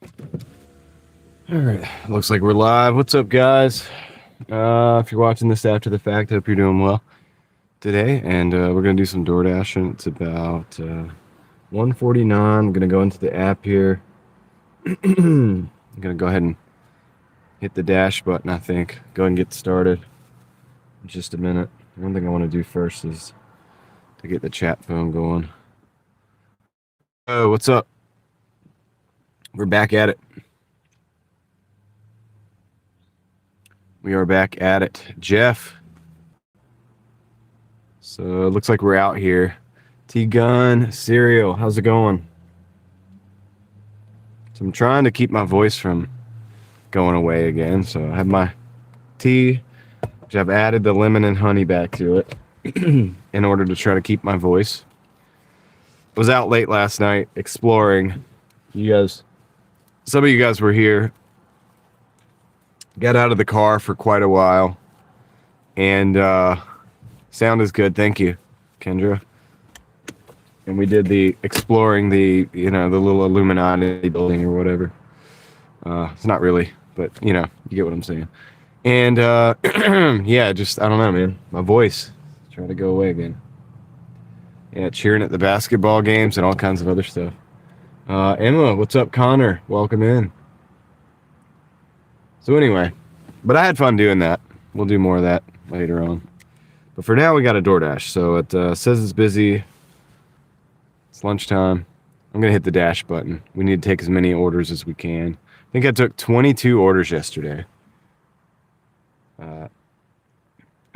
All right, looks like we're live. What's up, guys? If you're watching this after the fact, I hope you're doing well today. And we're gonna do some Doordashing. It's about 1:49. I'm gonna go into the app here. I'm gonna go ahead and hit the dash button. I think go ahead and get started in just a minute. One thing I want to do first is to get the chat phone going. Oh, what's up? We're back at it. We are back at it. Jeff. So it looks like we're out here. T-Gun, Cereal, how's it going? So I'm trying to keep my voice from going away again. So I have my tea, which I've added the lemon and honey back to it in order to try to keep my voice. I was out late last night exploring. Some of you guys were here. Got out of the car for quite a while. And sound is good. Thank you, Kendra. And we did the exploring the little Illuminati building or whatever. It's not really, but you get what I'm saying. And yeah, just I don't know, man. My voice is trying to go away again. Yeah, cheering at the basketball games and all kinds of other stuff. Emma, what's up, Connor? Welcome in. So anyway, but I had fun doing that. We'll do more of that later on. But for now, we got a DoorDash. So it says it's busy. It's lunchtime. I'm going to hit the dash button. We need to take as many orders as we can. I think I took 22 orders yesterday. I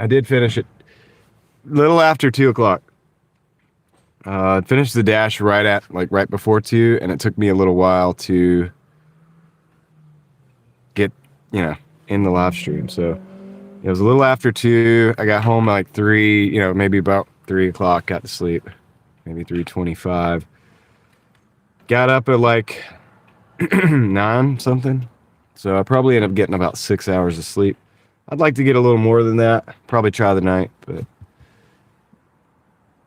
did finish it a little after 2 o'clock. I finished the dash right before 2, and it took me a little while to get, in the live stream. So it was a little after 2. I got home at like 3, maybe about 3 o'clock, got to sleep, maybe 3:25. Got up at like 9 something. So I probably ended up getting about 6 hours of sleep. I'd like to get a little more than that. Probably try the night, but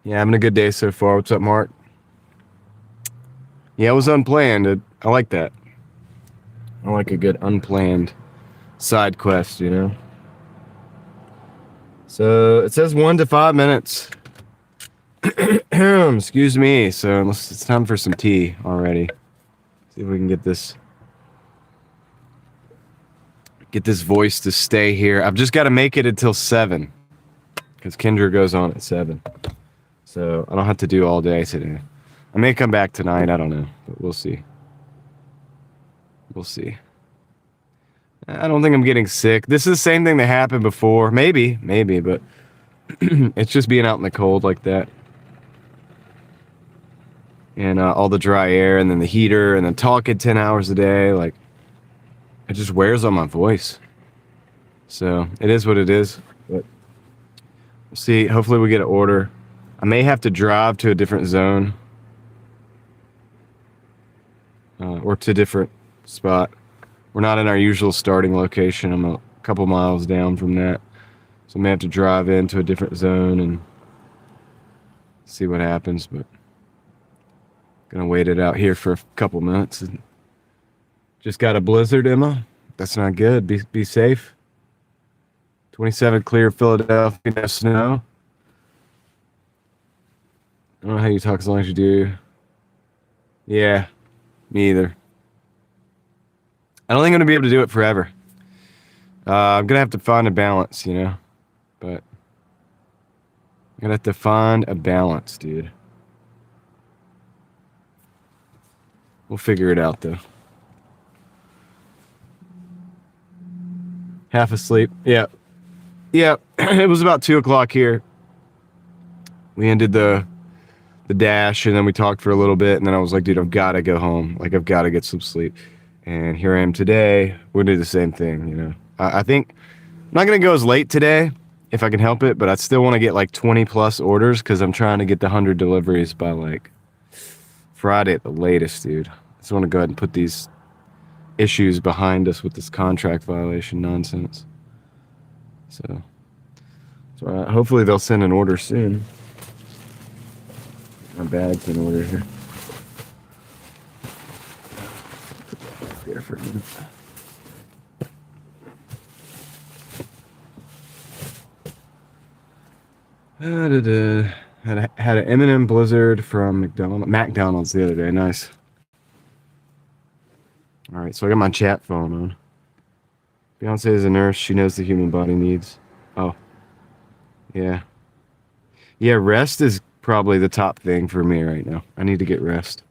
yeah, having a good day so far. What's up, Mark? Yeah, it was unplanned. I like that. I like a good unplanned side quest, So it says 1 to 5 minutes. Excuse me. So it's time for some tea already. See if we can get this voice to stay here. I've just got to make it until 7 because Kendra goes on at 7. So I don't have to do all day today. I may come back tonight. I don't know, but we'll see. We'll see. I don't think I'm getting sick. This is the same thing that happened before. Maybe, but it's just being out in the cold like that. And all the dry air and then the heater and then talking 10 hours a day. Like, it just wears on my voice. So it is what it is. But we'll see. Hopefully we get an order. I may have to drive to a different zone. Or to a different spot. We're not in our usual starting location. I'm a couple miles down from that. So I may have to drive into a different zone and see what happens. But gonna wait it out here for a couple minutes. Just got a blizzard, Emma. That's not good. Be safe. 27 clear Philadelphia, no snow. I don't know how you talk as long as you do. Yeah, me either. I don't think I'm going to be able to do it forever. I'm going to have to find a balance, But I'm going to have to find a balance, dude. We'll figure it out, though. Half asleep. Yeah. It was about 2 o'clock here. We ended the dash, and then we talked for a little bit, and then I was like, dude, I've got to go home. Like, I've got to get some sleep. And here I am today. We'll do the same thing, I think I'm not going to go as late today if I can help it, but I still want to get like 20 plus orders because I'm trying to get the 100 deliveries by like Friday at the latest, dude. I just want to go ahead and put these issues behind us with this contract violation nonsense. So hopefully they'll send an order soon. My bag's in order here. Had an M&M Blizzard from McDonald's the other day. Nice. All right, so I got my chat phone on. Beyonce is a nurse. She knows the human body needs. Oh, yeah. Yeah, rest is probably the top thing for me right now. I need to get rest.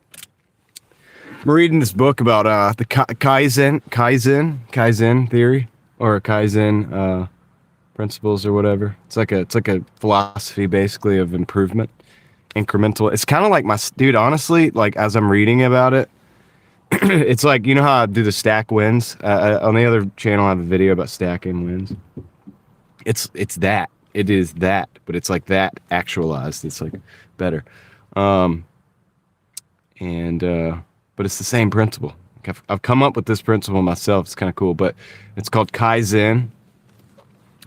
I'm reading this book about the Kaizen theory, or Kaizen principles or whatever. It's like a philosophy basically of improvement, incremental. It's kind of like dude. Honestly, like as I'm reading about it, it's like, you know how I do the stack wins on the other channel. I have a video about stacking wins. It's that. It is that, but it's like that actualized. It's like better, but it's the same principle. I've come up with this principle myself. It's kind of cool, but it's called Kaizen.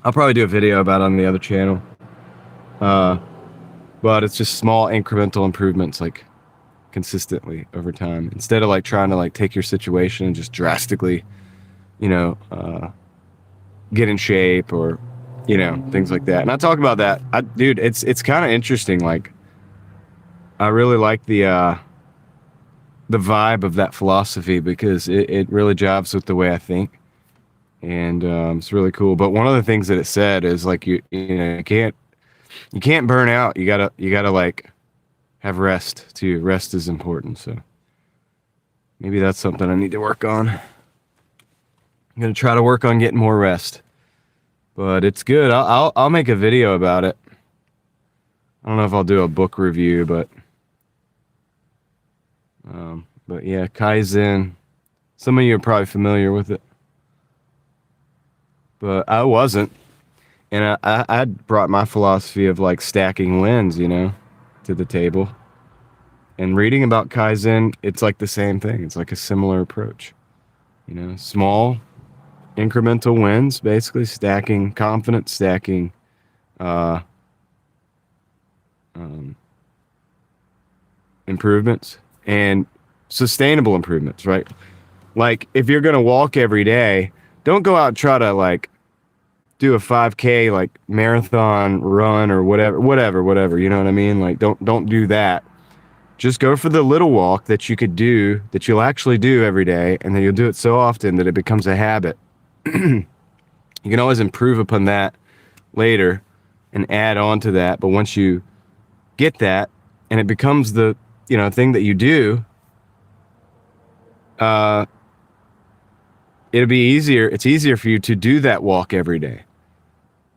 I'll probably do a video about it on the other channel. But it's just small incremental improvements, like consistently over time, instead of like trying to like take your situation and just drastically, get in shape or, things like that. And I talk about that. Dude, it's kind of interesting. Like, I really like the vibe of that philosophy because it really jives with the way I think. And it's really cool. But one of the things that it said is like you can't burn out. You gotta like have rest too. Rest is important. So maybe that's something I need to work on. I'm gonna try to work on getting more rest. But it's good. I'll make a video about it. I don't know if I'll do a book review, but yeah, Kaizen. Some of you are probably familiar with it, but I wasn't. And I brought my philosophy of like stacking wins, to the table. And reading about Kaizen, it's like the same thing. It's like a similar approach. Small incremental wins, basically stacking, confidence stacking, improvements and sustainable improvements, right? Like if you're going to walk every day, don't go out and try to like do a 5K like marathon run or whatever, you know what I mean? Like don't do that. Just go for the little walk that you could do, that you'll actually do every day, and then you'll do it so often that it becomes a habit. You can always improve upon that later and add on to that, but once you get that and it becomes the thing that you do, it'll be easier. It's easier for you to do that walk every day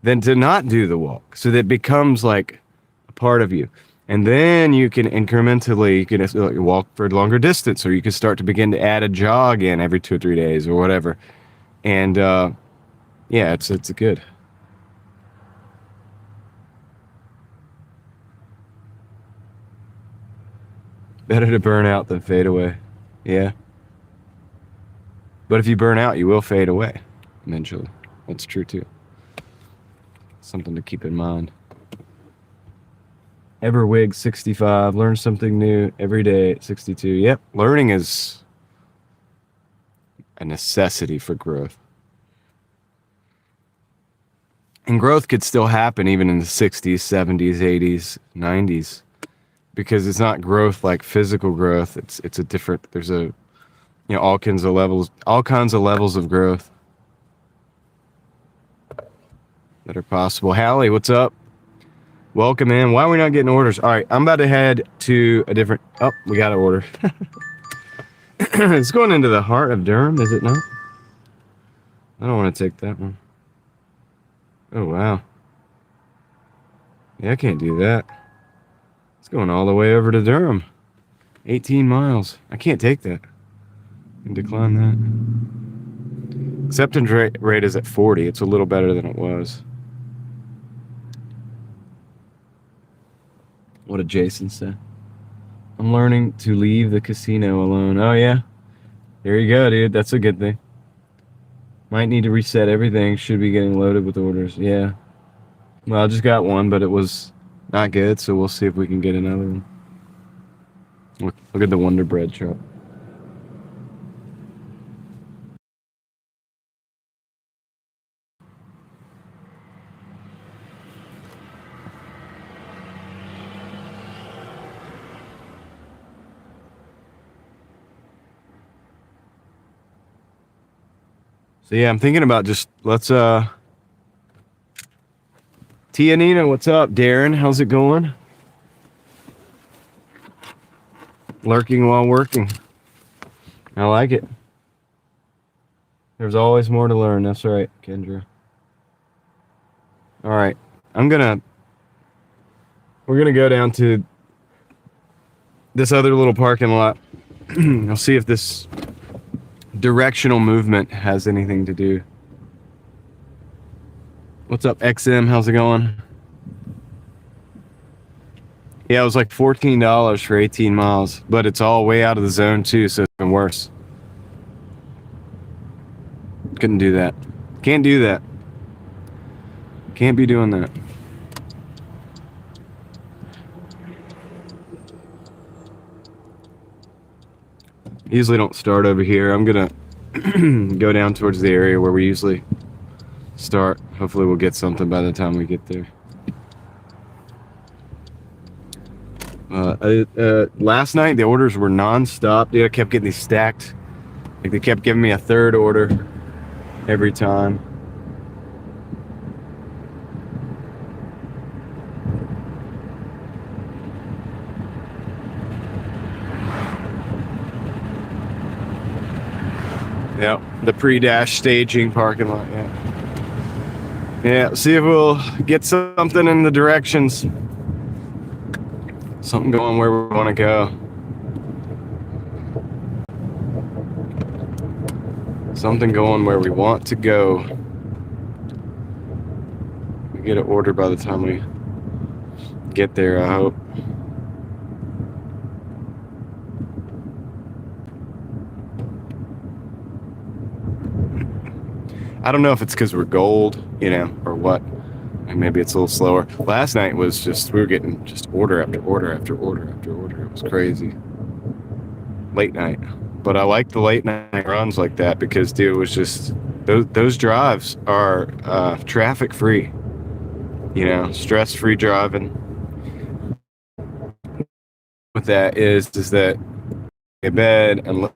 than to not do the walk. So that it becomes like a part of you. And then you can incrementally, walk for a longer distance, or you can start to begin to add a jog in every 2 or 3 days or whatever. And yeah, it's good. Better to burn out than fade away. Yeah. But if you burn out, you will fade away eventually. That's true too. Something to keep in mind. Everwig 65, learn something new every day at 62. Yep, learning is a necessity for growth. And growth could still happen even in the 60s, 70s, 80s, 90s. Because it's not growth like physical growth. It's a different, there's all kinds of levels of growth that are possible. Hallie, what's up? Welcome in. Why are we not getting orders? All right, I'm about to head to a different... Oh, we got an order. It's going into the heart of Durham, is it not? I don't want to take that one. Oh, wow. Yeah, I can't do that. It's going all the way over to Durham. 18 miles. I can't take that. I can decline that. Acceptance rate is at 40. It's a little better than it was. What did Jason say? I'm learning to leave the casino alone. Oh, yeah. There you go, dude. That's a good thing. Might need to reset everything. Should be getting loaded with orders. Yeah. Well, I just got one, but it was not good, so we'll see if we can get another one. Look at the Wonder Bread truck. So yeah, I'm thinking about just let's Tia Nina, what's up? Darren, how's it going? Lurking while working. I like it. There's always more to learn. That's right, Kendra. All right. We're gonna go down to this other little parking lot. I'll see if this directional movement has anything to do. What's up, XM? How's it going? Yeah, it was like $14 for 18 miles, but it's all way out of the zone too, so it's been worse. Couldn't do that. Can't do that. Can't be doing that. Usually don't start over here. I'm gonna go down towards the area where we usually start. Hopefully we'll get something by the time we get there. Last night the orders were non-stop. Dude, I kept getting these stacked. Like they kept giving me a third order every time. Yep, the pre-dash staging parking lot. Yeah, see if we'll get something in the directions. Something going where we want to go. Something going where we want to go. We get an order by the time we get there, I hope. I don't know if it's because we're gold, or what. And maybe it's a little slower. Last night was we were getting just order after order after order after order. It was crazy. Late night. But I like the late night runs like that because, dude, it was just, those drives are traffic free. Stress-free driving. With that is that in bed and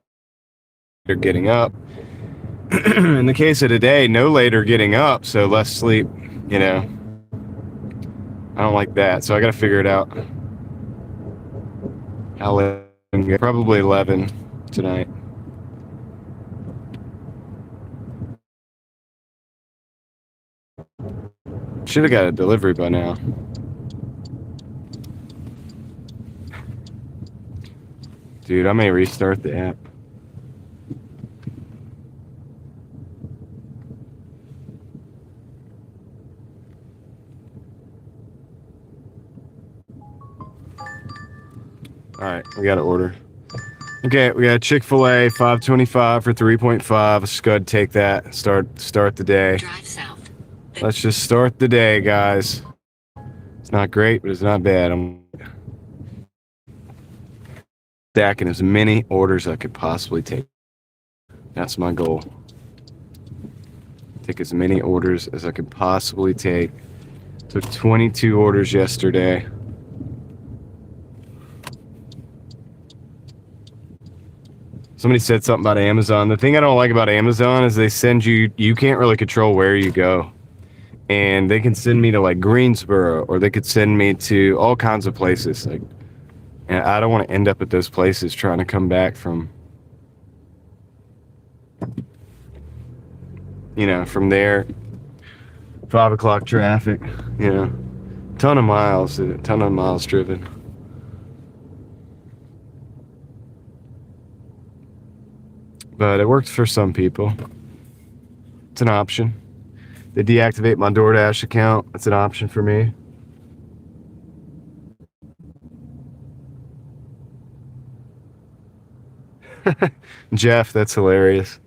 they're getting up. In the case of today, no later getting up, so less sleep, I don't like that, so I gotta figure it out. How late? Probably 11 tonight. Should have got a delivery by now. Dude, I may restart the app. All right, we got an order. Okay, we got Chick-fil-A, $5.25 for 3.5. Let's go ahead and take that. Start the day. Drive south. Let's just start the day, guys. It's not great, but it's not bad. I'm stacking as many orders as I could possibly take. That's my goal. Take as many orders as I could possibly take. Took 22 orders yesterday. Somebody said something about Amazon. The thing I don't like about Amazon is they send you can't really control where you go. And they can send me to like Greensboro, or they could send me to all kinds of places. And I don't want to end up at those places trying to come back from, from there. 5 o'clock traffic, ton of miles driven. But it works for some people. It's an option. They deactivate my Doordash account. It's an option for me. Jeff, that's hilarious.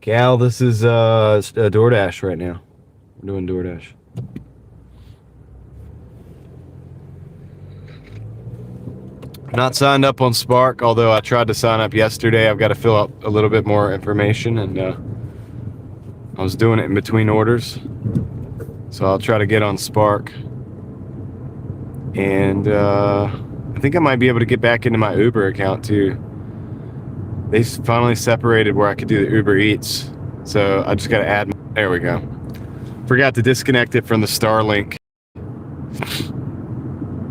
Cal, this is Doordash right now. We're doing Doordash. Not signed up on Spark, although I tried to sign up yesterday. I've got to fill out a little bit more information, and I was doing it in between orders. So I'll try to get on Spark and think I might be able to get back into my Uber account too. They finally separated where I could do the Uber Eats. So I just got to add. There we go. Forgot to disconnect it from the Starlink.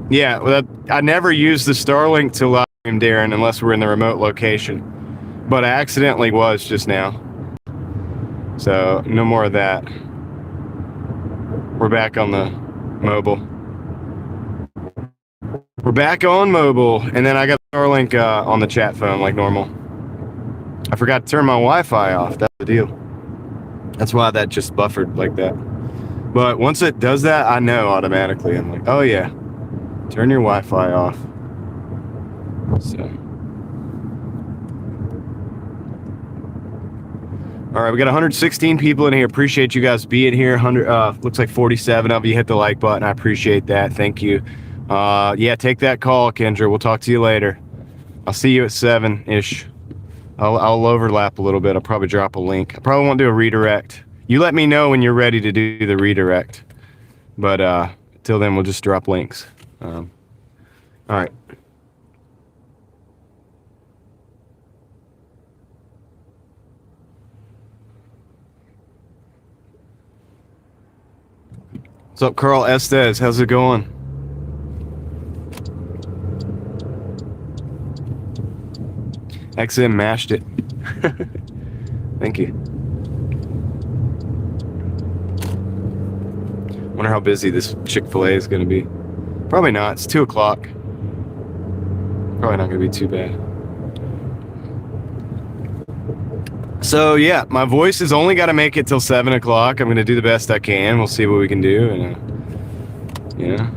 Yeah, well, I never use the Starlink to live stream, Darren, unless we're in the remote location. But I accidentally was just now. So no more of that. We're back on the mobile. We're back on mobile. And then I got Starlink on the chat phone like normal. I forgot to turn my Wi-Fi off. That's the deal. That's why that just buffered like that. But once it does that, I know automatically. I'm like, oh yeah, turn your Wi-Fi off. So. All right, we got 116 people in here. Appreciate you guys being here. Looks like 47 of you hit the like button. I appreciate that. Thank you. Yeah, take that call, Kendra. We'll talk to you later. I'll see you at 7-ish. I'll overlap a little bit. I'll probably drop a link. I probably won't do a redirect. You let me know when you're ready to do the redirect. But till then, we'll just drop links. All right. What's up, Carl Estes? How's it going? XM mashed it. Thank you. Wonder how busy this Chick-fil-A is going to be. Probably not. It's 2 o'clock. Probably not going to be too bad. So yeah, my voice has only got to make it till 7 o'clock. I'm going to do the best I can. We'll see what we can do. And yeah.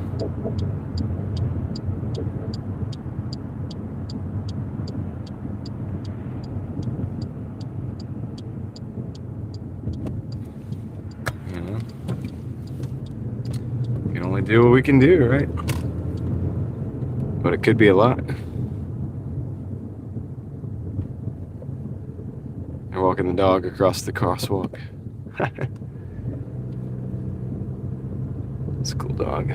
We can only do what we can do, right? But it could be a lot. They're walking the dog across the crosswalk. It's a cool dog.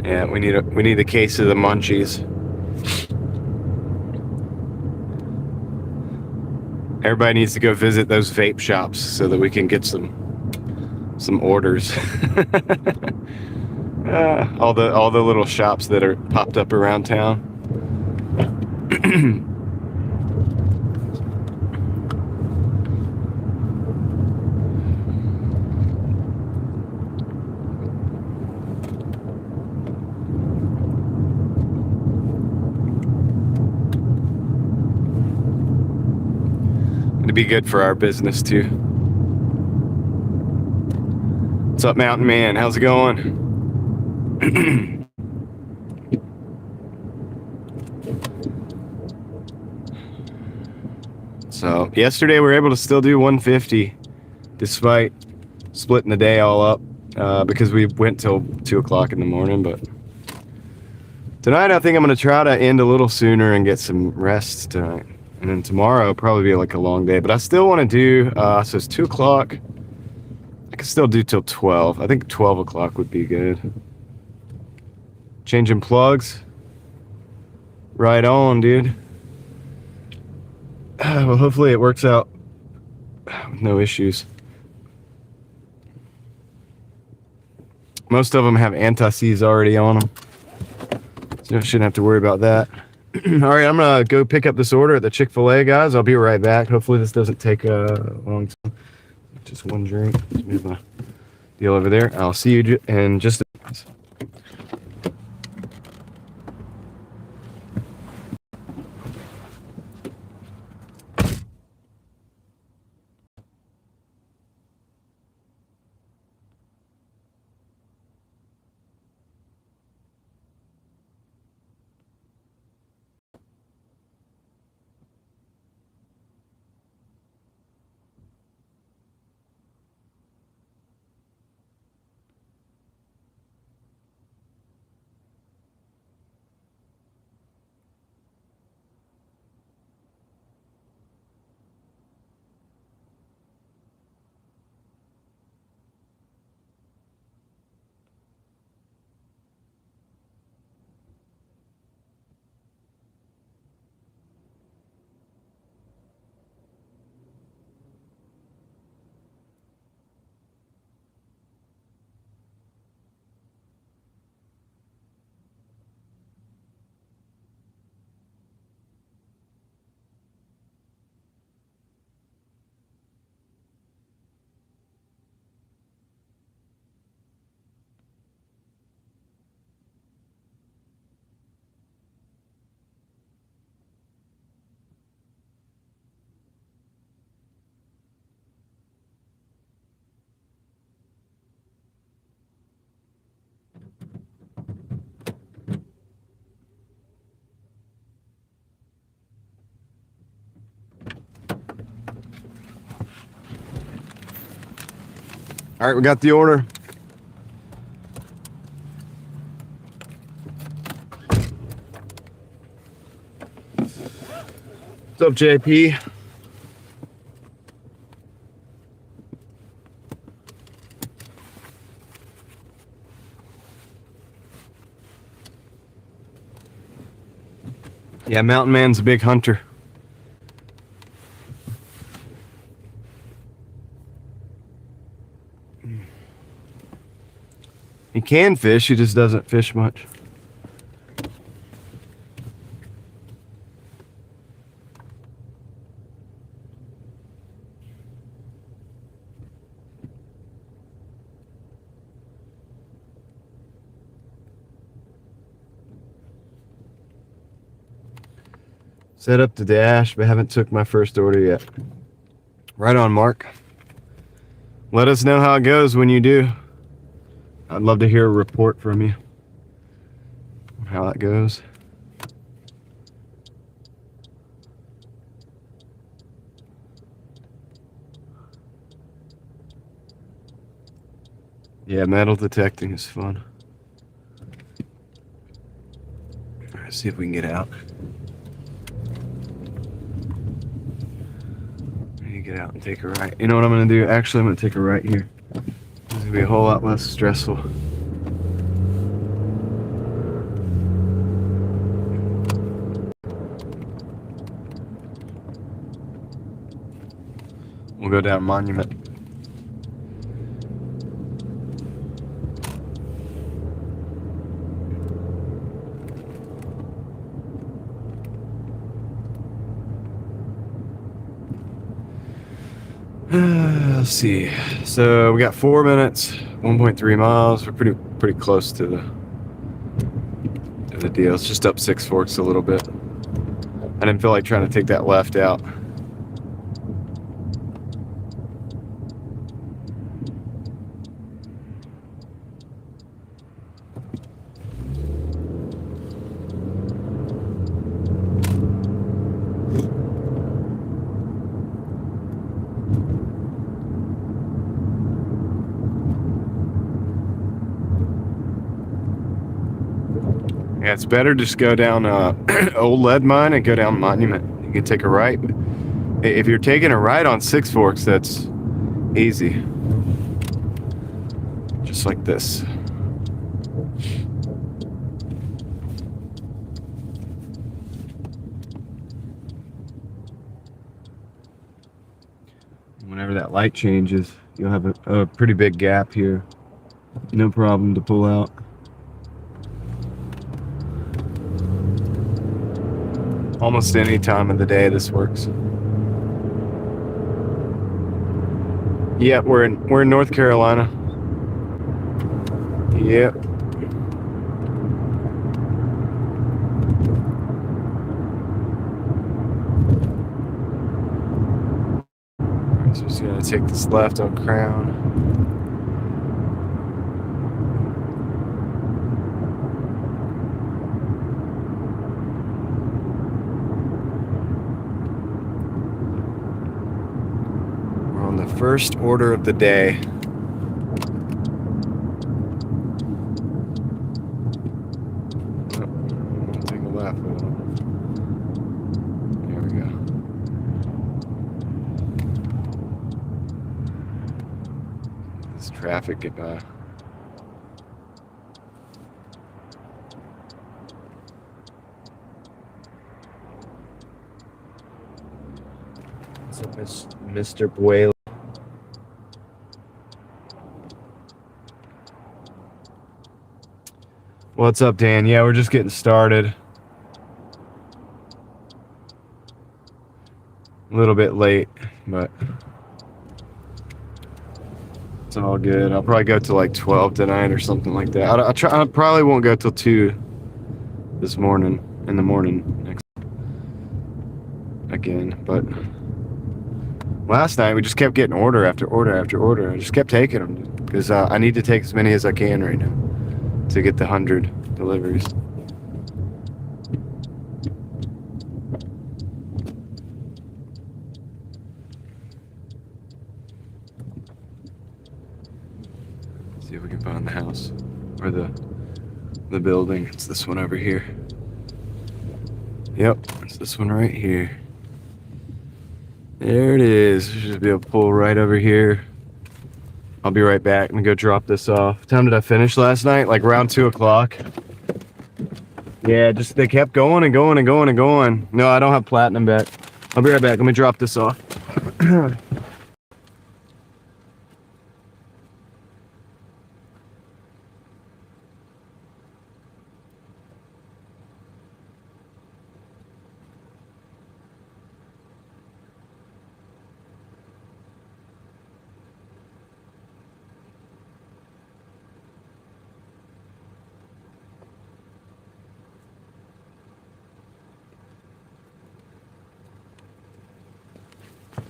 Yeah, we need a case of the munchies. Everybody needs to go visit those vape shops so that we can get some orders. All the little shops that are popped up around town. It'd be good for our business too. What's up, Mountain Man? How's it going? So yesterday we were able to still do 150 despite splitting the day all up because we went till 2 o'clock in the morning. But tonight I think I'm going to try to end a little sooner and get some rest tonight. And then tomorrow will probably be like a long day. But I still want to do, so it's 2 o'clock. I can still do till 12. I think 12 o'clock would be good. Changing plugs. Right on, dude. Well, hopefully it works out with no issues. Most of them have anti-seize already on them. So I shouldn't have to worry about that. All right, I'm going to go pick up this order at the Chick-fil-A, guys. I'll be right back. Hopefully this doesn't take a long time. Just one drink. Move my deal over there. I'll see you in just a minute. All right, we got the order. What's up, JP? Yeah, Mountain Man's a big hunter. He can fish, he just doesn't fish much. Set up the dash, but haven't took my first order yet. Right on, Mark. Let us know how it goes when you do. I'd love to hear a report from you on how that goes. Yeah, metal detecting is fun. All right, see if we can get out. Get out and take a right. You know what I'm gonna do? Actually, I'm gonna take a right here. It's gonna be a whole lot less stressful. We'll go down Monument. Let's see. So we got 4 minutes, 1.3 miles. We're pretty close to the deal. It's just up Six Forks a little bit. I didn't feel like trying to take that left out. Yeah, it's better just go down Old Lead Mine and go down Monument. You can take a right. If you're taking a right on Six Forks, that's easy. Just like this. Whenever that light changes, you'll have a pretty big gap here. No problem to pull out. Almost any time of the day this works. Yeah, we're in North Carolina. Yep. So just gonna take this left on Crown. First order of the day. I'll take a left. There we go. This traffic get by. What's up, Mr. Boyle? What's up, Dan? Yeah, we're just getting started. A little bit late, but it's all good. I'll probably go till like 12 tonight or something like that. I probably won't go till 2 this morning, in the morning next again. But last night we just kept getting order after order after order. I just kept taking them because I need to take as many as I can right now to get the 100 deliveries. See if we can find the house or the building. It's this one over here. Yep, it's this one right here. There it is. Should be able to pull right over here. I'll be right back. I'm gonna go drop this off. What time did I finish last night? Like around 2 o'clock. Yeah, just they kept going and going and going and going. No, I don't have platinum back. I'll be right back. Let me drop this off.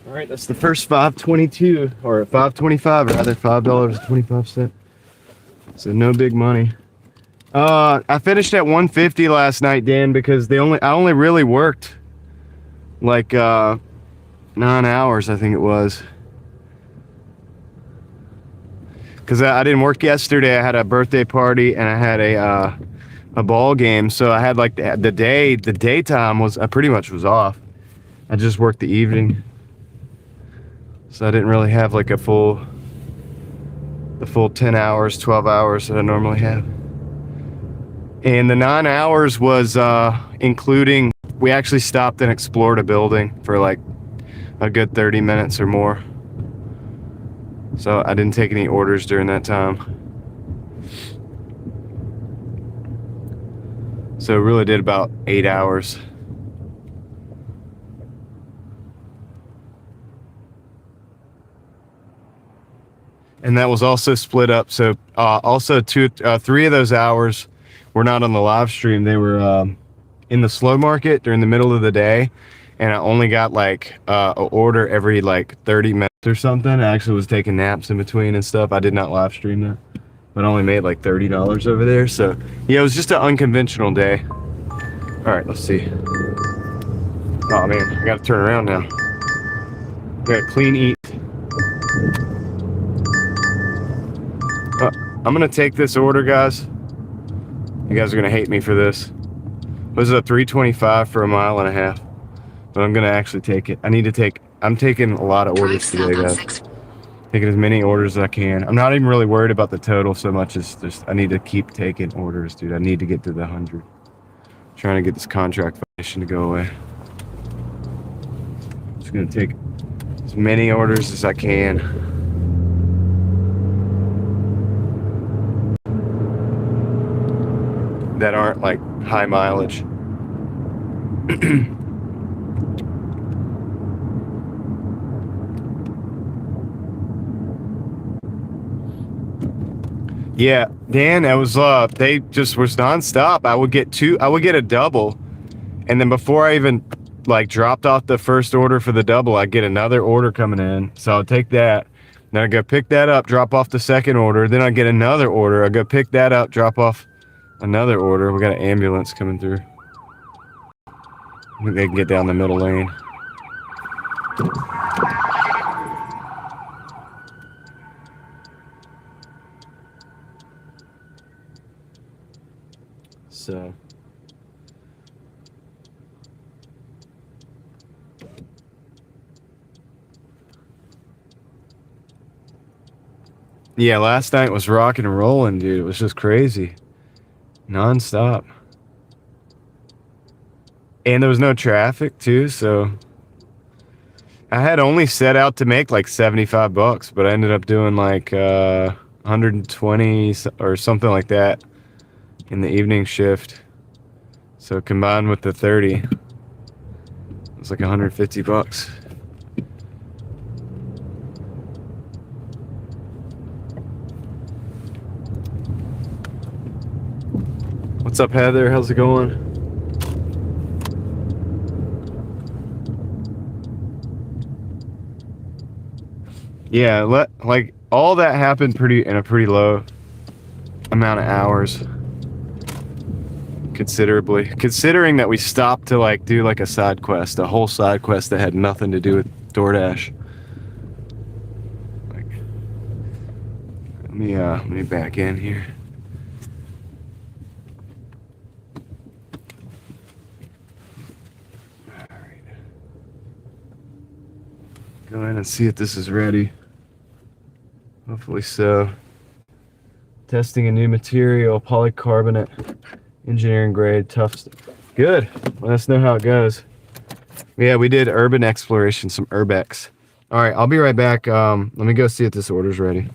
All right, that's the first $5.22 or $5.25 rather, $5.25. So no big money. I finished at 150 last night, Dan, because I only really worked like 9 hours, I think it was. Because I didn't work yesterday. I had a birthday party and I had a ball game, so I had like the daytime was I pretty much was off. I just worked the evening. So I didn't really have like the full 10 hours, 12 hours that I normally have. And the 9 hours was including, we actually stopped and explored a building for like a good 30 minutes or more. So I didn't take any orders during that time. So it really did about 8 hours. And that was also split up. So also 3 of those hours were not on the live stream. They were in the slow market during the middle of the day. And I only got like an order every like 30 minutes or something. I actually was taking naps in between and stuff. I did not live stream that, but I only made like $30 over there. So yeah, it was just an unconventional day. All right, let's see. Oh man, I gotta turn around now. Got clean eat. I'm gonna take this order, guys. You guys are gonna hate me for this. This is a $3.25 for 1.5 miles, but I'm gonna actually take it. I'm taking a lot of orders today, guys. Taking as many orders as I can. I'm not even really worried about the total so much as just I need to keep taking orders, dude. I need to get to the 100. Trying to get this contract violation to go away. Just gonna take as many orders as I can. That aren't like high mileage. Yeah, Dan, that was they just was nonstop. I would get a double, and then before I even like dropped off the first order for the double, I'd get another order coming in. So I'll take that. Then I go pick that up, drop off the second order. Then I get another order. I go pick that up, drop off another order. We got an ambulance coming through. I think they can get down the middle lane. So yeah, last night was rocking and rolling, dude. It was just crazy. Non-stop. And there was no traffic too, so I had only set out to make like $75, but I ended up doing like 120 or something like that in the evening shift. So combined with the 30, it's like $150. What's up, Heather? How's it going? Yeah, like all that happened in a pretty low amount of hours. Considerably. Considering that we stopped to like do like a side quest, a whole side quest that had nothing to do with Doordash. Like, Let me back in here. All right. Go in and see if this is ready. Hopefully so. Testing a new material, polycarbonate, engineering grade, tough stuff. Good. Let us know how it goes. Yeah, we did urban exploration, some urbex. All right, I'll be right back. Let me go see if this order's ready.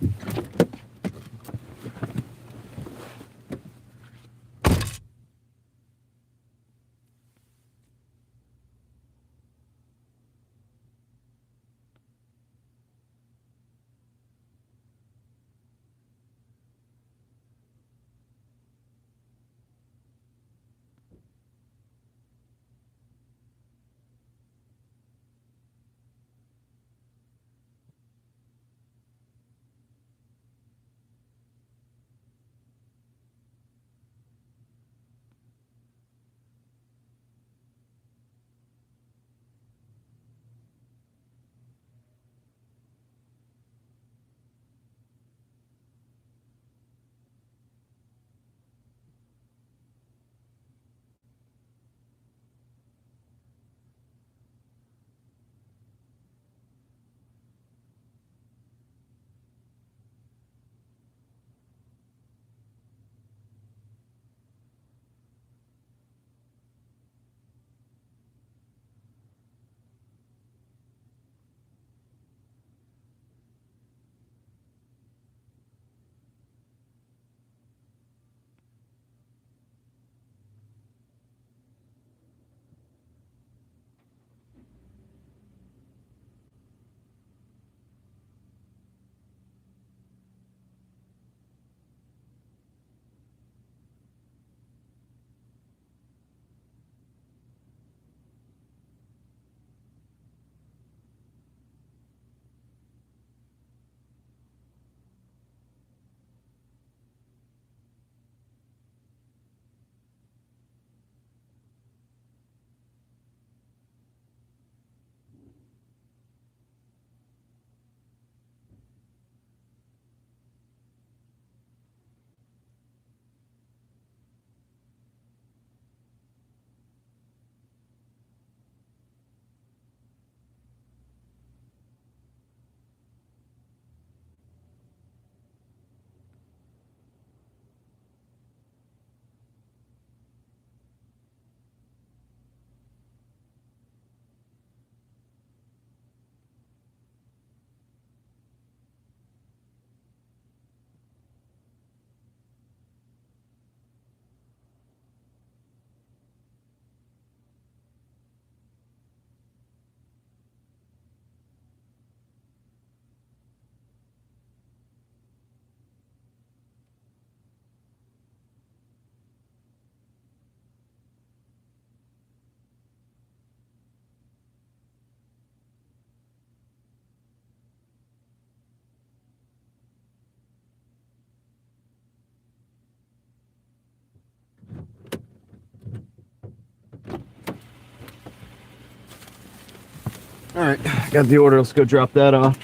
All right, got the order. Let's go drop that off.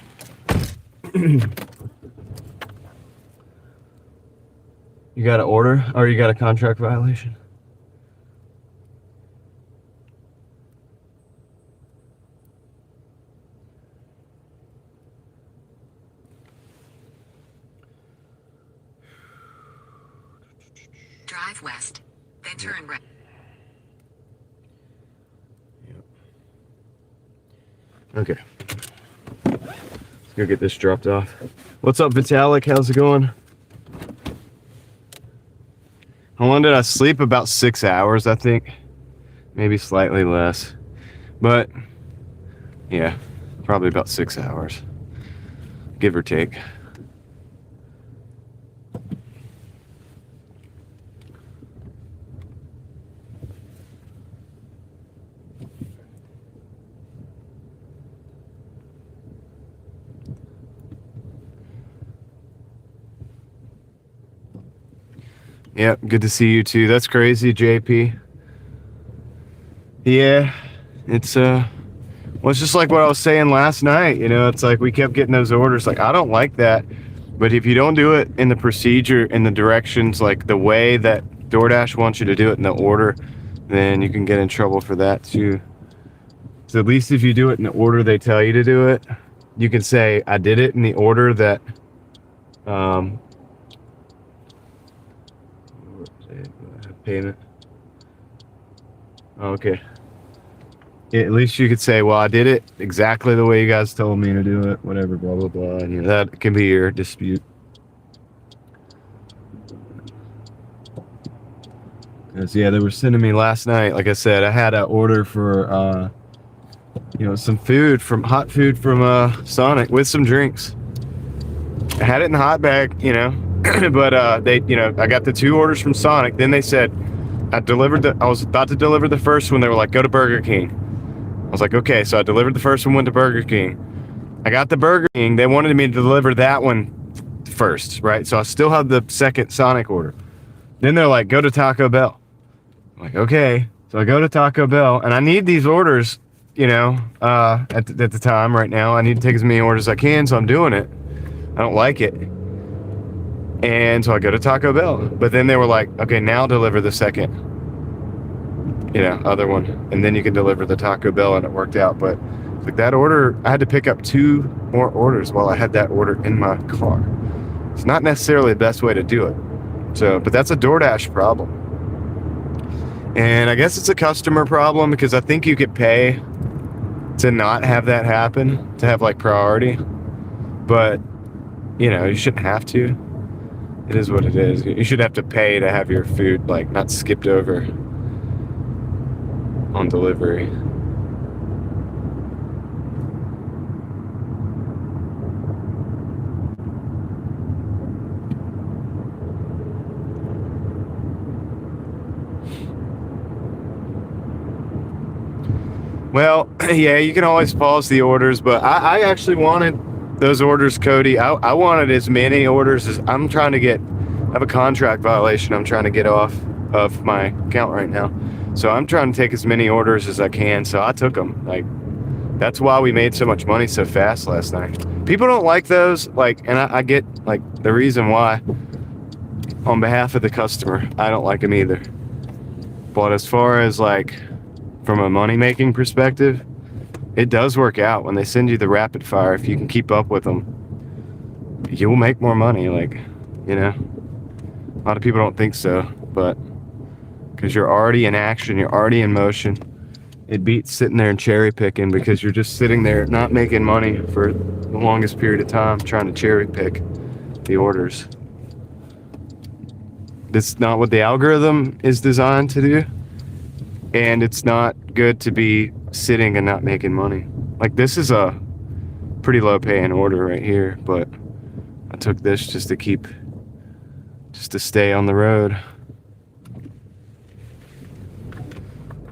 You got an order, or you got a contract violation? Drive west, then turn right. Okay. Let's go get this dropped off. What's up, Vitalik? How's it going? How long did I sleep? About 6 hours, I think. Maybe slightly less. But, yeah, probably about 6 hours. Give or take. Yep, good to see you too. That's crazy, JP. Yeah, it's well, it's just like what I was saying last night. You know, it's like we kept getting those orders. Like, I don't like that But if you don't do it in the procedure, in the directions, like the way that DoorDash wants you to do it in the order, then you can get in trouble for that too. So at least if you do it in the order they tell you to do it, you can say, I did it in the order that, payment. Okay. Yeah, at least you could say, well, I did it exactly the way you guys told me to do it, whatever, blah, blah, blah. And that can be your dispute. Because, yeah, they were sending me last night. Like I said, I had an order for, some food hot food from Sonic with some drinks. I had it in the hot bag, but I got the 2 orders from Sonic. Then they said, I was about to deliver the first one. They were like, go to Burger King. I was like, okay. So I delivered the first one, went to Burger King. I got the Burger King. They wanted me to deliver that one first, right? So I still have the second Sonic order. Then they're like, go to Taco Bell. I'm like, okay. So I go to Taco Bell, and I need these orders, at the time right now. I need to take as many orders as I can, so I'm doing it. I don't like it. And so I go to Taco Bell. But then they were like, okay, now deliver the second, other one. And then you can deliver the Taco Bell, and it worked out. But like that order, I had to pick up 2 more orders while I had that order in my car. It's not necessarily the best way to do it. So, but that's a DoorDash problem. And I guess it's a customer problem because I think you could pay to not have that happen, to have like priority. But, you shouldn't have to. It is what it is. You should have to pay to have your food like not skipped over on delivery. Well, yeah, you can always pause the orders, but I actually wanted those orders, Cody. I wanted as many orders as I have a contract violation I'm trying to get off of my account right now. So I'm trying to take as many orders as I can. So I took them. Like, that's why we made so much money so fast last night. People don't like those, and I get like the reason why. On behalf of the customer, I don't like them either. But as far as from a money-making perspective, it does work out when they send you the rapid fire. If you can keep up with them, you'll make more money. A lot of people don't think so, but because you're already in action, you're already in motion, it beats sitting there and cherry picking because you're just sitting there not making money for the longest period of time trying to cherry pick the orders. That's not what the algorithm is designed to do. And it's not good to be sitting and not making money. Like, this is a pretty low paying order right here, but I took this just to stay on the road.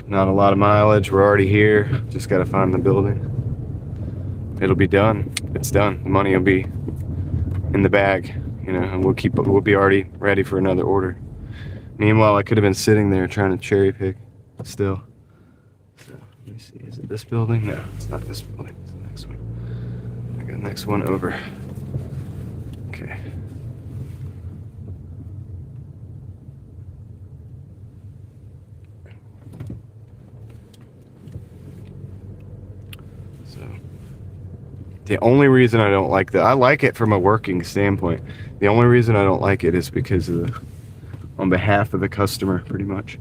Not a lot of mileage. We're already here. Just got to find the building. It'll be done. It's done. The money will be in the bag, and we'll be already ready for another order. Meanwhile, I could have been sitting there trying to cherry pick still. So, let me see. Is it this building? No, it's not this building. It's the next one. I got the next one over. Okay. So, the only reason I don't like that, I like it from a working standpoint. The only reason I don't like it is because on behalf of the customer, pretty much.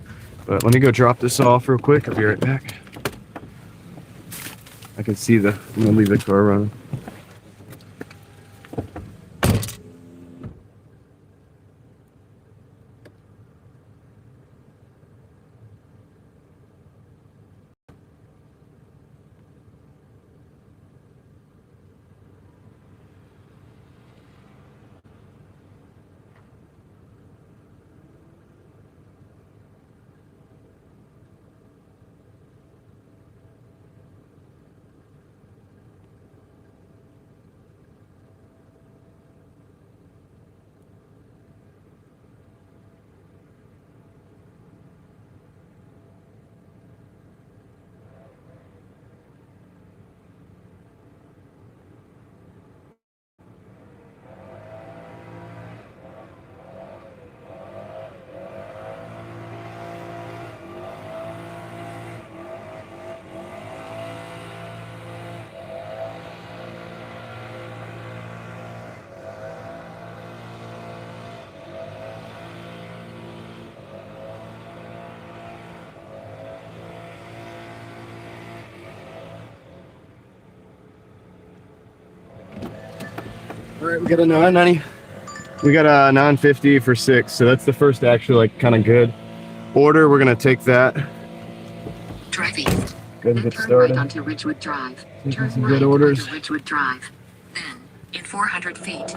But let me go drop this off real quick. I'll be right back. I can see I'm gonna leave the car running. All right, we got a 990. We got a 950 for 6, so that's the first actually like kind of good order. We're gonna take that. Drive east. Good to Then get turn started. right onto Ridgewood Drive. Taking Turn some right good orders. onto Ridgewood Drive. Then, in 400 feet,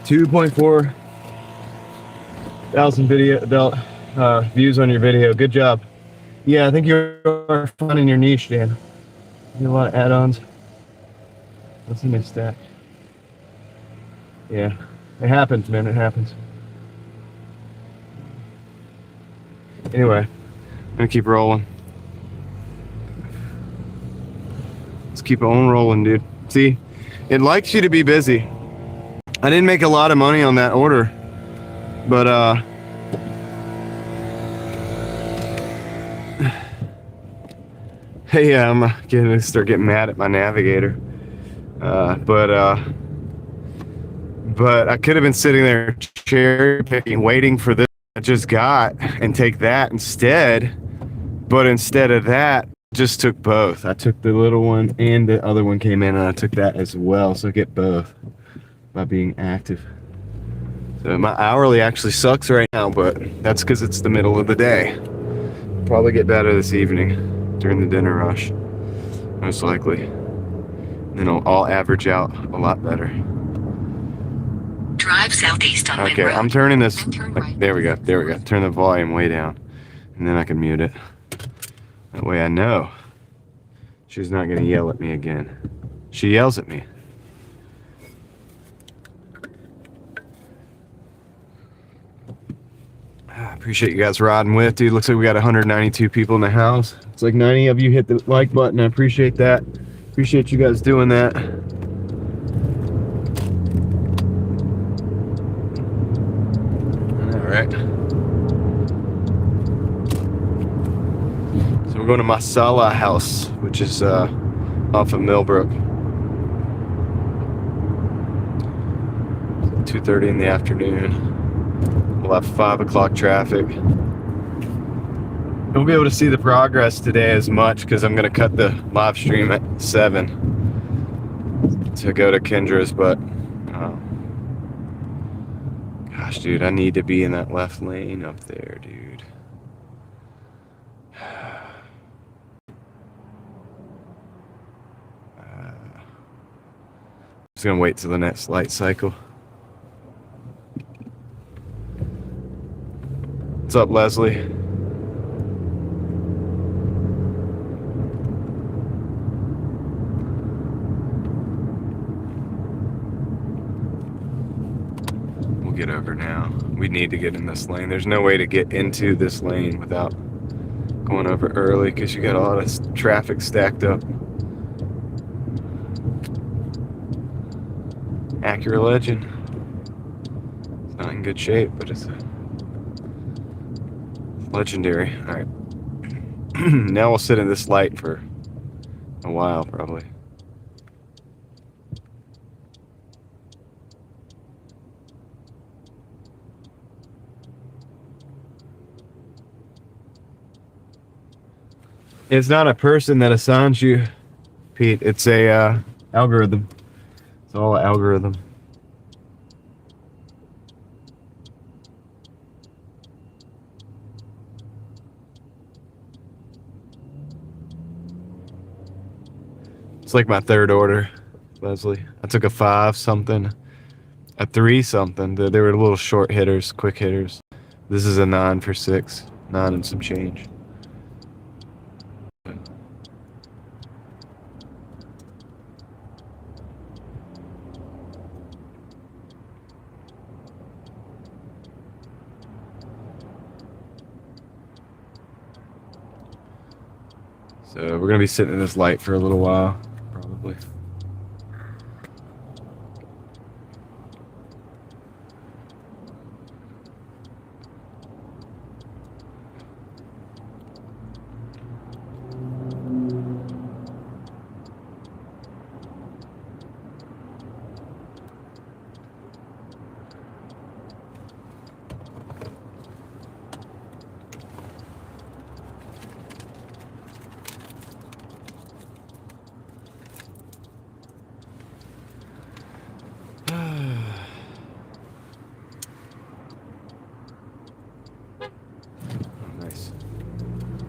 2.4 thousand views on your video. Good job. Yeah, I think you're finding your niche, Dan. You get a lot of add-ons. What's in my stack? Yeah, it happens, man. It happens. Anyway, I'm gonna keep rolling. Let's keep on rolling, dude. See, it likes you to be busy. I didn't make a lot of money on that order, but hey, yeah, I'm gonna start getting mad at my navigator. But I could have been sitting there cherry picking, waiting for this I just got, and take that instead. But instead of that, just took both. I took the little one and the other one came in, and I took that as well. So I get both by being active. So my hourly actually sucks right now, but that's because it's the middle of the day. Probably get better this evening during the dinner rush, most likely. Then I'll average out a lot better. drive southeast on Okay, Wynn Road. I'm turning this. Then turn right. There we go. There we go. Turn the volume way down, and then I can mute it. That way I know she's not gonna yell at me again. She yells at me. I appreciate you guys riding with, dude. Looks like we got 192 people in the house. It's like 90 of you hit the like button. I appreciate that. Appreciate you guys doing that. All right. So we're going to Masala House, which is off of Millbrook. 2:30 in the afternoon. We'll have 5 o'clock traffic. Won't be able to see the progress today as much because I'm going to cut the live stream at 7 to go to Kendra's, but gosh, dude, I need to be in that left lane up there, dude. Just gonna wait till the next light cycle. What's up, Leslie? We'll get over now. We need to get in this lane. There's no way to get into this lane without going over early because you got a lot of traffic stacked up. Acura Legend. It's not in good shape, but it's legendary. All right. Now we'll sit in this light for a while, probably. It's not a person that assigns you, Pete. It's a algorithm. It's all an algorithm. It's like my third order, Leslie. I took a 5 something, a 3 something. They were little short hitters, quick hitters. This is a 9 for 6, 9 and some change. So we're gonna be sitting in this light for a little while, probably.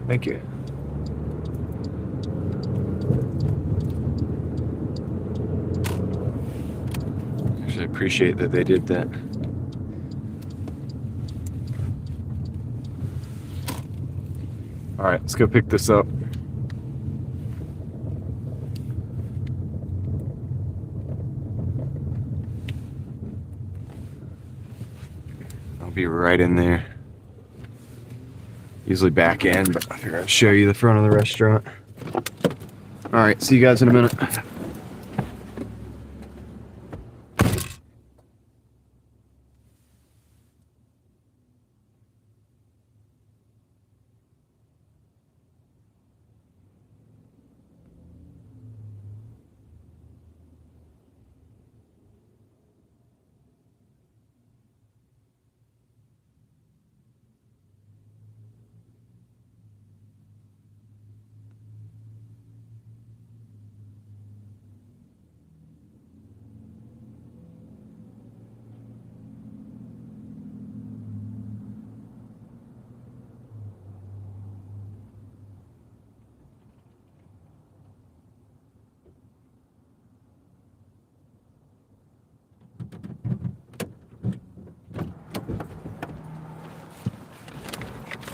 Thank you. Actually, I appreciate that they did that. All right, let's go pick this up. I'll be right in there. Usually back in, but I figured I'd show you the front of the restaurant. All right, see you guys in a minute.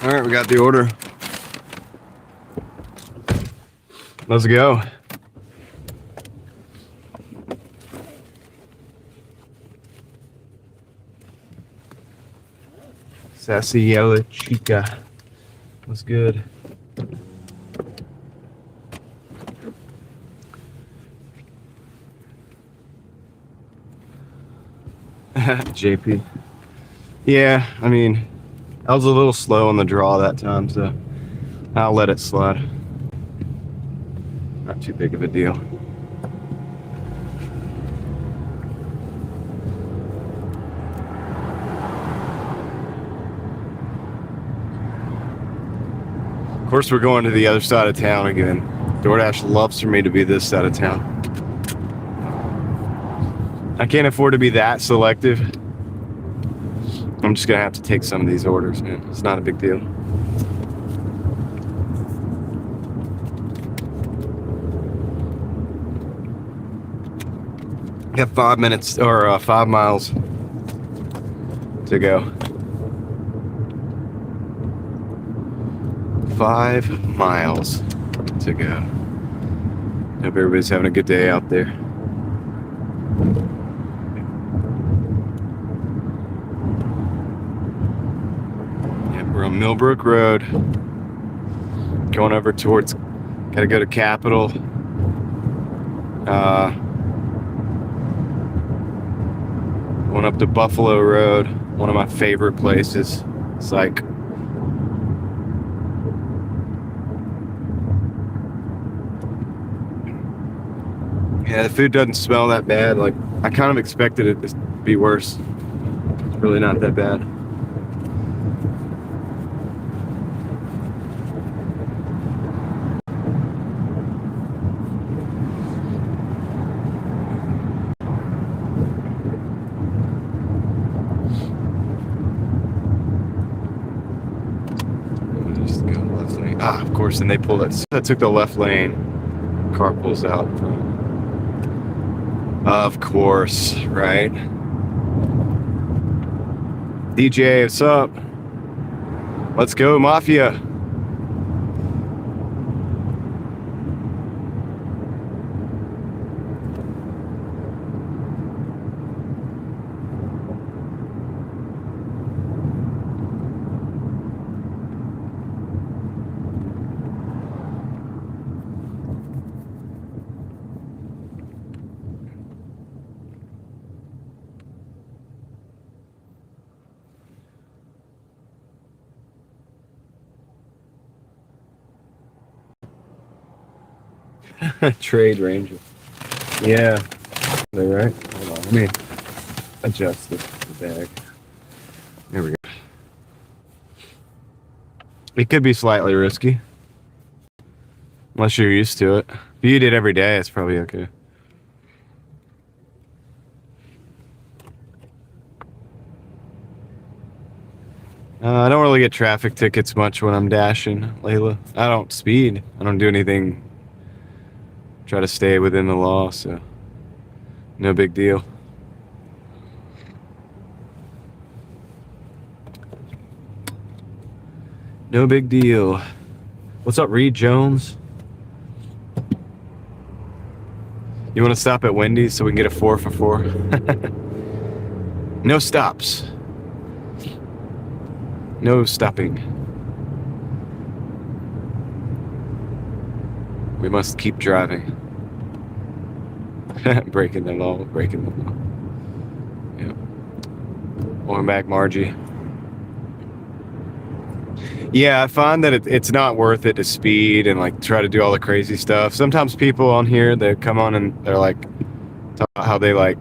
All right, we got the order. Let's go. Sassy yellow chica. What's good? JP. Yeah, I mean, I was a little slow on the draw that time, so I'll let it slide. Not too big of a deal. Of course, we're going to the other side of town again. DoorDash loves for me to be this side of town. I can't afford to be that selective. I'm just gonna have to take some of these orders, man. It's not a big deal. We have 5 minutes or 5 miles to go. 5 miles to go. Hope everybody's having a good day out there. Yep, we're on Millbrook Road. Going over towards, gotta go to Capitol. Going up to Buffalo Road, one of my favorite places. It's like, yeah, the food doesn't smell that bad. Like, I kind of expected it to be worse. It's really not that bad. Just go left lane. Ah, of course, and they pulled it. That took the left lane. Car pulls out. Of course, right? DJ, what's up? Let's go, Mafia. Trade Ranger. Yeah. All right. Hold on. Let me adjust the bag. There we go. It could be slightly risky. Unless you're used to it. If you eat it every day, it's probably okay. I don't really get traffic tickets much when I'm dashing, Layla. I don't speed. I don't do anything. Try to stay within the law, so no big deal. No big deal. What's up, Reed Jones? You want to stop at Wendy's so we can get a 4 for $4? No stops. No stopping. We must keep driving. Breaking the law. Yep. Going back, Margie. Yeah, I find that it's not worth it to speed and like try to do all the crazy stuff. Sometimes people on here, they come on and they're like, talk about how they like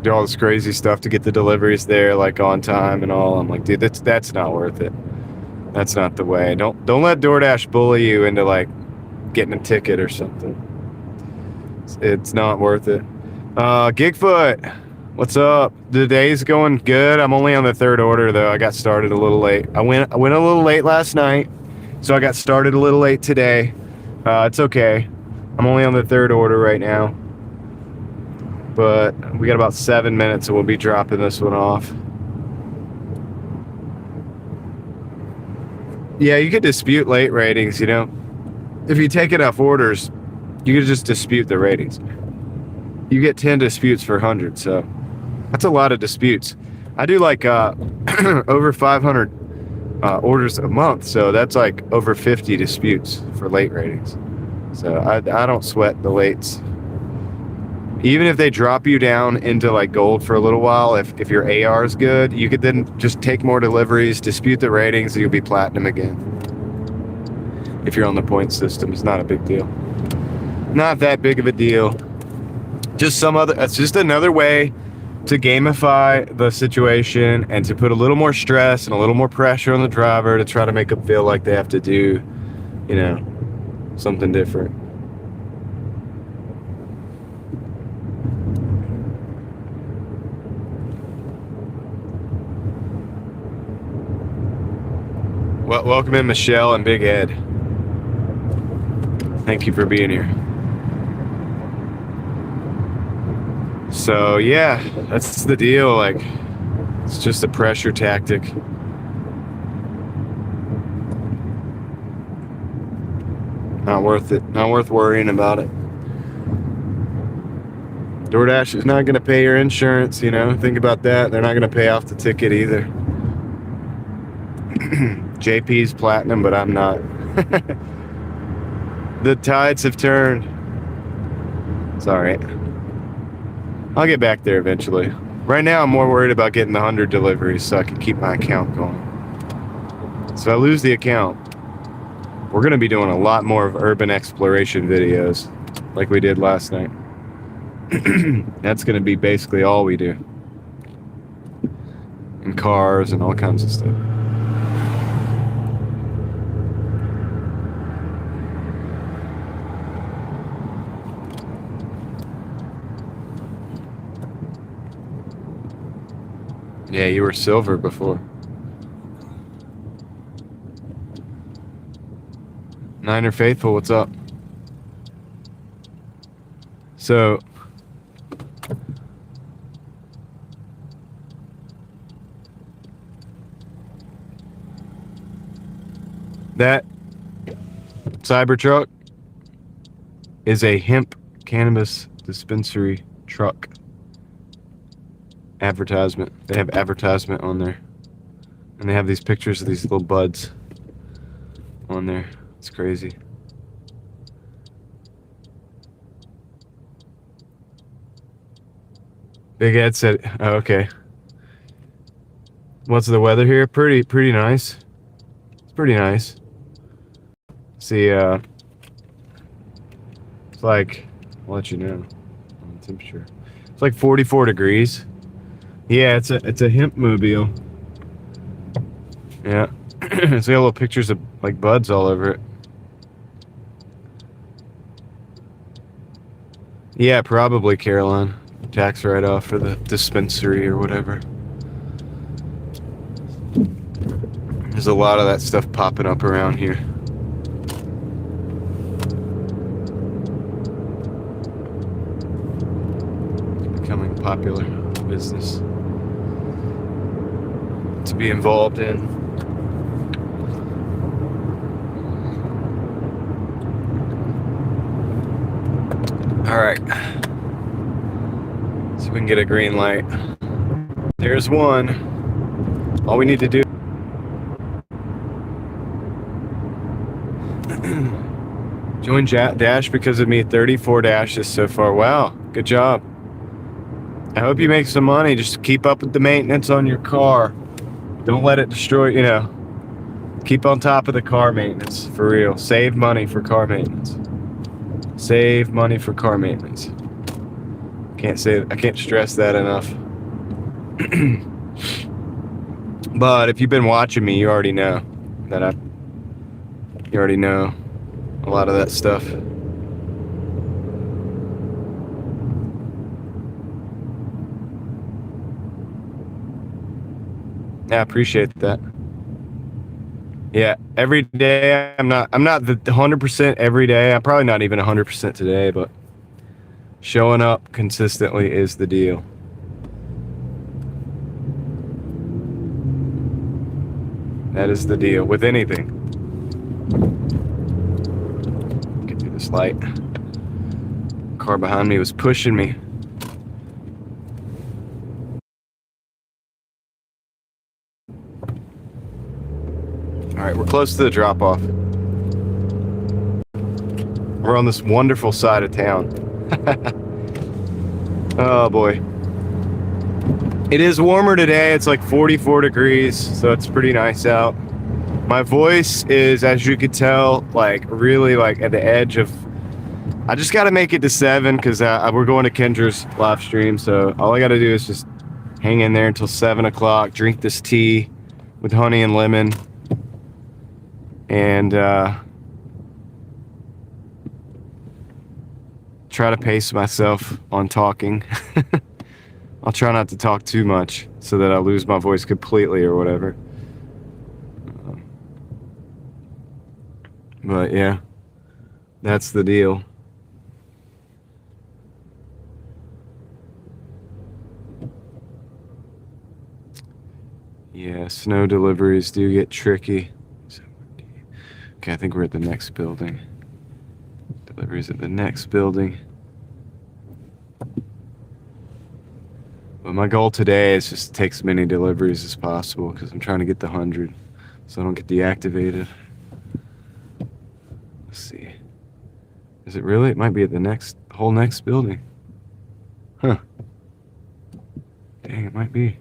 do all this crazy stuff to get the deliveries there like on time and all. I'm like, dude, that's not worth it. That's not the way. Don't let DoorDash bully you into like getting a ticket or something. It's not worth it. Gigfoot, what's up? The day's going good. I'm only on the third order though. I got started a little late. I went a little late last night, so I got started a little late today. It's okay. I'm only on the third order right now, but we got about 7 minutes, and we'll be dropping this one off. Yeah, you could dispute late ratings, you know. If you take enough orders, you could just dispute the ratings. You get 10 disputes for 100, so that's a lot of disputes. I do like over 500 orders a month, so that's like over 50 disputes for late ratings. So I don't sweat the lates. Even if they drop you down into like gold for a little while, if your AR is good, you could then just take more deliveries, dispute the ratings, and you'll be platinum again. If you're on the point system, it's not a big deal. Not that big of a deal. It's just another way to gamify the situation and to put a little more stress and a little more pressure on the driver to try to make them feel like they have to do, you know, something different. Well, welcome in, Michelle and Big Ed. Thank you for being here. So yeah, that's the deal. Like, it's just a pressure tactic. Not worth it. Not worth worrying about it. DoorDash is not going to pay your insurance, you know. Think about that. They're not going to pay off the ticket either. JP's platinum, but I'm not. The tides have turned. It's alright. I'll get back there eventually. Right now, I'm more worried about getting the 100 deliveries so I can keep my account going. So I lose the account, we're going to be doing a lot more of urban exploration videos like we did last night. That's going to be basically all we do. And cars and all kinds of stuff. Yeah, you were silver before. Niner Faithful, what's up? So, that Cybertruck is a hemp cannabis dispensary truck. Advertisement. They have advertisement on there. And they have these pictures of these little buds on there. It's crazy. Big Ed said, oh, okay. What's the weather here? Pretty nice. It's pretty nice. See, it's like, I'll let you know on the temperature. It's like 44 degrees. Yeah, it's a hemp mobile. Yeah. It's got little pictures of like buds all over it. Yeah, probably, Caroline. Tax write-off for the dispensary or whatever. There's a lot of that stuff popping up around here. It's becoming a popular business to be involved in. All right. So we can get a green light. There's one. All we need to do. Join Dash because of me. 34 dashes so far. Wow, good job. I hope you make some money. Just keep up with the maintenance on your car. Don't let it destroy, you know. Keep on top of the car maintenance, for real. Save money for car maintenance. Save money for car maintenance. I can't stress that enough. But if you've been watching me, you already know that you already know a lot of that stuff. Yeah, I appreciate that. Yeah, every day I'm not the 100% every day. I'm probably not even 100% today, but showing up consistently is the deal. That is the deal with anything. Get through this light. Car behind me was pushing me. All right, we're close to the drop-off. We're on this wonderful side of town. Oh boy. It is warmer today. It's like 44 degrees, so it's pretty nice out. My voice is, as you could tell, like really like at the edge of... I just got to make it to 7 because we're going to Kendra's live stream, so all I got to do is just hang in there until 7 o'clock, drink this tea with honey and lemon, and try to pace myself on talking. I'll try not to talk too much so that I lose my voice completely or whatever. But yeah, that's the deal. Yeah, snow deliveries do get tricky. Okay, I think we're at the next building. Deliveries at the next building. But my goal today is just to take as many deliveries as possible because I'm trying to get the 100 so I don't get deactivated. Let's see. Is it really? It might be at the whole next building. Huh. Dang, it might be.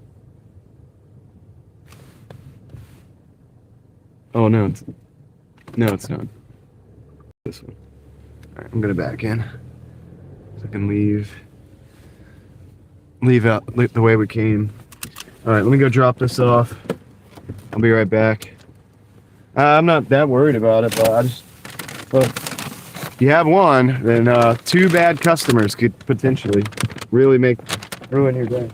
Oh, no, it's not. This one. All right, I'm gonna back in so I can leave out the way we came. All right, let me go drop this off. I'll be right back. I'm not that worried about it, but if you have one, then 2 bad customers could potentially really ruin your day.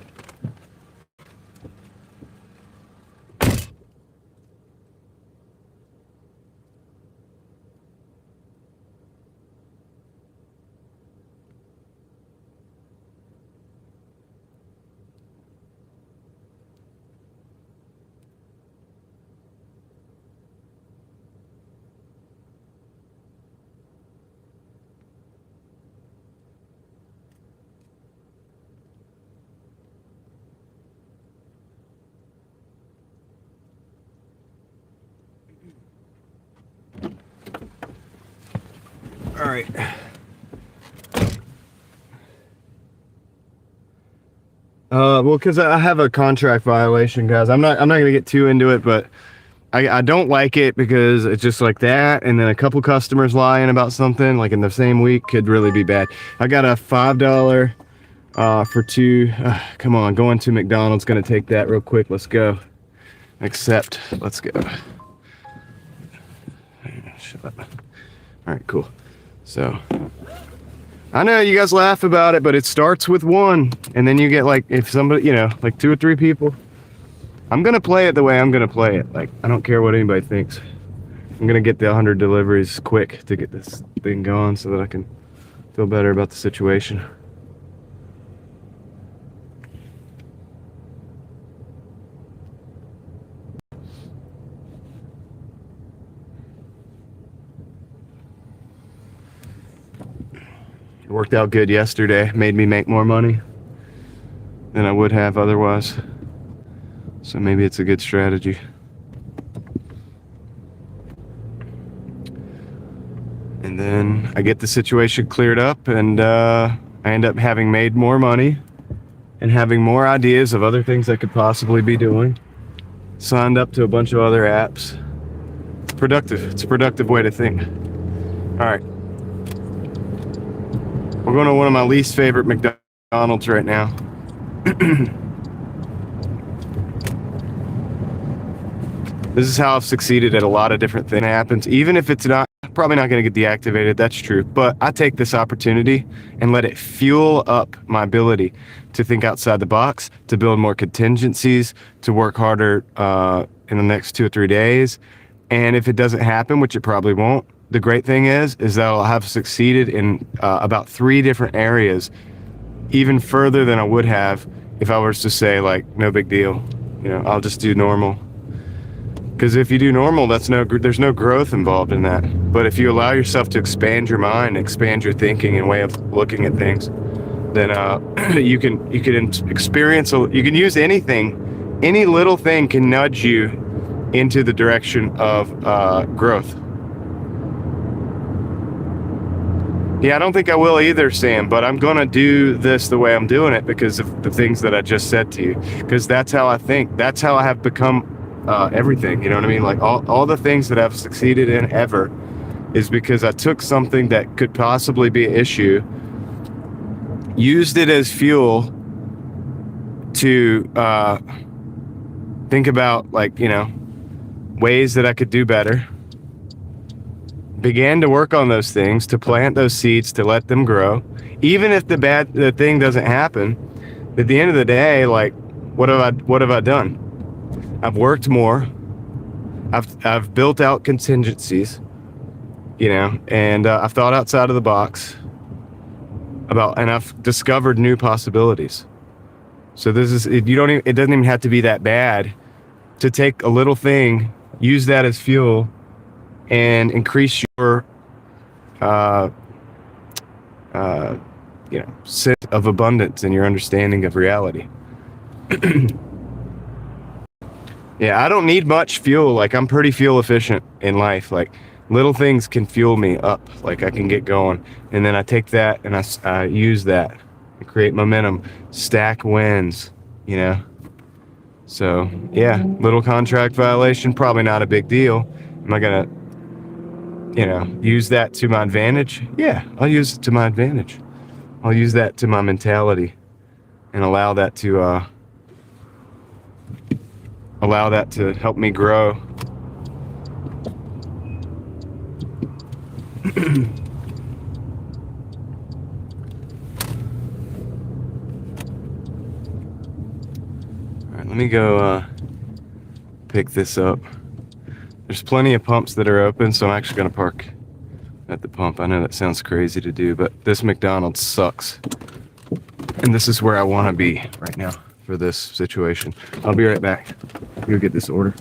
All right. Well, because I have a contract violation, guys. I'm not gonna get too into it, but I don't like it because it's just like that, and then a couple customers lying about something like in the same week could really be bad. I got a $5 for 2. Come on, going to McDonald's. Gonna take that real quick. Let's go. Accept. Let's go. Shut up. All right, cool. So I know you guys laugh about it, but it starts with 1, and then you get like, if somebody, you know, like 2 or 3 people. I'm gonna play it the way I'm gonna play it. Like, I don't care what anybody thinks. I'm gonna get the 100 deliveries quick to get this thing going so that I can feel better about the situation. It worked out good yesterday. Made me make more money than I would have otherwise. So maybe it's a good strategy. And then I get the situation cleared up, and I end up having made more money and having more ideas of other things I could possibly be doing. Signed up to a bunch of other apps. It's productive. It's a productive way to think. All right. We're going to one of my least favorite McDonald's right now. This is how I've succeeded at a lot of different things. It happens, even if it's not, probably not going to get deactivated. That's true. But I take this opportunity and let it fuel up my ability to think outside the box, to build more contingencies, to work harder in the next 2 or 3 days. And if it doesn't happen, which it probably won't, the great thing is that I'll have succeeded in about 3 different areas, even further than I would have if I was to say, like, no big deal. You know, I'll just do normal. Because if you do normal, there's no growth involved in that. But if you allow yourself to expand your mind, expand your thinking and way of looking at things, then you can experience. You can use anything, any little thing can nudge you into the direction of growth. Yeah, I don't think I will either, Sam. But I'm gonna do this the way I'm doing it because of the things that I just said to you. Because that's how I think. That's how I have become. Everything, you know what I mean? Like all the things that I've succeeded in ever is because I took something that could possibly be an issue, used it as fuel to think about, like, you know, ways that I could do better, began to work on those things, to plant those seeds, to let them grow. Even if the thing doesn't happen, at the end of the day, like, what have I done? I've worked more. I've built out contingencies, you know, and I've thought outside of the box and I've discovered new possibilities. So it doesn't even have to be that bad to take a little thing, use that as fuel, and increase your, you know, sense of abundance and your understanding of reality. Yeah, I don't need much fuel. Like, I'm pretty fuel efficient in life. Like, little things can fuel me up. Like, I can get going. And then I take that and I use that and create momentum, stack wins, you know? So, yeah, little contract violation, probably not a big deal. Am I going to, you know, use that to my advantage? Yeah, I'll use it to my advantage. I'll use that to my mentality and allow that to help me grow. All right, let me go pick this up. There's plenty of pumps that are open, so I'm actually going to park at the pump. I know that sounds crazy to do, but this McDonald's sucks. And this is where I want to be right now for this situation. I'll be right back. Go get this order.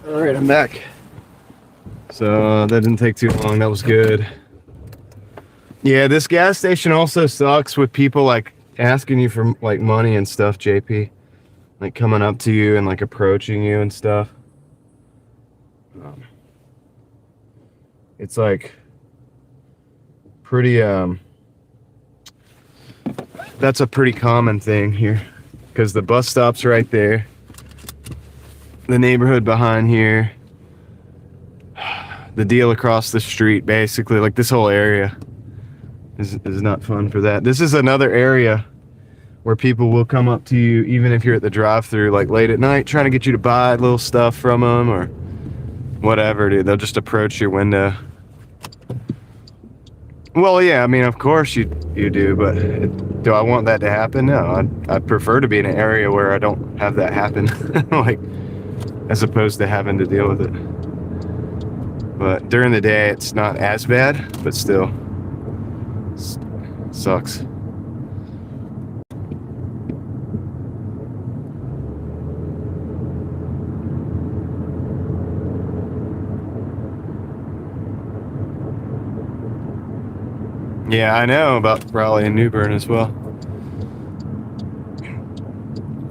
All right, I'm back. So that didn't take too long. That was good. Yeah, this gas station also sucks with people like asking you for like money and stuff, JP. Like coming up to you and like approaching you and stuff. It's like pretty that's a pretty common thing here because the bus stop's right there. The neighborhood behind here. The deal across the street, basically, like this whole area is not fun for that. This is another area where people will come up to you even if you're at the drive-thru like late at night trying to get you to buy little stuff from them or whatever, dude. They'll just approach your window. Well, yeah, I mean, of course you do, but do I want that to happen? No, I'd prefer to be in an area where I don't have that happen, like, as opposed to having to deal with it. But during the day, it's not as bad, but still, sucks. Yeah, I know about Raleigh and New Bern as well.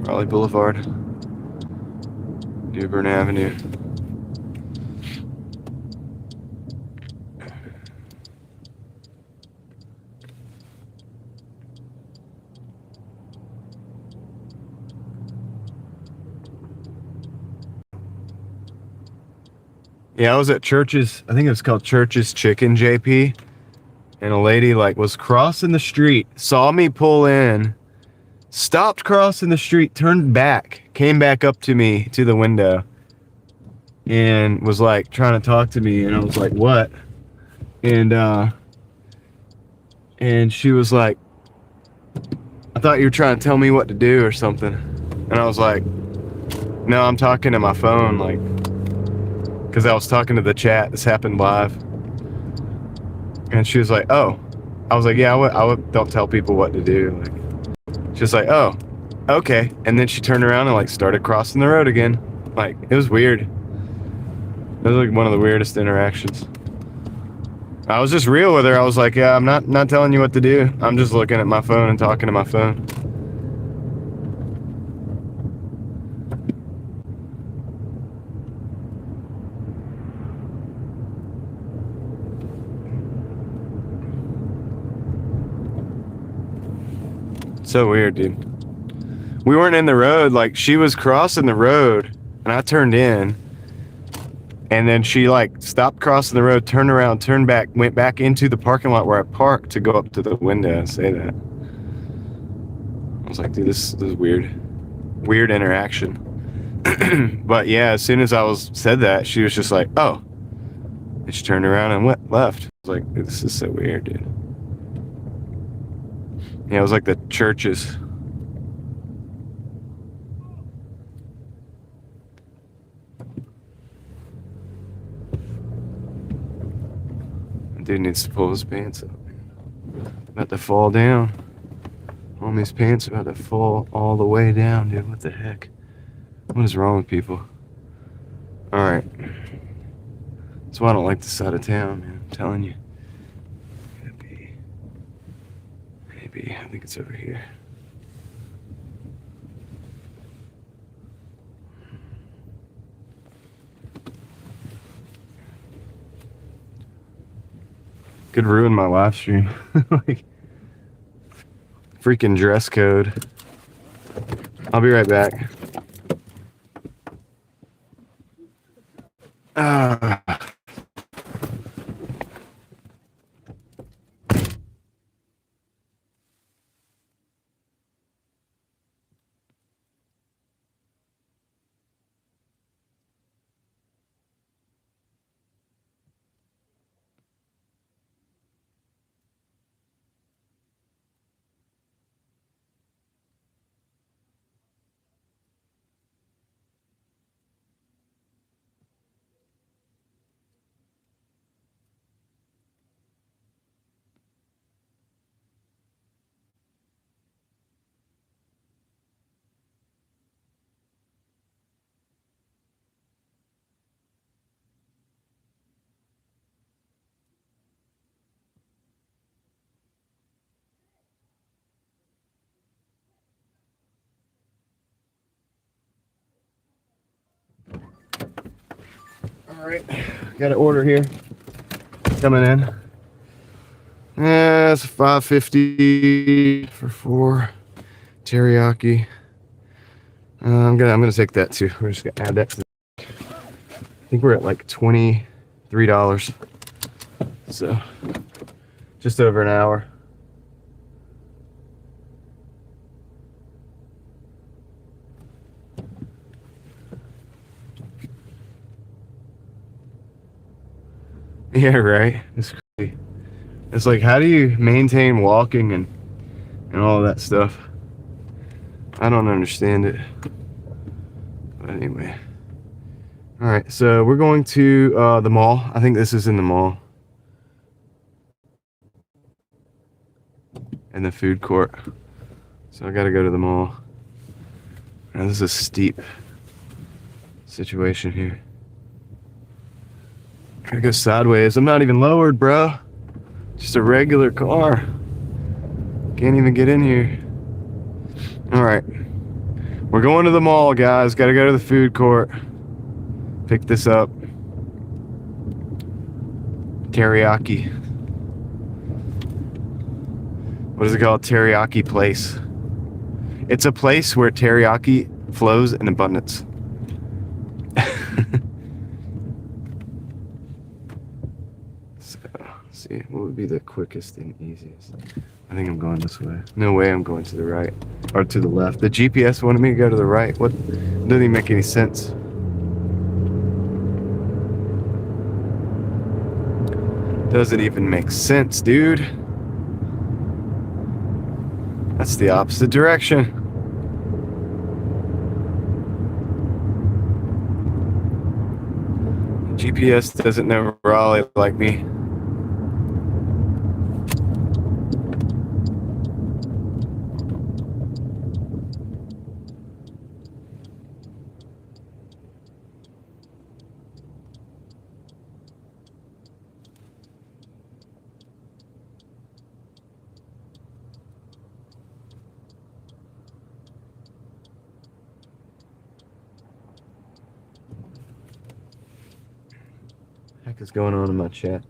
Raleigh Boulevard, New Bern Avenue. Yeah, I was at Church's, I think it was called Church's Chicken, JP. And a lady like was crossing the street, saw me pull in, stopped crossing the street, turned back, came back up to me to the window and was like trying to talk to me. And I was like, what? And she was like, I thought you were trying to tell me what to do or something. And I was like, no, I'm talking to my phone, like, because I was talking to the chat. This happened live. And she was like, oh. I was like, yeah, I would don't tell people what to do. Like, she was like, oh, okay. And then she turned around and like started crossing the road again. Like, it was weird. It was like one of the weirdest interactions. I was just real with her. I was like, yeah, I'm not telling you what to do. I'm just looking at my phone and talking to my phone. So weird, dude. We weren't in the road. Like, she was crossing the road and I turned in. And then she like stopped crossing the road, turned around, turned back, went back into the parking lot where I parked to go up to the window and say that. I was like, dude, this is weird. Weird interaction. But yeah, as soon as I said that, she was just like, oh. And she turned around and left. I was like, dude, this is so weird, dude. Yeah, it was like the churches. Dude needs to pull his pants up. About to fall down. Homie's pants about to fall all the way down, dude. What the heck? What is wrong with people? Alright. That's why I don't like this side of town, man. I'm telling you. Maybe. I think it's over here. Could ruin my live stream. Like, freaking dress code. I'll be right back. Alright, got an order here coming in. Yeah, it's $5.50 for 4 teriyaki. I'm gonna take that too. We're just gonna add that to I think we're at like $23. So just over an hour. Yeah, right. It's crazy. It's like, how do you maintain walking and all that stuff? I don't understand it. But anyway. All right, so we're going to the mall. I think this is in the mall. And the food court. So I gotta go to the mall. Now, this is a steep situation here. Gotta go sideways. I'm not even lowered, bro. Just a regular car. Can't even get in here. All right. We're going to the mall, guys. Gotta go to the food court. Pick this up. Teriyaki. What is it called? Teriyaki place. It's a place where teriyaki flows in abundance. See, what would be the quickest and easiest? I think I'm going this way. No way I'm going to the right or to the left. The GPS wanted me to go to the right. What? Doesn't even make any sense. Doesn't even make sense, dude. That's the opposite direction. GPS doesn't know Raleigh like me. What the heck is going on in my chat?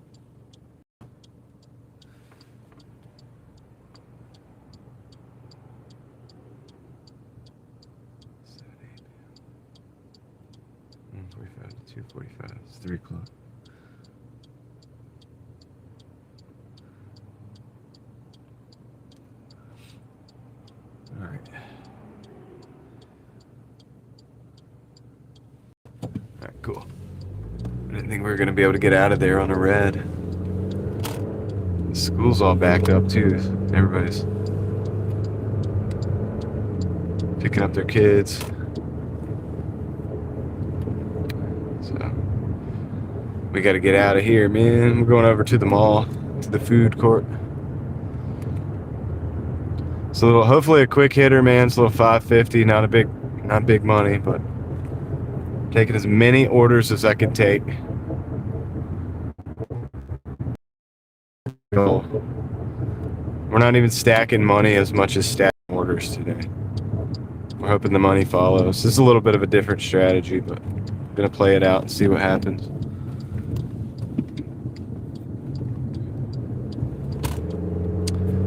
to 2:45. It's 3 o'clock. All right. All right, cool. I didn't think we were going to be able to get out of there on a red. The school's all backed up, too. Everybody's picking up their kids. So, we got to get out of here, man. We're going over to the mall, to the food court. So, hopefully a quick hitter, man. It's a little $5.50, not big money, but taking as many orders as I can take. We're not even stacking money as much as stacking orders today. We're hoping the money follows. This is a little bit of a different strategy, but I'm gonna play it out and see what happens.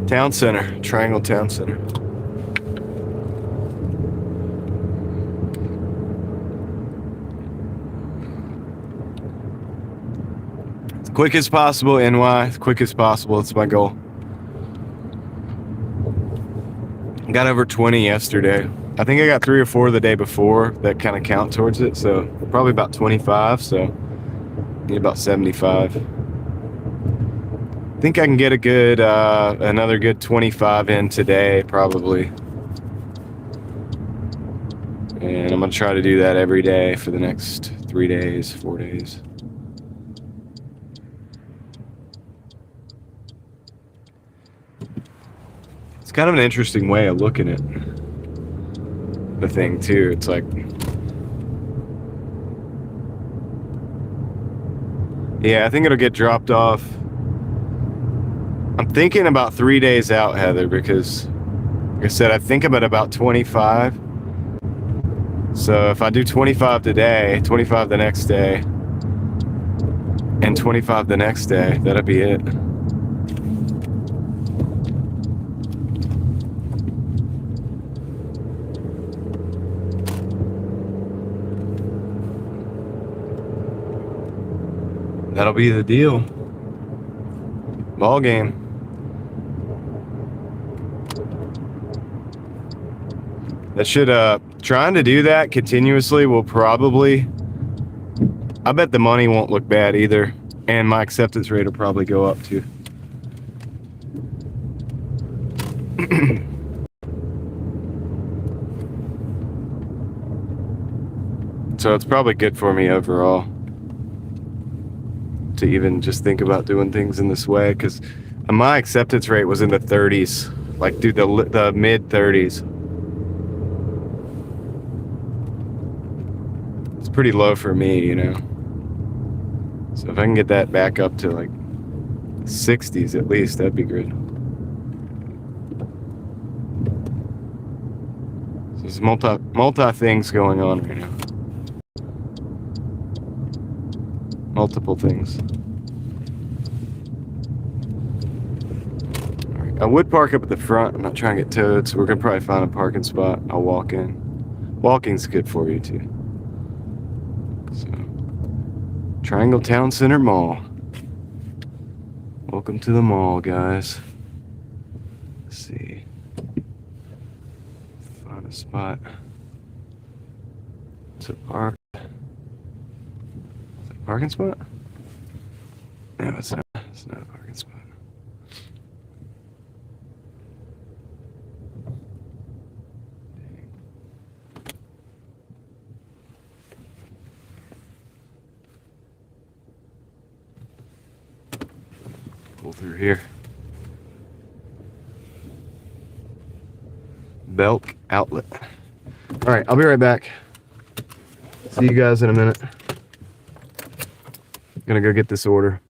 Town Center, Triangle Town Center. As quick as possible, NY. As quick as possible. It's my goal. Got over 20 yesterday. I think I got 3 or 4 the day before that kind of count towards it. So probably about 25. So need about 75. I think I can get a good, another good 25 in today, probably. And I'm going to try to do that every day for the next 3 days, 4 days. It's kind of an interesting way of looking at the thing, too. It's like, yeah, I think it'll get dropped off. I'm thinking about 3 days out, Heather, because, like I said, I think I'm at about 25. So if I do 25 today, 25 the next day, and 25 the next day. That'll be it. That'll be the deal. Ball game. That should, trying to do that continuously will probably, I bet the money won't look bad either. And my acceptance rate will probably go up too. So it's probably good for me overall to even just think about doing things in this way, because my acceptance rate was in the 30s, like dude, the mid 30s. It's pretty low for me, you know. So if I can get that back up to like 60s at least, that'd be good. So there's multi things going on right now. Multiple things. All right. I would park up at the front. I'm not trying to get towed, so we're gonna probably find a parking spot. I'll walk in. Walking's good for you too. So, Triangle Town Center Mall. Welcome to the mall, guys. Let's see. Find a spot to park. Is that a parking spot? No, it's not. It's not a parking spot. Pull through here. Belk Outlet. All right, I'll be right back. See you guys in a minute. Gonna go get this order.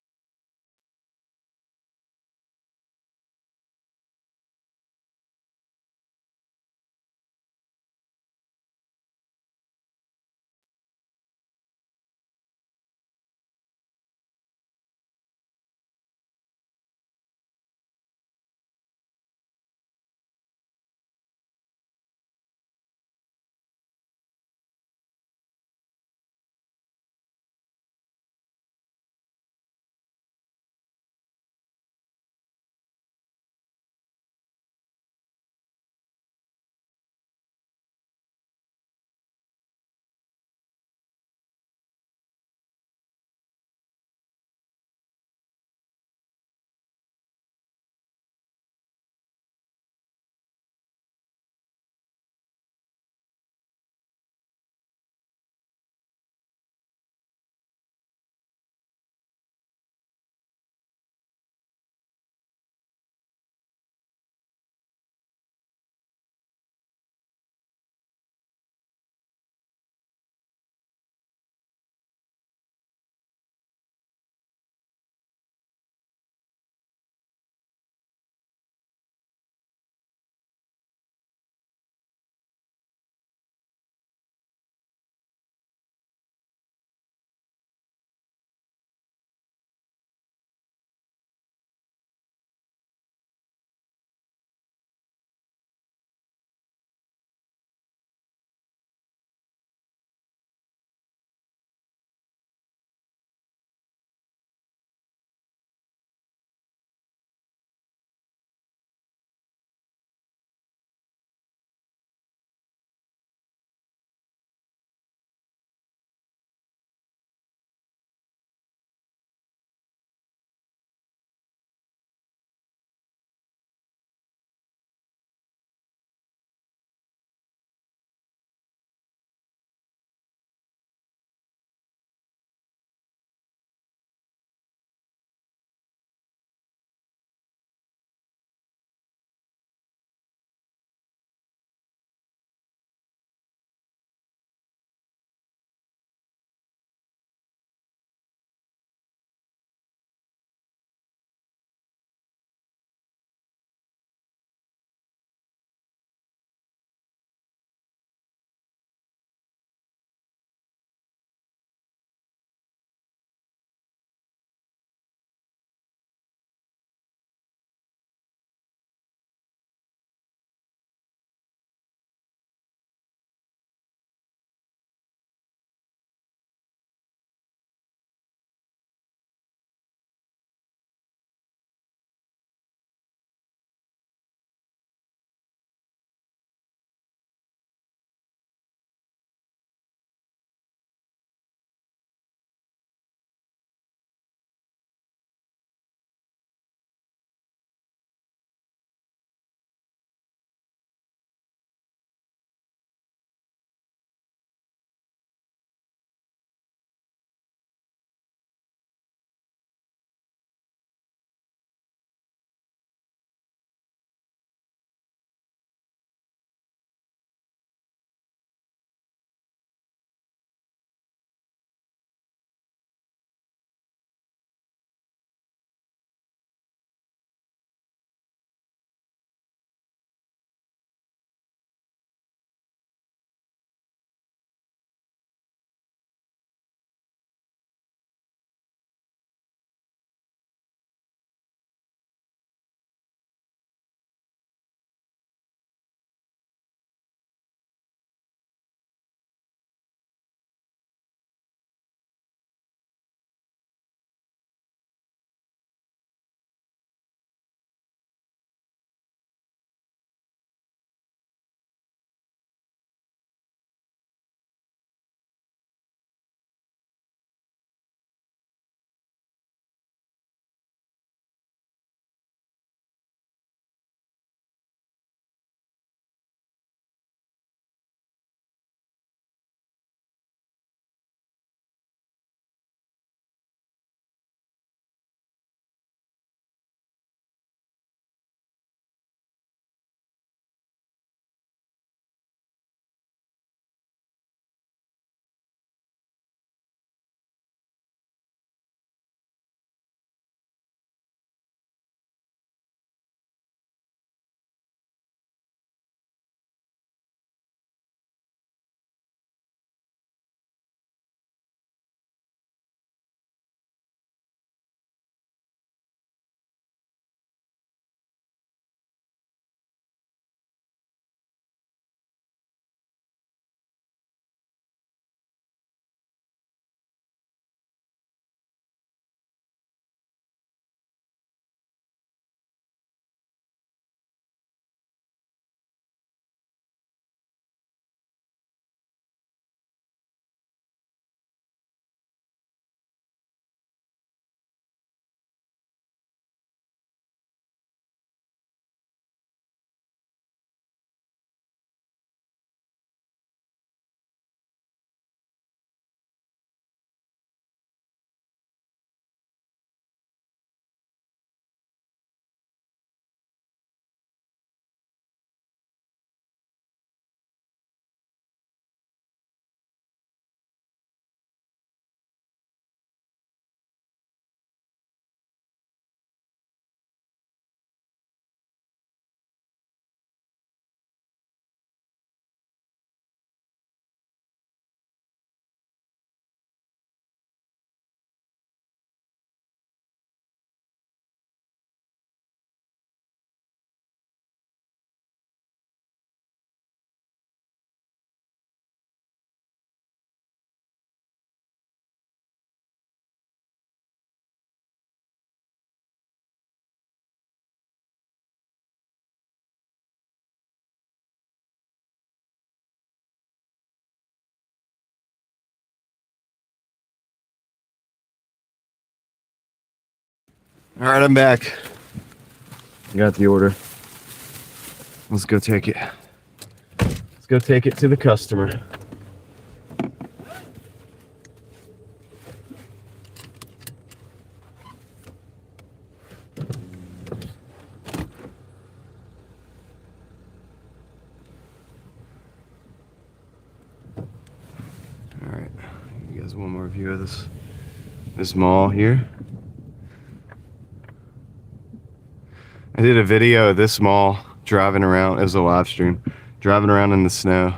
All right, I'm back. Got the order. Let's go take it. Let's go take it to the customer. All right, you guys one more view of this mall here. I did a video of this mall driving around. It was a live stream. Driving around in the snow.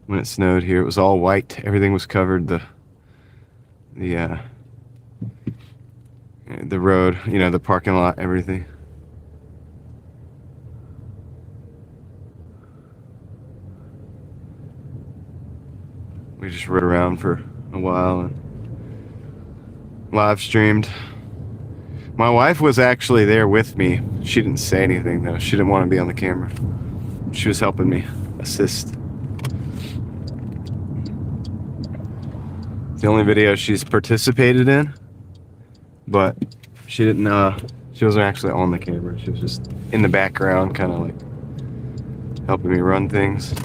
When it snowed here, it was all white. Everything was covered. The road, you know, the parking lot, everything. We just rode around for a while and live streamed. My wife was actually there with me. She didn't say anything though. She didn't want to be on the camera. She was helping me assist. It's the only video she's participated in, but she didn't. She wasn't actually on the camera. She was just in the background, kind of like helping me run things.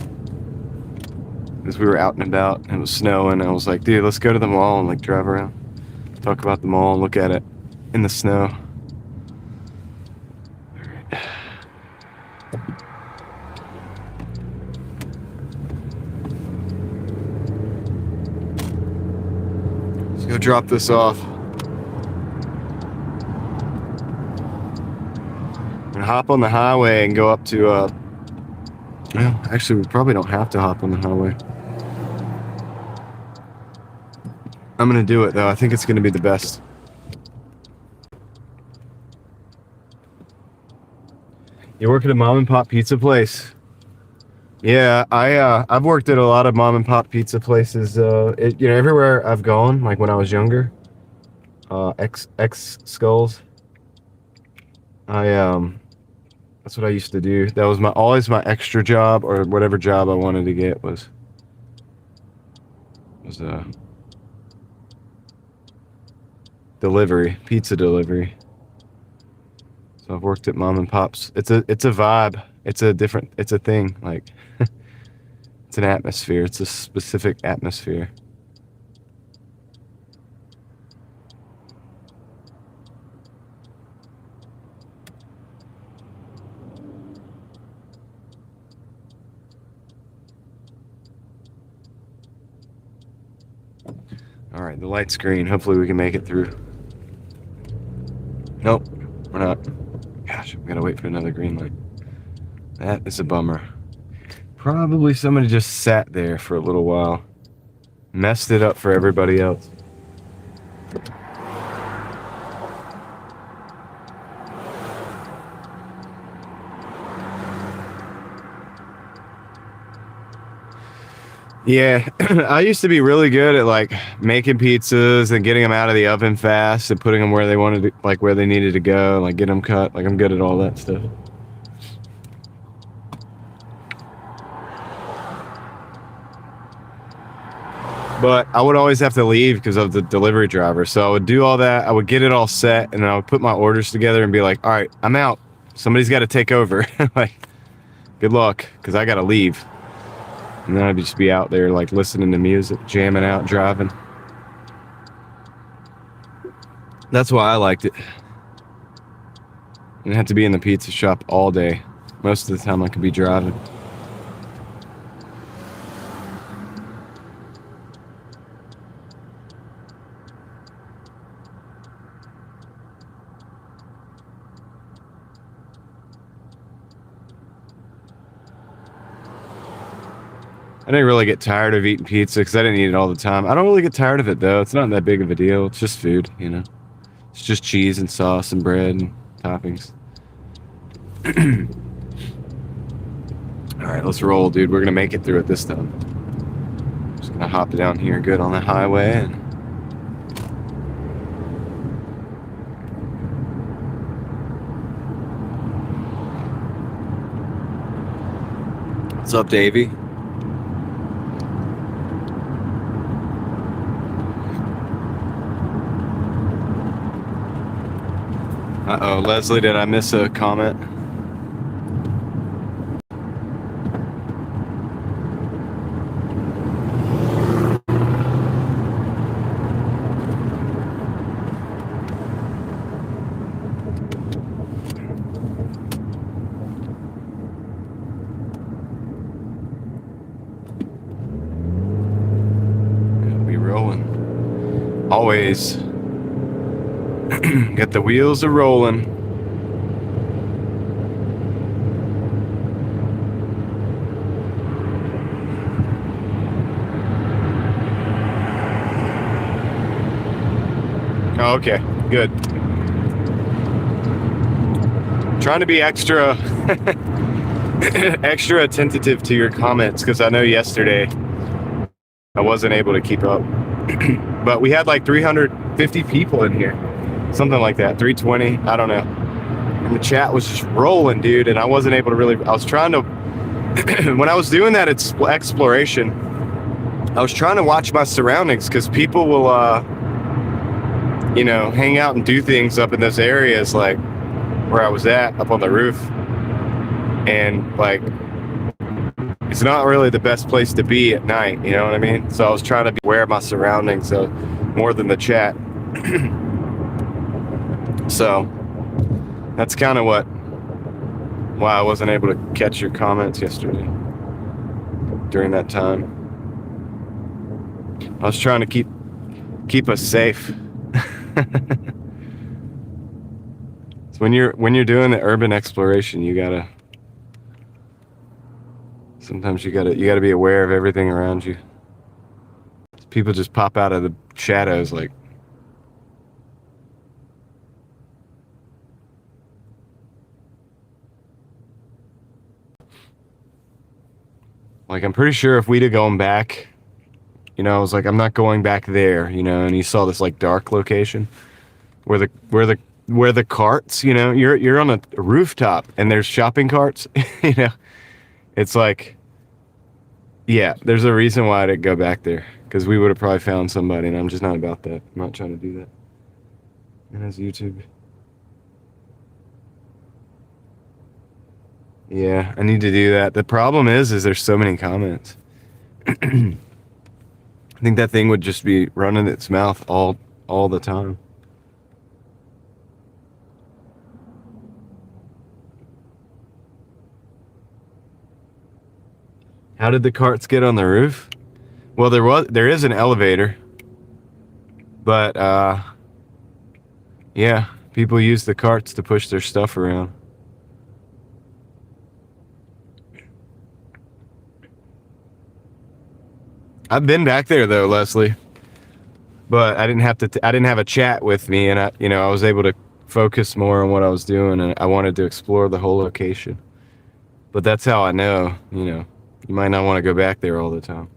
Because we were out and about, and it was snowing. I was like, dude, let's go to the mall and like drive around, talk about the mall, and look at it in the snow. Let's go drop this off. And hop on the highway and go up to well, actually we probably don't have to hop on the highway. I'm gonna do it though. I think it's gonna be the best. You work at a mom and pop pizza place? Yeah, I've worked at a lot of mom and pop pizza places. You know, everywhere I've gone, like when I was younger, X Skulls. That's what I used to do. That was always my extra job, or whatever job I wanted to get was delivery, pizza delivery. So I've worked at mom and pops. It's a vibe. It's a thing. Like it's an atmosphere. It's a specific atmosphere. All right, the light's green. Hopefully we can make it through. Nope, we're not. Gosh, we gotta wait for another green light. That is a bummer. Probably somebody just sat there for a little while. Messed it up for everybody else. Yeah, I used to be really good at like making pizzas and getting them out of the oven fast and putting them where they wanted to, like where they needed to go, like get them cut. Like I'm good at all that stuff. But I would always have to leave because of the delivery driver. So I would do all that. I would get it all set, and then I would put my orders together and be like, all right, I'm out. Somebody's got to take over. Like, good luck, because I got to leave. And then I'd just be out there, like, listening to music, jamming out, driving. That's why I liked it. I didn't have to be in the pizza shop all day. Most of the time I could be driving. I didn't really get tired of eating pizza because I didn't eat it all the time. I don't really get tired of it, though. It's not that big of a deal. It's just food, you know. It's just cheese and sauce and bread and toppings. All right, let's roll, dude. We're going to make it through it this time. Just going to hop down here good on the highway. And what's up, Davey? Uh-oh, Leslie, did I miss a comment? It'll be rolling. Always. Get the wheels a rolling. Oh, okay, good. Trying to be extra extra attentive to your comments because I know yesterday I wasn't able to keep up. But we had like 350 people in here. Something like that, 320, I don't know. And the chat was just rolling, dude, and I wasn't able to really, I was trying to, when I was doing that exploration, I was trying to watch my surroundings because people will, you know, hang out and do things up in those areas like where I was at, up on the roof. And like, it's not really the best place to be at night, you know what I mean? So I was trying to be aware of my surroundings more than the chat. So that's kind of why I wasn't able to catch your comments yesterday during that time. I was trying to keep us safe. So when you're doing the urban exploration, sometimes you gotta be aware of everything around you. People just pop out of the shadows like. Like, I'm pretty sure if we'd have gone back, you know, I was like, I'm not going back there, you know, and you saw this like dark location where the carts, you know, you're on a rooftop and there's shopping carts, you know. It's like, yeah, there's a reason why I didn't go back there because we would have probably found somebody, and I'm just not about that. I'm not trying to do that. And that's YouTube. Yeah, I need to do that. The problem is there's so many comments. I think that thing would just be running its mouth all the time. How did the carts get on the roof? Well, there is an elevator, but yeah, people use the carts to push their stuff around. I've been back there though, Leslie, but I didn't have a chat with me, and I was able to focus more on what I was doing, and I wanted to explore the whole location. But that's how I know, you might not want to go back there all the time.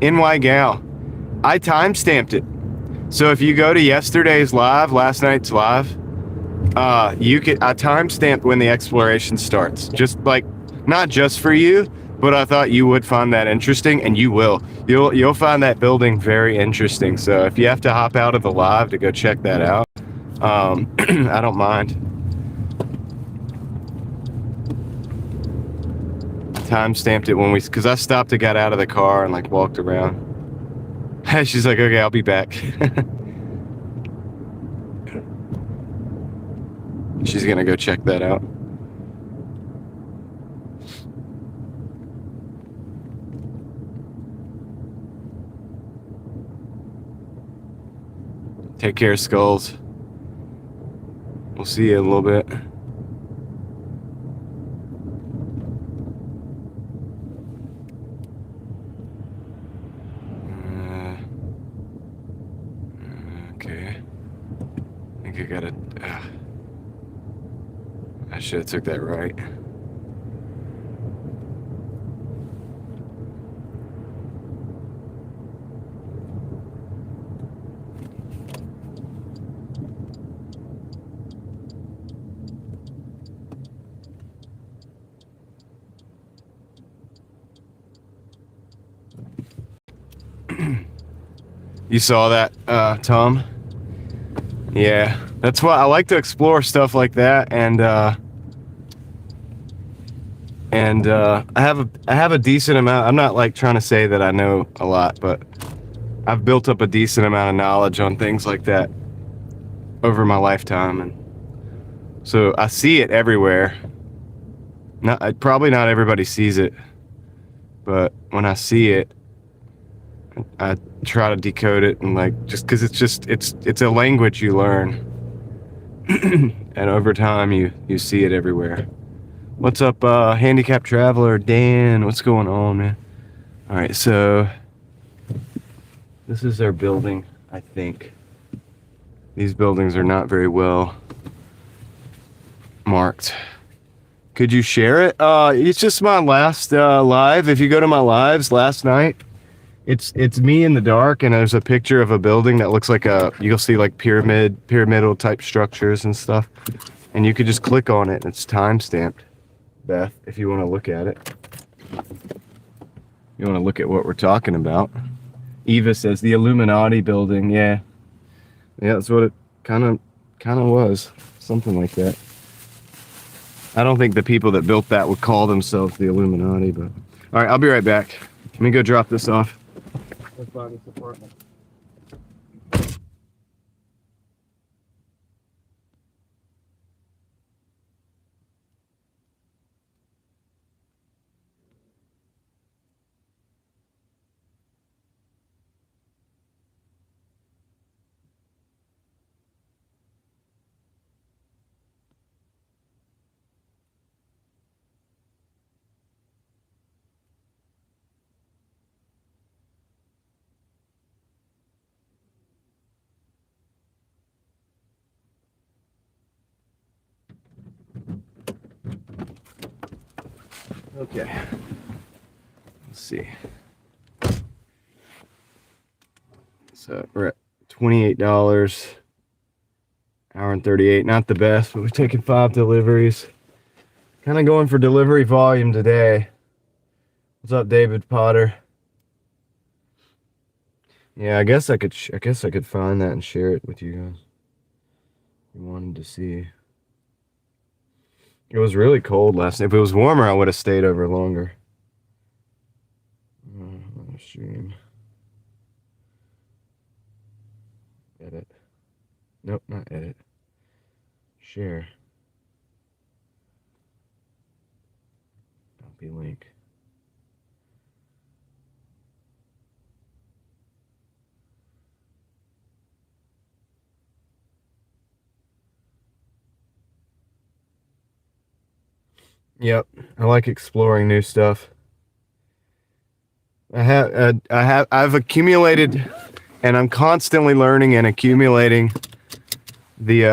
NY gal. I timestamped it. So if you go to yesterday's live, last night's live, I timestamped when the exploration starts. Just like, not just for you, but I thought you would find that interesting, and you will. You'll find that building very interesting. So if you have to hop out of the live to go check that out, I don't mind. Timestamped it because I stopped and got out of the car and like walked around. She's like, okay, I'll be back. She's gonna go check that out. Take care, Skulls. We'll see you in a little bit. Okay. I think I gotta. I should have took that right. You saw that, Tom? Yeah, that's why I like to explore stuff like that, and I have a decent amount. I'm not like trying to say that I know a lot, but I've built up a decent amount of knowledge on things like that over my lifetime, and so I see it everywhere. Probably not everybody sees it, but when I see it, I try to decode it, and like, just because it's a language you learn, and over time you see it everywhere. What's up, handicapped traveler Dan? What's going on, man? All right, so this is their building, I think. These buildings are not very well marked. Could you share it? It's just my last live. If you go to my lives last night, it's me in the dark, and there's a picture of a building that looks like you'll see like pyramidal type structures and stuff, and you could just click on it and it's time stamped, Beth, if you want to look at it. You want to look at what we're talking about. Eva says the Illuminati building. Yeah, that's what it kind of was, something like that. I don't think the people that built that would call themselves the Illuminati, but all right, I'll be right back. Let me go drop this off. Let's find this apartment. Okay. Let's see. So we're at $28. Hour and 38. Not the best, but we're taking 5 deliveries. Kind of going for delivery volume today. What's up, David Potter? Yeah, I guess I could find that and share it with you guys. You wanted to see. It was really cold last night. If it was warmer, I would have stayed over longer. Stream. Edit. Nope, not edit. Share. Copy link. Yep, I like exploring new stuff. I've accumulated, and I'm constantly learning and accumulating the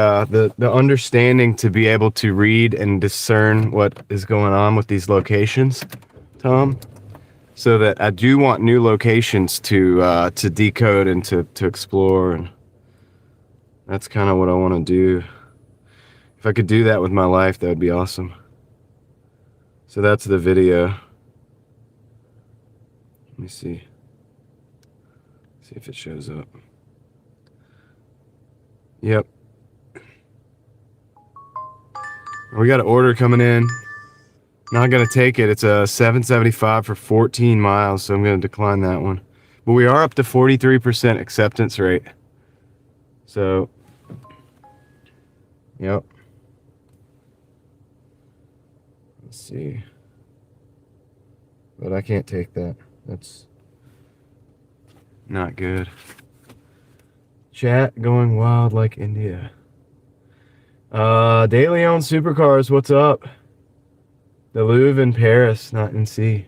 understanding to be able to read and discern what is going on with these locations, Tom. So that I do want new locations to decode and to explore, and that's kind of what I want to do. If I could do that with my life, that would be awesome. So that's the video. Let me see. See if it shows up. Yep. We got an order coming in. Not gonna take it. It's a $7.75 for 14 miles, so I'm gonna decline that one. But we are up to 43% acceptance rate. So, yep. Let's see. But I can't take that. That's not good. Chat going wild like India. Daily owned supercars, what's up? The Louvre in Paris, not in C.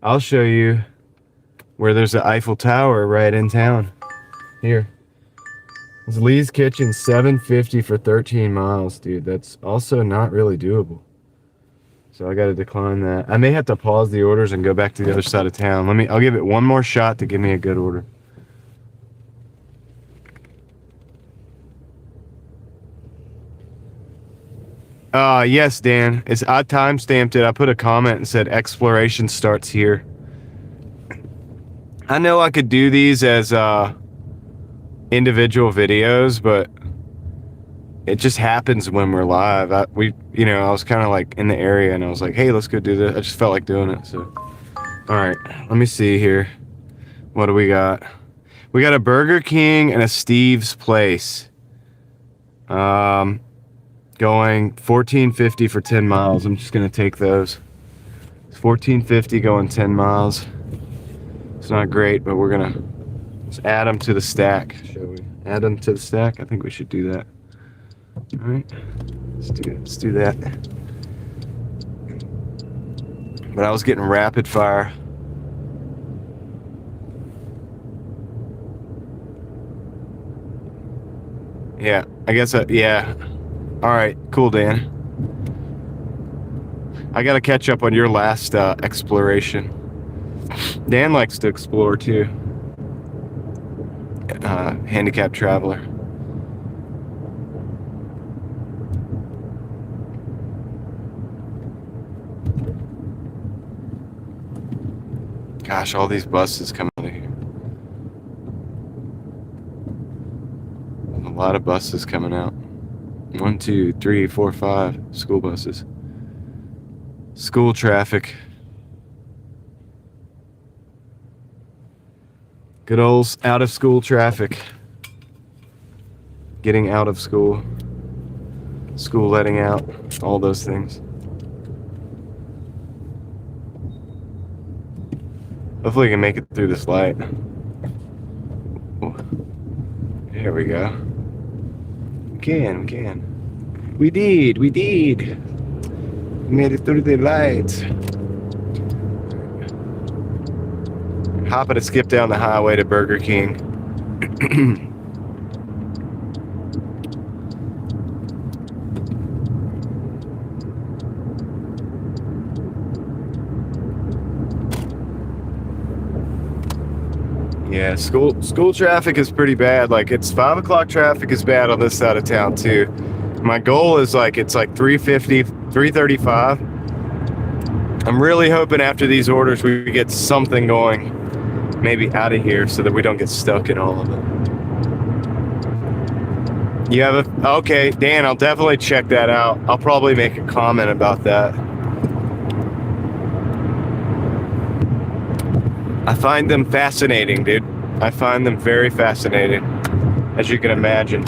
I'll show you where there's an Eiffel Tower right in town. Here. It's Lee's Kitchen, $7.50 for 13 miles, dude. That's also not really doable. So I gotta decline that. I may have to pause the orders and go back to the other side of town. I'll give it one more shot to give me a good order. Yes, Dan. I time stamped it. I put a comment and said exploration starts here. I know I could do these as individual videos, but it just happens when we're live. I was kind of like in the area and I was like, hey, let's go do this. I just felt like doing it. So, all right, let me see here. What do we got? We got a Burger King and a Steve's Place. Going $14.50 for 10 miles. I'm just gonna take those. It's $14.50 going 10 miles. It's not great, but we're gonna just add them to the stack. Shall we add them to the stack? I think we should do that. All right, let's do that. But I was getting rapid fire. Yeah, I guess, yeah. All right, cool, Dan. I gotta catch up on your last exploration. Dan likes to explore too. Handicapped traveler. Gosh, all these buses coming out of here. A lot of buses coming out. 1, 2, 3, 4, 5 school buses. School traffic. Good old out of school traffic. Getting out of school. School letting out. All those things. Hopefully we can make it through this light. There we go. We can. We did. We made it through the light. Hopping to skip down the highway to Burger King. Yeah, school traffic is pretty bad. Like, it's 5 o'clock traffic is bad on this side of town too. My goal is it's like 3:50, 3:35. I'm really hoping after these orders we get something going, maybe out of here, so that we don't get stuck in all of it. You have okay, Dan, I'll definitely check that out. I'll probably make a comment about that. I find them fascinating, dude. I find them very fascinating, as you can imagine.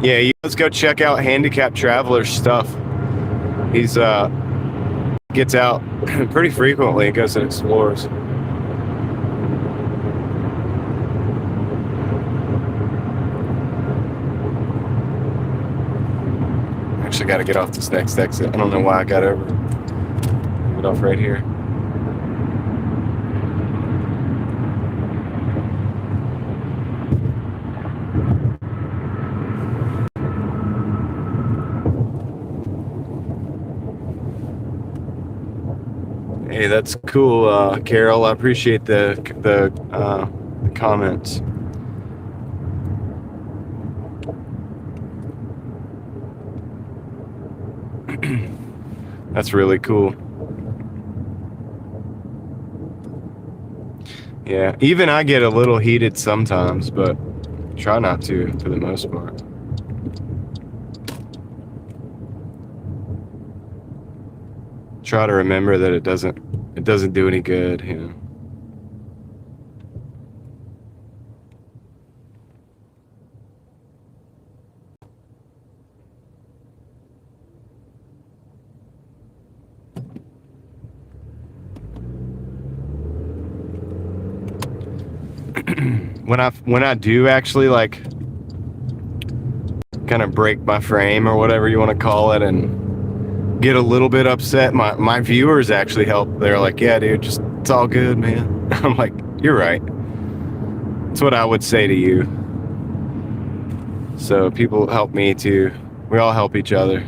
Yeah, let's go check out Handicapped Traveler's stuff. He's gets out pretty frequently and goes and explores. Actually got to get off this next exit. I don't know why I got over. Get off right here. Hey, that's cool, Carol. I appreciate the comments. That's really cool. Yeah, even I get a little heated sometimes, but try not to for the most part. Try to remember that it doesn't do any good, you know. When I do actually kind of break my frame or whatever you want to call it and get a little bit upset, my viewers actually help. They're like, yeah, dude, just it's all good, man. I'm like, you're right. That's what I would say to you. So people help me too. We all help each other.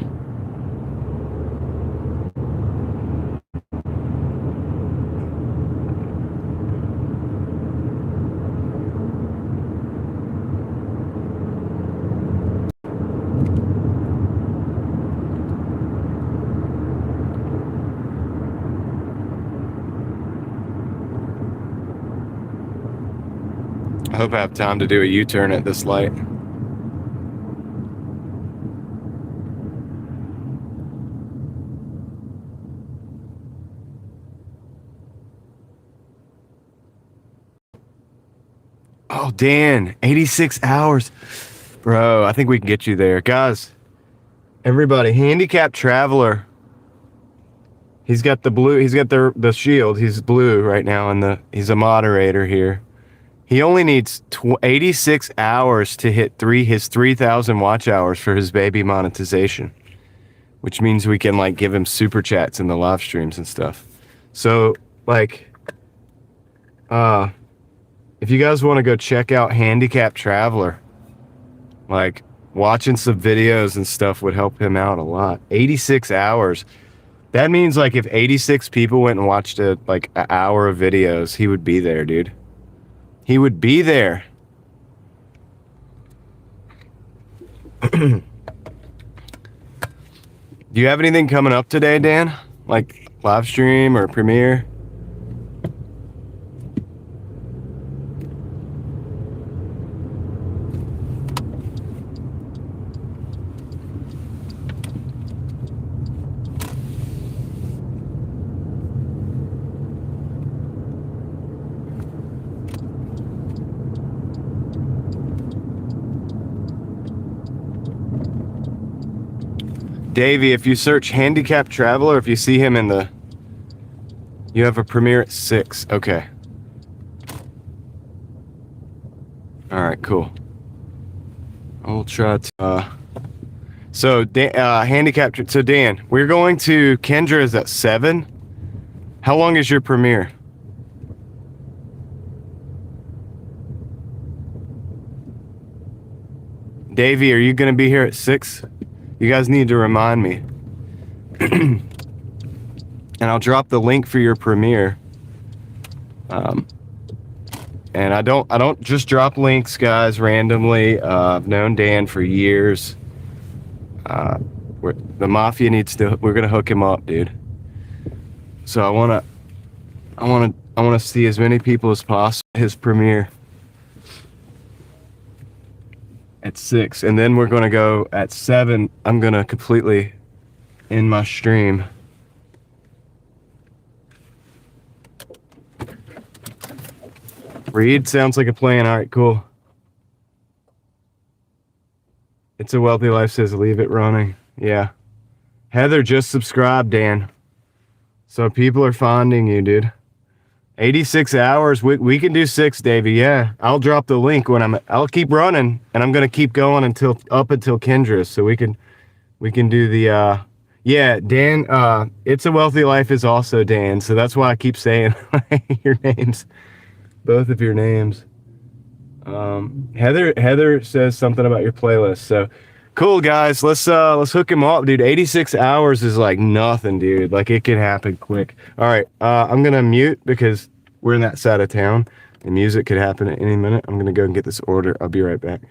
I hope I have time to do a U-turn at this light. Oh, Dan, 86 hours. Bro, I think we can get you there. Guys, everybody, handicapped traveler. He's got the blue, he's got the shield. He's blue right now, and he's a moderator here. He only needs 86 hours to hit his 3,000 watch hours for his baby monetization, which means we can like give him super chats in the live streams and stuff. So like, if you guys want to go check out Handicapped Traveler, like watching some videos and stuff would help him out a lot. 86 hours. That means like if 86 people went and watched like an hour of videos, he would be there, dude. He would be there. Do you have anything coming up today, Dan? Like live stream or premiere? Davey, if you search Handicapped Traveler, if you see him you have a premiere at 6. Okay. All right, cool. I'll try to, so Handicapped, so Dan, we're going to Kendra's at 7. How long is your premiere? Davey, are you going to be here at 6? You guys need to remind me. And I'll drop the link for your premiere. And I don't just drop links, guys, randomly. I've known Dan for years. The Mafia we're gonna hook him up, dude. So I wanna see as many people as possible at his premiere at 6, and then we're gonna go at 7. I'm gonna completely end my stream. Reed sounds like a plan. All right, cool. It's a Wealthy Life says leave it running. Yeah. Heather just subscribed, Dan. So people are finding you, dude. 86 hours. We can do 6, Davey. Yeah. I'll drop the link I'll keep running, and I'm gonna keep going until Kendra's, so we can do the yeah, Dan, It's a Wealthy Life is also Dan, so that's why I keep saying your names. Both of your names. Heather says something about your playlist. So cool, guys. Let's hook him up, dude. 86 hours is like nothing, dude. Like it can happen quick. All right. I'm gonna mute because we're in that side of town and music could happen at any minute. I'm gonna go and get this order. I'll be right back.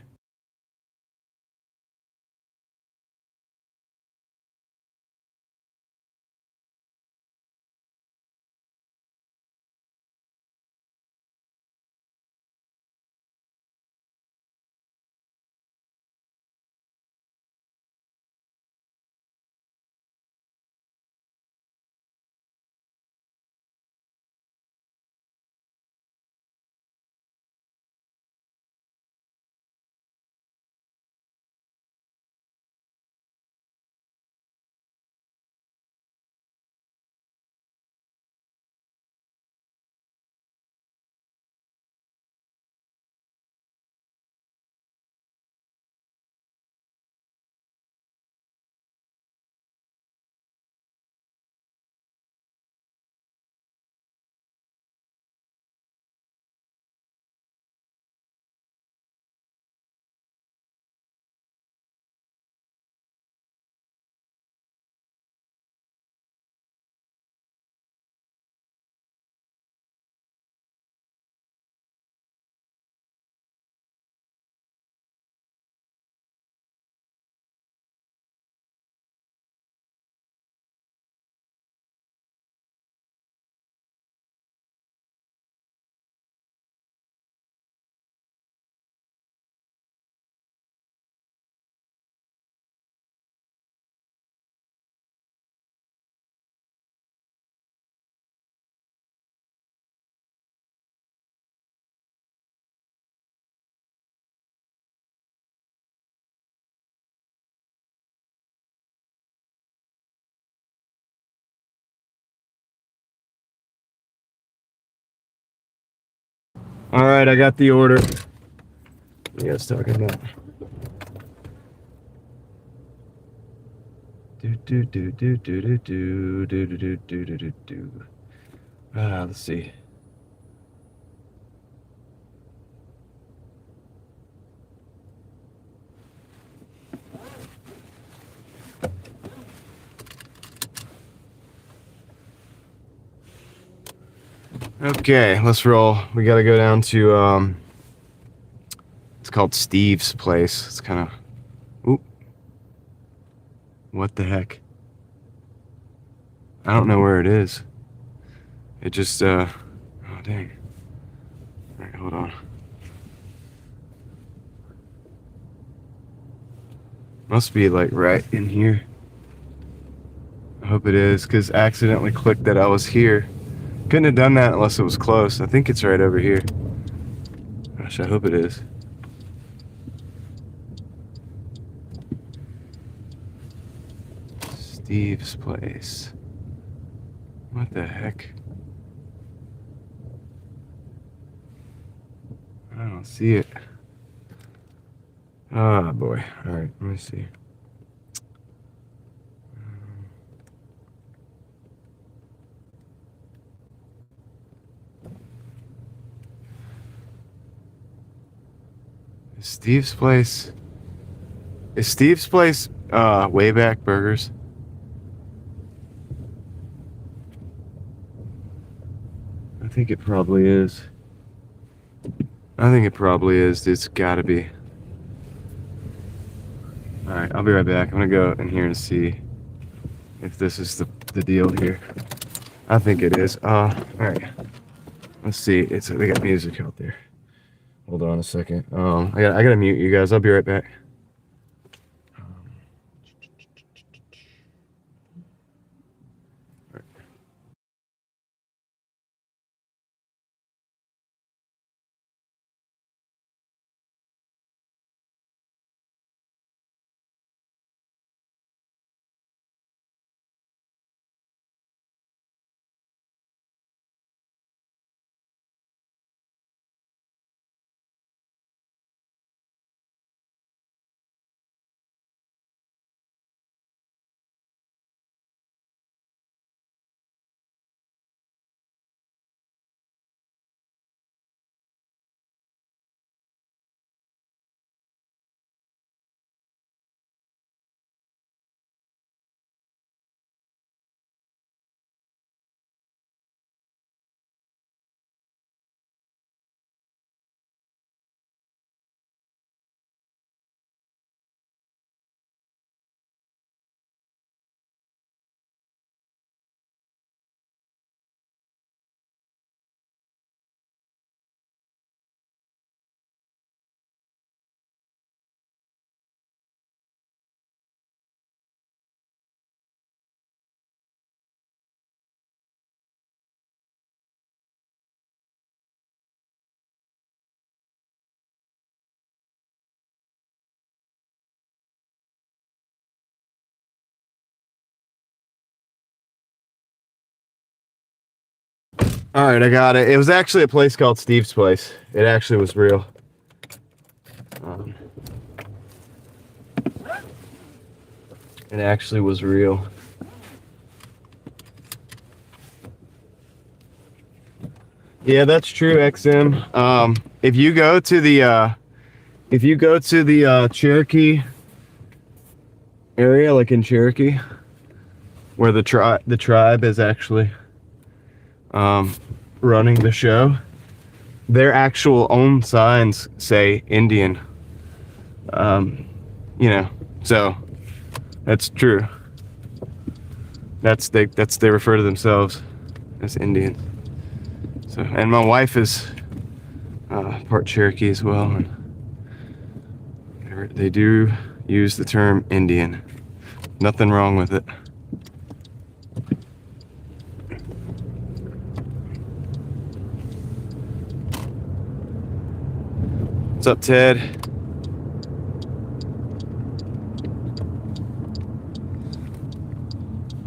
All right, I got the order. What are you guys talking about? Let's see. Okay, let's roll. We gotta go down to it's called Steve's place. It's kind of, oop, what the heck? I don't know where it is. It just oh dang. All right, hold on. Must be like right in here. I hope it is, because I accidentally clicked that I was here. Couldn't have done that unless it was close. I think it's right over here. Gosh, I hope it is. Steve's place. What the heck? I don't see it. Oh boy. Alright, let me see. Steve's place. Is Steve's place Wayback Burgers? I think it probably is. I think it probably is. It's gotta be. Alright, I'll be right back. I'm gonna go in here and see if this is the deal here. I think it is. Alright. Let's see. They got music out there. Hold on a second. I gotta mute you guys. I'll be right back. All right, I got it. It was actually a place called Steve's Place. It actually was real. It actually was real. Yeah, that's true, XM. If you go to the Cherokee area, like in Cherokee, where the tribe is actually running the show, their actual own signs say Indian. So that's true. They refer to themselves as Indian. So, and my wife is part Cherokee as well, and they do use the term Indian. Nothing wrong with it. What's up, Ted?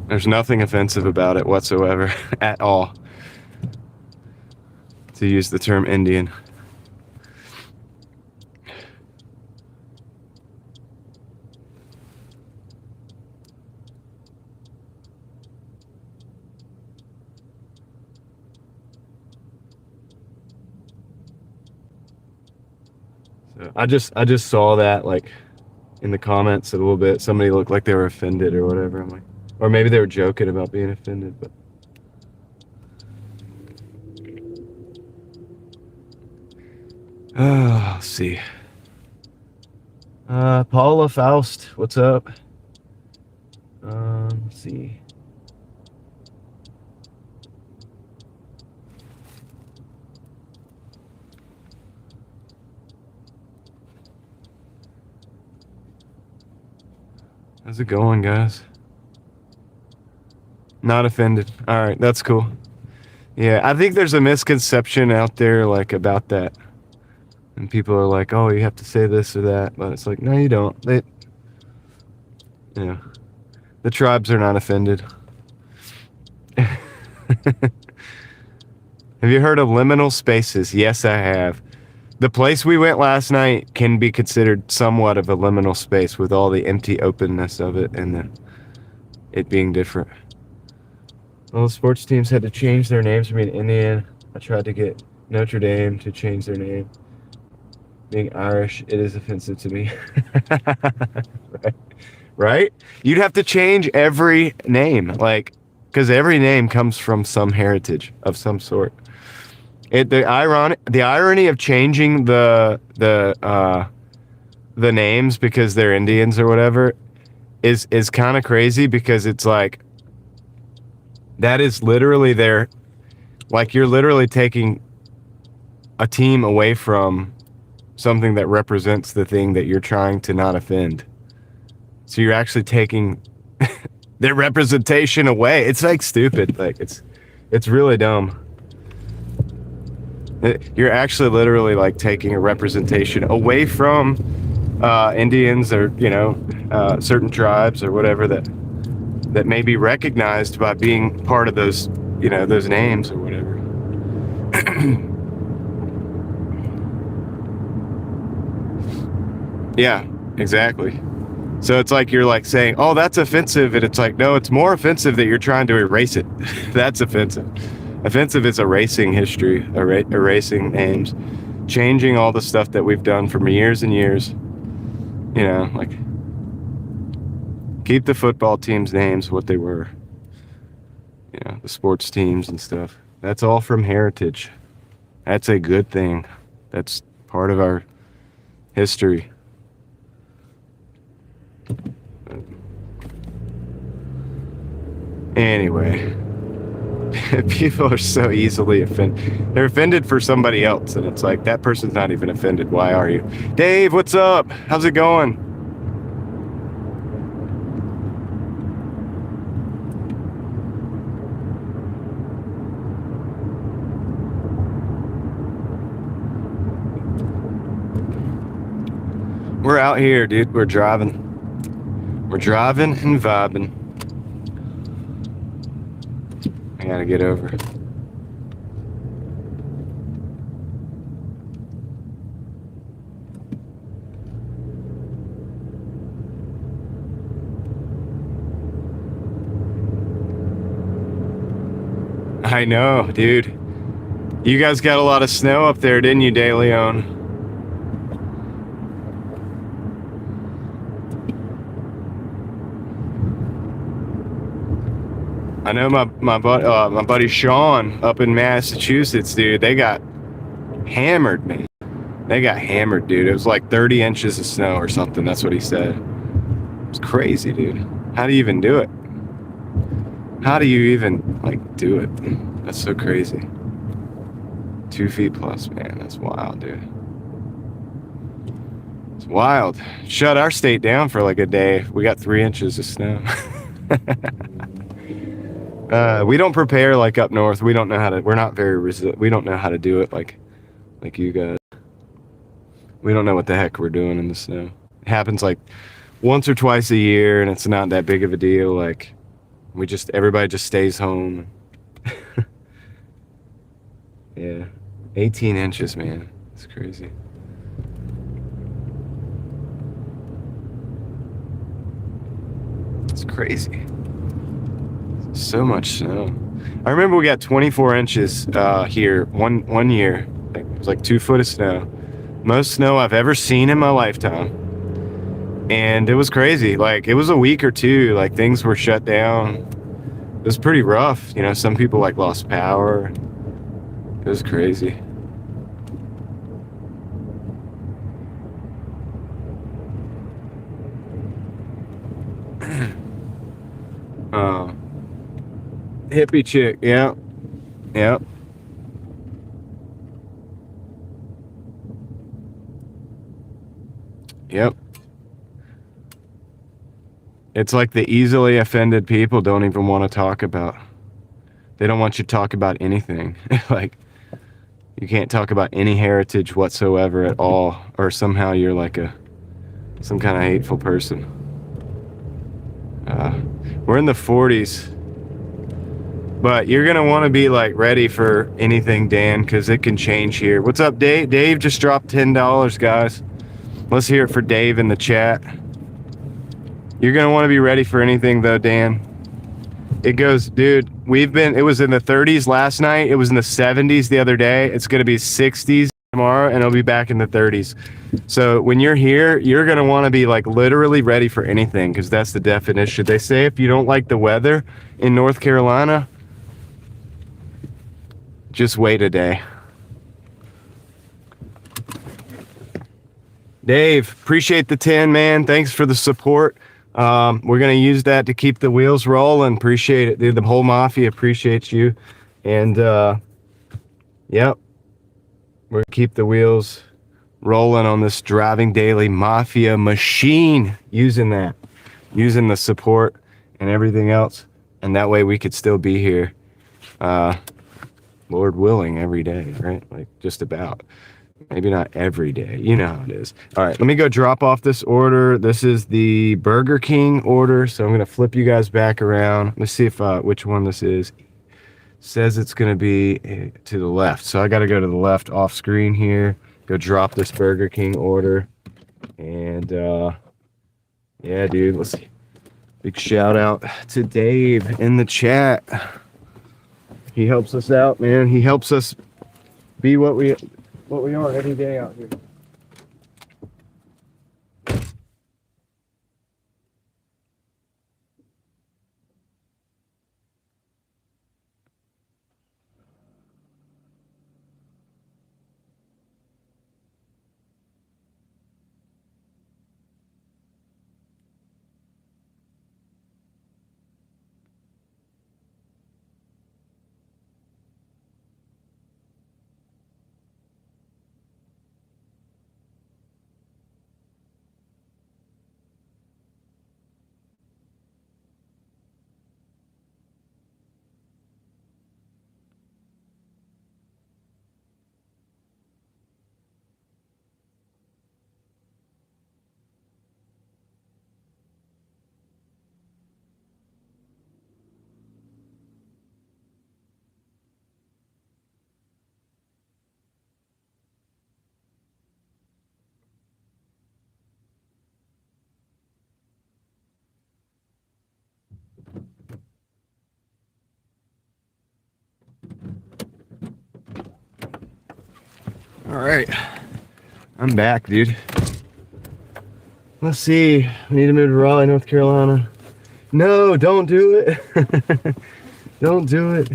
There's nothing offensive about it whatsoever at all to use the term Indian. I just saw that like in the comments a little bit. Somebody looked like they were offended or whatever. I'm like, or maybe they were joking about being offended, but. Let's see. Paula Faust, what's up? Let's see. How's it going, guys? Not offended. All right, that's cool. Yeah, I think there's a misconception out there like about that. And people are like, "Oh, you have to say this or that." But it's like, "No, you don't." The tribes are not offended. Have you heard of liminal spaces? Yes, I have. The place we went last night can be considered somewhat of a liminal space with all the empty openness of it and it being different. All the sports teams had to change their names from being Indian. I tried to get Notre Dame to change their name. Being Irish, it is offensive to me. Right? You'd have to change every name, like, because every name comes from some heritage of some sort. The irony of changing the names because they're Indians or whatever is kind of crazy, because it's like that is literally like you're literally taking a team away from something that represents the thing that you're trying to not offend. So you're actually taking their representation away. It's like stupid. Like it's really dumb. You're actually literally like taking a representation away from Indians or certain tribes or whatever that may be recognized by being part of those those names or whatever. Yeah, exactly. So it's like you're like saying, "Oh, that's offensive," and it's like, no, it's more offensive that you're trying to erase it. That's offensive. Offensive is erasing history, erasing names, changing all the stuff that we've done for years and years. Like keep the football teams' names what they were. The sports teams and stuff. That's all from heritage. That's a good thing. That's part of our history. Anyway. People are so easily offended. They're offended for somebody else, and it's like, that person's not even offended. Why are you? Dave, what's up? How's it going? We're out here, dude. We're driving. We're driving and vibing. I gotta get over. I know, dude. You guys got a lot of snow up there, didn't you, De Leon? I know my buddy Sean up in Massachusetts, dude. They got hammered, man. They got hammered, dude. It was like 30 inches of snow or something. That's what he said. It's crazy, dude. How do you even do it? How do you even like do it? That's so crazy. 2 feet plus, man. That's wild, dude. It's wild. Shut our state down for like a day. We got 3 inches of snow. We don't prepare like up north. We don't know how to. We're not very we don't know how to do it like you guys. We don't know what the heck we're doing in the snow. It happens like once or twice a year, and it's not that big of a deal. Like everybody just stays home. Yeah, 18 inches, man. It's crazy. It's crazy. So much snow. I remember we got 24 inches here one year. It was like 2 foot of snow. Most snow I've ever seen in my lifetime. And it was crazy. Like, it was a week or two. Like, things were shut down. It was pretty rough. You know, some people, like, lost power. It was crazy. Hippie chick. Yeah. Yep. Yep. It's like the easily offended people don't even want to talk about. They don't want you to talk about anything. Like, you can't talk about any heritage whatsoever at all, or somehow you're like some kind of hateful person. We're in the 40s, but you're gonna want to be like ready for anything, Dan, because it can change here. What's up, Dave? Dave just dropped $10, guys. Let's hear it for Dave in the chat. You're gonna want to be ready for anything, though, Dan. It goes, dude. It was in the 30s last night. It was in the 70s the other day. It's gonna be 60s tomorrow, and it'll be back in the 30s. So when you're here, you're going to want to be like literally ready for anything, because that's the definition. They say if you don't like the weather in North Carolina, just wait a day. Dave, appreciate the 10, man. Thanks for the support. We're going to use that to keep the wheels rolling. Appreciate it, dude. The whole mafia appreciates you. And, yep, we're going to keep the wheels rolling on this Driving Daily Mafia machine, using the support and everything else, and that way we could still be here, Lord willing, every day, right? Like, just about. Maybe not every day. You know how it is. All right, let me go drop off this order. This is the Burger King order, so I'm going to flip you guys back around. Let's see if which one this is. Says it's going to be to the left, so I got to go to the left off screen here. Go drop this Burger King order. And yeah, dude, let's see. Big shout out to Dave in the chat. He helps us out, man. He helps us be what we are every day out here. All right, I'm back, dude. Let's see. We need to move to Raleigh, North Carolina. No, don't do it. Don't do it.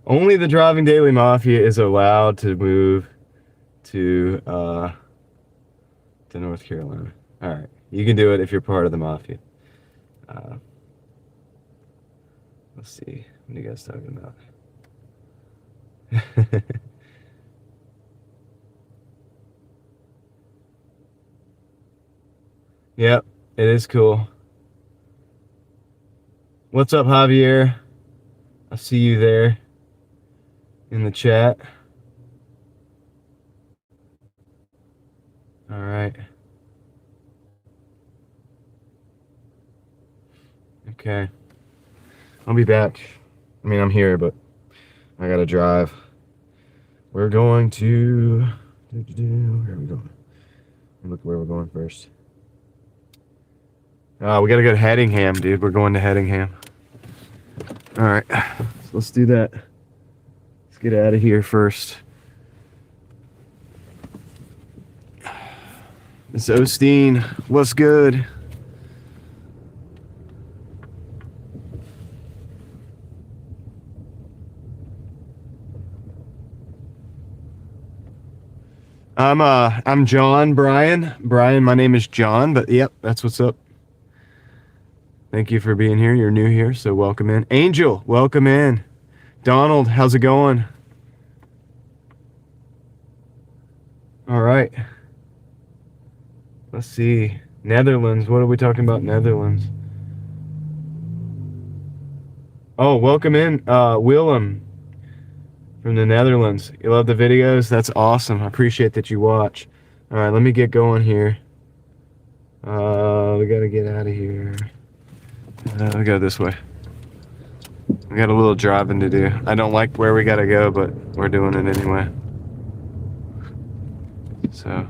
Only the Driving Daily Mafia is allowed to move to North Carolina. All right, you can do it if you're part of the Mafia. Let's see. What are you guys talking about? Yep, it is cool. What's up, Javier? I see you there in the chat. All right. Okay. I'll be back. I mean, I'm here, but I gotta drive. We're going to... Where are we going? Look where we're going first. We gotta go to Hedingham, dude. We're going to Hedingham. All right. So let's do that. Let's get out of here first. It's Osteen. What's good? I'm John Brian. Brian, my name is John, but yep, that's what's up. Thank you for being here. You're new here, so welcome in. Angel, welcome in. Donald, how's it going? All right. Let's see. Netherlands. What are we talking about? Netherlands. Oh, welcome in, Willem from the Netherlands. You love the videos? That's awesome. I appreciate that you watch. All right, let me get going here. We gotta get out of here. We go this way. We got a little driving to do. I don't like where we gotta go, but we're doing it anyway. So,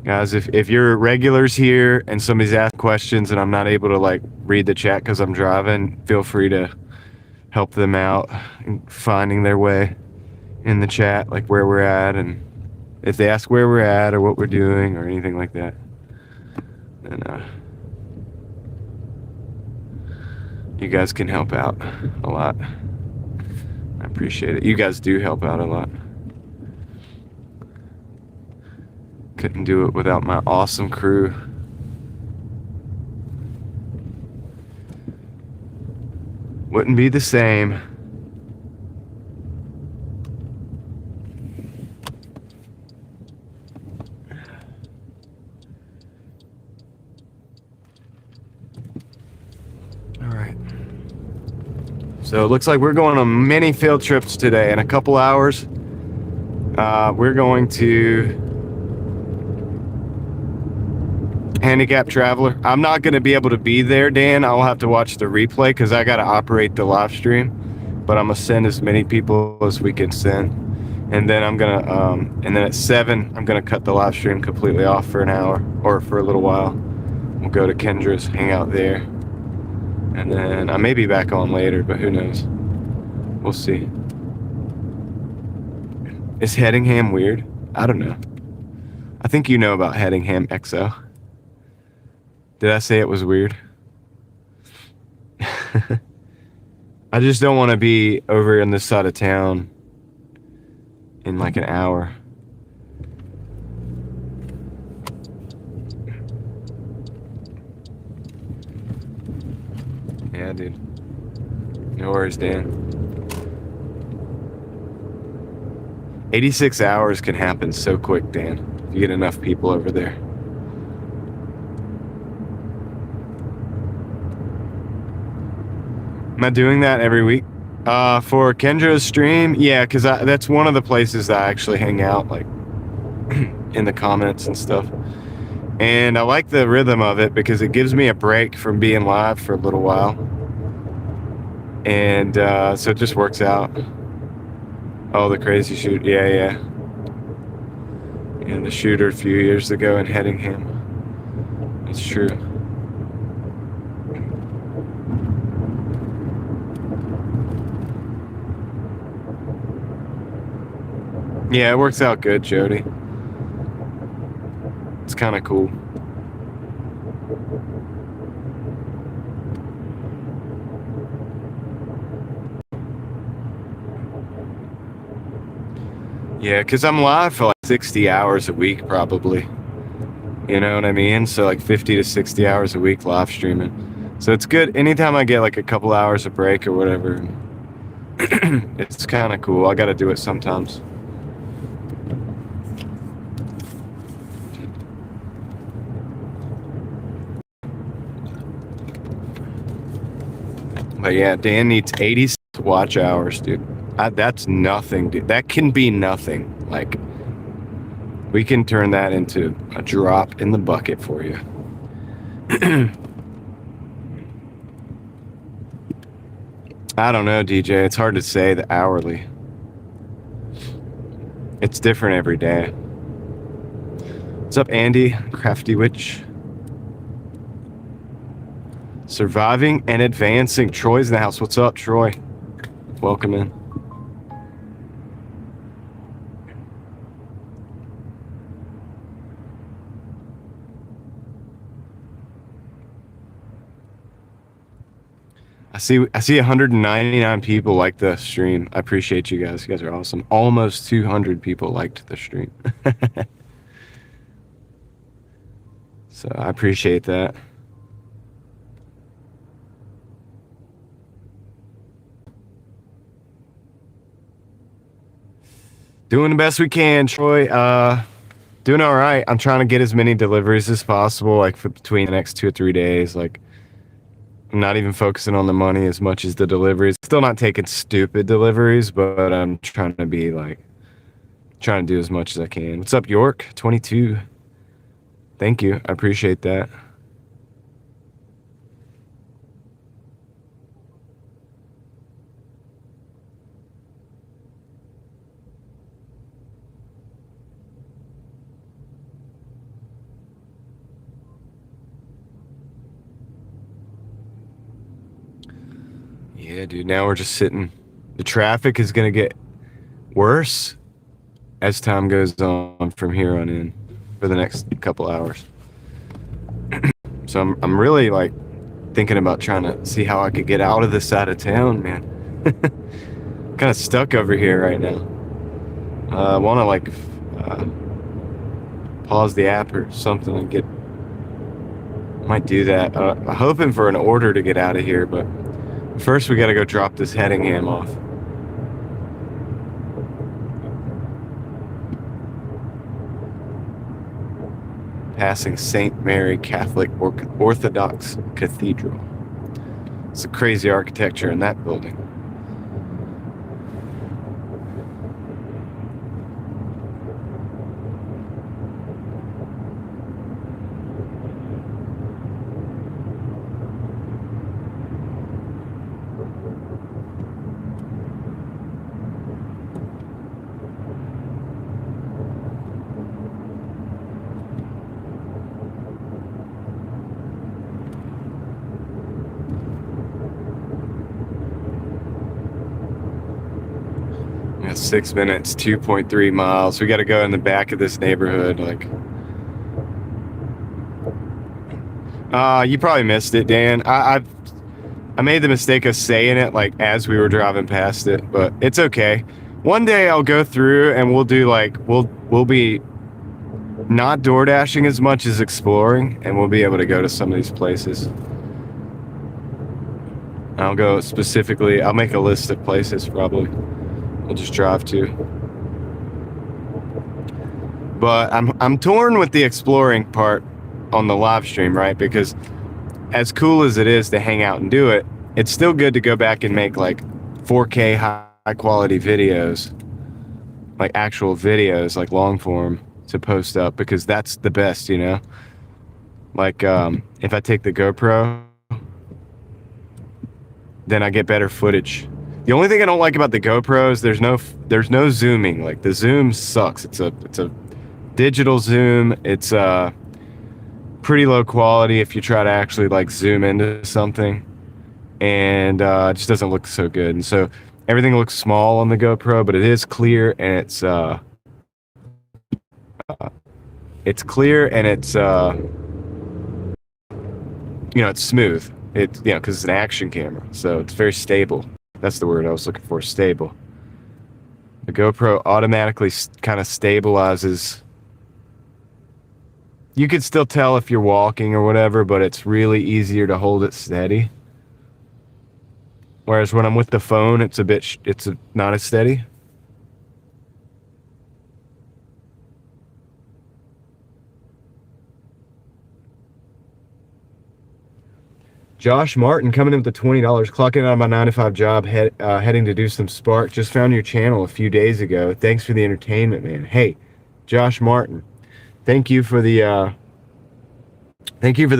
guys, if you're regulars here and somebody's asked questions and I'm not able to like read the chat because I'm driving, feel free to help them out in finding their way in the chat, like where we're at, and if they ask where we're at or what we're doing or anything like that, then you guys can help out a lot. I appreciate it. You guys do help out a lot. Couldn't do it without my awesome crew. Wouldn't be the same. All right. So it looks like we're going on many field trips today. In a couple hours, we're going to Handicap Traveler. I'm not going to be able to be there, Dan. I'll have to watch the replay because I got to operate the live stream. But I'm going to send as many people as we can send. And then I'm going to, and then at 7, I'm going to cut the live stream completely off for an hour or for a little while. We'll go to Kendra's, hang out there. And then I may be back on later, but who knows? We'll see. Is Headingham weird? I don't know. I think you know about Headingham XO. Did I say it was weird? I just don't want to be over in this side of town in like an hour. Yeah, dude. No worries, Dan. 86 hours can happen so quick, Dan. If you get enough people over there. Am I doing that every week? For Kendra's stream? Yeah, because that's one of the places that I actually hang out, like, in the comments and stuff. And I like the rhythm of it because it gives me a break from being live for a little while. And so it just works out. Oh, the crazy shoot. Yeah. And the shooter a few years ago in Headingham. It's true. Yeah, it works out good, Jody. It's kind of cool. Yeah, because I'm live for like 60 hours a week, probably. You know what I mean? So like 50 to 60 hours a week live streaming. So it's good. Anytime I get like a couple hours of break or whatever, it's kind of cool. I got to do it sometimes. But yeah, Dan needs 80 watch hours, dude. That's nothing, dude. That can be nothing. Like, we can turn that into a drop in the bucket for you. I don't know, DJ. It's hard to say the hourly. It's different every day. What's up, Andy? Crafty Witch. Surviving and advancing. Troy's in the house. What's up, Troy? Welcome in. I see 199 people like the stream. I appreciate you guys. You guys are awesome. Almost 200 people liked the stream. So I appreciate that. Doing the best we can, Troy. Doing all right. I'm trying to get as many deliveries as possible, like for between the next 2 or 3 days. Like, I'm not even focusing on the money as much as the deliveries. Still not taking stupid deliveries, but I'm trying to be like, trying to do as much as I can. What's up, York? 22. Thank you. I appreciate that. Yeah, dude. Now we're just sitting. The traffic is going to get worse as time goes on from here on in for the next couple hours. So I'm really like thinking about trying to see how I could get out of this side of town, man. Kind of stuck over here right now. I want to like pause the app or something and get. Might do that. I'm hoping for an order to get out of here, but first we got to go drop this Hedingham off. Passing St. Mary Catholic Orthodox Cathedral. It's a crazy architecture in that building. Yeah, 6 minutes, 2.3 miles. We got to go in the back of this neighborhood. Like, you probably missed it, Dan. I made the mistake of saying it like as we were driving past it, but it's okay. One day I'll go through and we'll do like we'll be not Doordashing as much as exploring, and we'll be able to go to some of these places. I'll go specifically. I'll make a list of places probably. We'll just drive to. But I'm torn with the exploring part on the live stream, right? Because as cool as it is to hang out and do it, it's still good to go back and make like 4K high quality videos, like actual videos, like long form to post up, because that's the best, you know? Like if I take the GoPro, then I get better footage. The only thing I don't like about the GoPro is there's no zooming. Like the zoom sucks. It's a digital zoom. It's pretty low quality if you try to actually like zoom into something, and it just doesn't look so good. And so everything looks small on the GoPro, but it is clear, and it's clear, and it's it's smooth. It's because it's an action camera, so it's very stable. That's the word I was looking for, stable. The GoPro automatically kind of stabilizes. You could still tell if you're walking or whatever, but it's really easier to hold it steady. Whereas when I'm with the phone, it's not as steady. Josh Martin coming in with the $20, clocking out of my 9-to-5 job, heading to do some Spark. Just found your channel a few days ago. Thanks for the entertainment, man. Hey, Josh Martin, thank you for the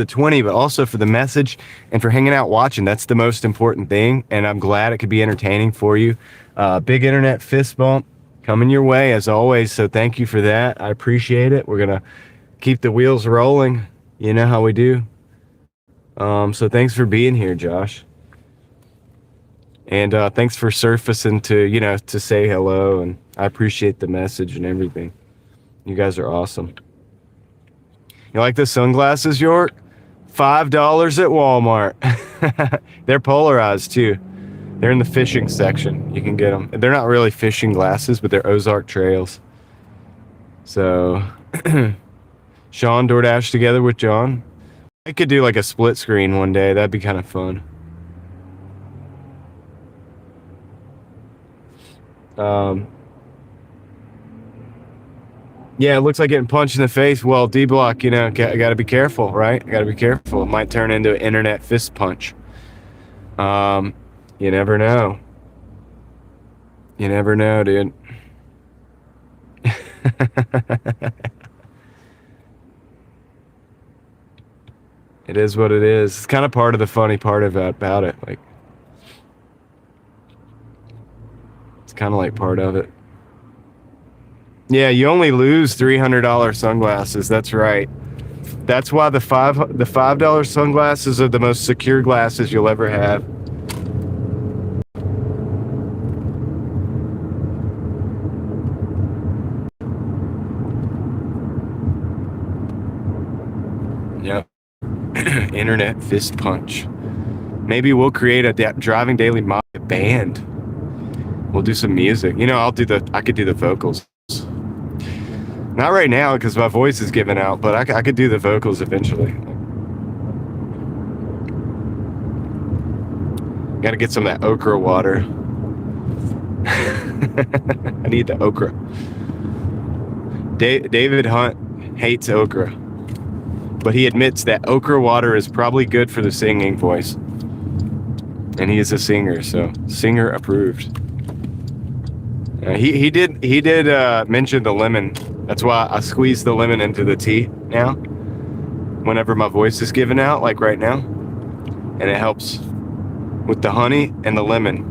20, but also for the message and for hanging out watching. That's the most important thing, and I'm glad it could be entertaining for you. Big internet fist bump coming your way as always, so thank you for that. I appreciate it. We're gonna keep the wheels rolling. You know how we do. So thanks for being here, Josh. And thanks for surfacing to say hello, and I appreciate the message and everything. You guys are awesome. You like the sunglasses, York? $5 at Walmart. They're polarized too. They're in the fishing section. You can get them. They're not really fishing glasses, but they're Ozark Trails. So, Sean Doordash together with John. I could do like a split screen one day. That'd be kind of fun. Yeah, it looks like getting punched in the face. Well, D-Block, you know, I gotta be careful, right? I gotta be careful. It might turn into an internet fist punch. You never know. You never know, dude. It is what it is. It's kind of part of the funny part about it. Like, it's kind of like part of it. Yeah, you only lose $300 sunglasses. That's right. That's why the $5 sunglasses are the most secure glasses you'll ever have. Yep. Internet fist punch. Maybe we'll create a Driving Daily band. We'll do some music. You know, I could do the vocals. Not right now because my voice is giving out, but I could do the vocals eventually. Got to get some of that okra water. I need the okra. David Hunt hates okra, but he admits that okra water is probably good for the singing voice. And he is a singer, so singer approved. He did mention the lemon. That's why I squeeze the lemon into the tea now, whenever my voice is giving out, like right now. And it helps with the honey and the lemon.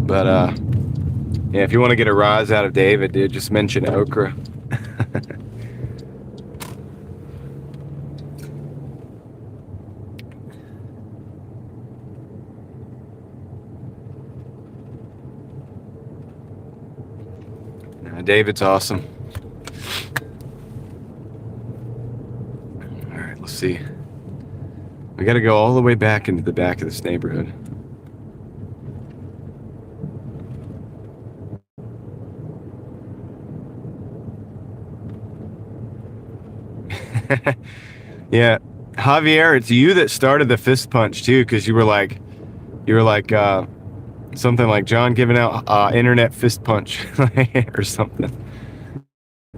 But, yeah, if you want to get a rise out of David, dude, just mention okra. David's awesome. All right, let's see. We got to go all the way back into the back of this neighborhood. Yeah, Javier, it's you that started the fist punch too, because you were like something like John giving out internet fist punch or something.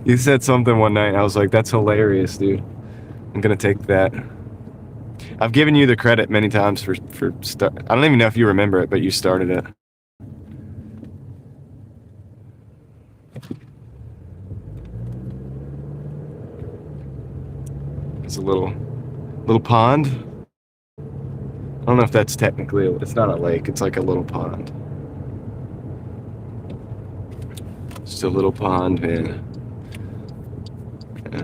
You said something one night and I was like, that's hilarious, dude. I'm gonna take that. I've given you the credit many times for I don't even know if you remember it, but you started it. It's a little pond. I don't know if that's technically, it's not a lake, it's like a little pond. Just a little pond, man. Yeah.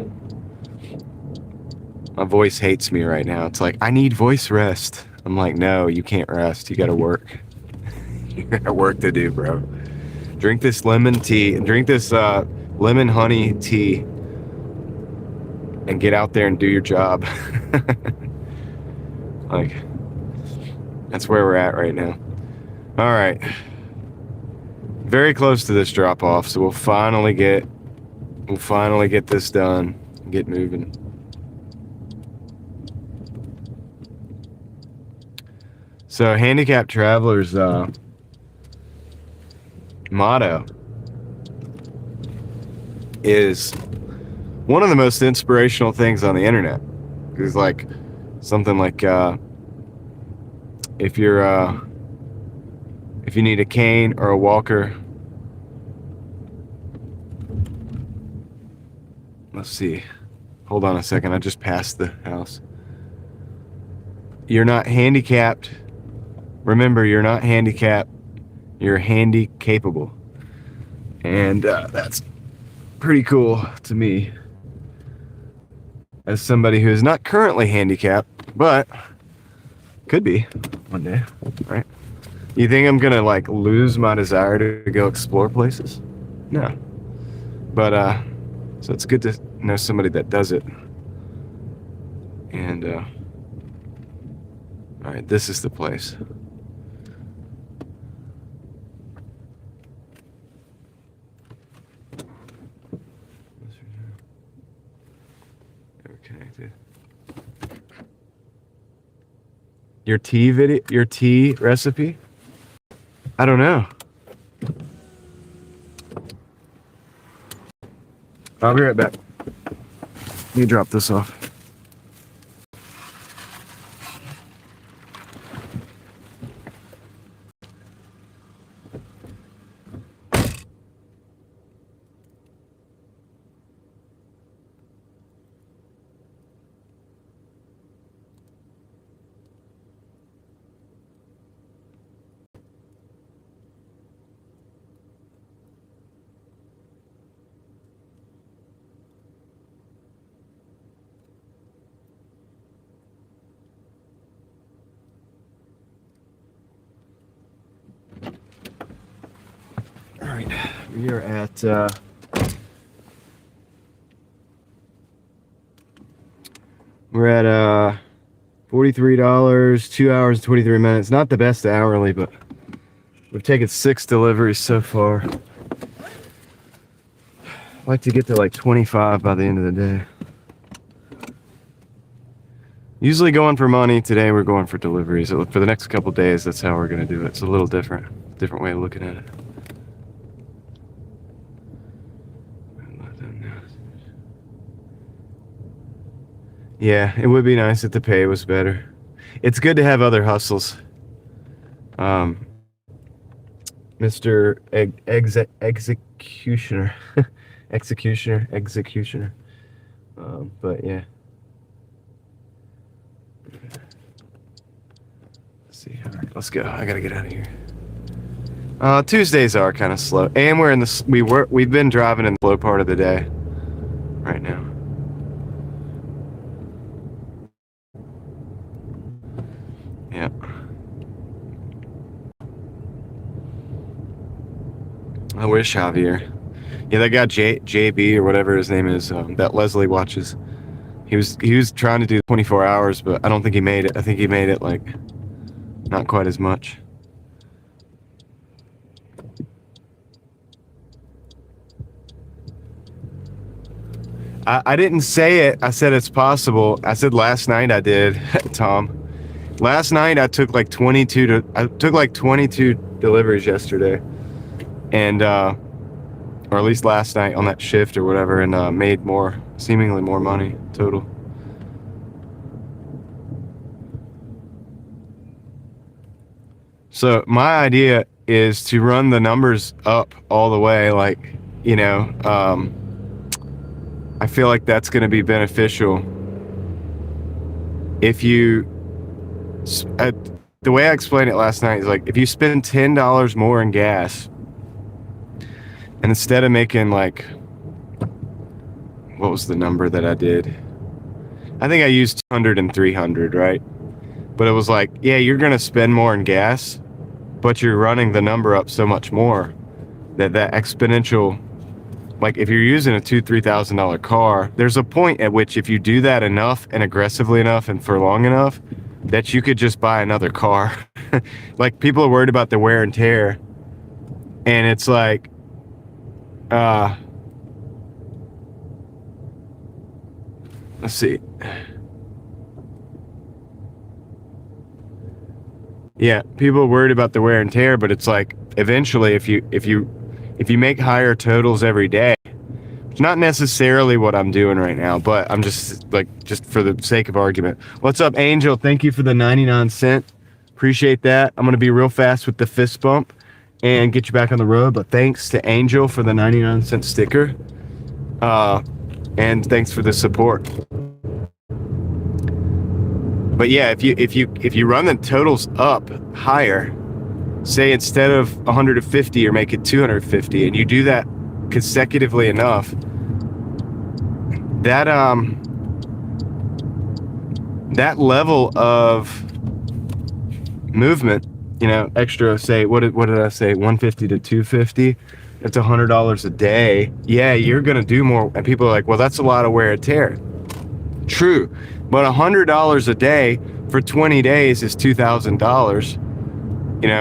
My voice hates me right now. It's like, I need voice rest. I'm like, no, you can't rest. You gotta work. You got work to do, bro. Drink this lemon tea, drink this lemon honey tea, and get out there and do your job. Like, that's where we're at right now. All right. Very close to this drop off, so we'll finally get this done and get moving. So handicapped travelers motto is one of the most inspirational things on the internet. It's like something like if you need a cane or a walker. Let's see. Hold on a second. I just passed the house. You're not handicapped. Remember, you're not handicapped. You're handy capable. And that's pretty cool to me. As somebody who is not currently handicapped, but could be one day, right? You think I'm gonna like lose my desire to go explore places? No. But so it's good to know somebody that does it. And all right, this is the place. Never connected. Your tea recipe? I don't know. I'll be right back. Let me drop this off. All right, we are at $43, 2 hours and 23 minutes. Not the best hourly, but we've taken 6 deliveries so far. I'd like to get to like 25 by the end of the day. Usually going for money. Today we're going for deliveries. For the next couple days, that's how we're going to do it. It's a little different way of looking at it. Yeah, it would be nice if the pay was better. It's good to have other hustles. Mr. Executioner. Executioner. But yeah. Let's see. All right, let's go. I gotta get out of here. Tuesdays are kind of slow, and we're in the we've been driving in the slow part of the day right now. Yeah. I wish Javier. Yeah, that guy JB or whatever his name is, that Leslie watches. He was trying to do 24 hours, but I don't think he made it. I think he made it like not quite as much. I didn't say it. I said it's possible. I said last night I did, Tom. Last night I took like 22 deliveries yesterday, and or at least last night on that shift or whatever, and made seemingly more money total. So my idea is to run the numbers up all the way, like, you know, I feel like that's going to be beneficial if you, the way I explained it last night is like, if you spend $10 more in gas, and instead of making like, what was the number that I did? I think I used 200 and 300, right? But it was like, yeah, you're going to spend more in gas, but you're running the number up so much more that exponential, like if you're using a $2,000-$3,000 car, there's a point at which if you do that enough and aggressively enough and for long enough, that you could just buy another car. Like people are worried about the wear and tear, and it's like, let's see. Yeah, people are worried about the wear and tear, but it's like eventually if you make higher totals every day, it's not necessarily what I'm doing right now, but I'm just for the sake of argument. What's up, Angel? Thank you for the 99¢. Appreciate that. I'm going to be real fast with the fist bump and get you back on the road, but thanks to Angel for the 99¢ sticker. And thanks for the support. But yeah, if you run the totals up higher, say instead of 150 or make it 250, and you do that consecutively enough, that level of movement extra, say, what did I say, 150 to 250, that's $100 a day. Yeah, you're gonna do more. And people are like, well, that's a lot of wear and tear. True, but $100 a day for 20 days is $2,000.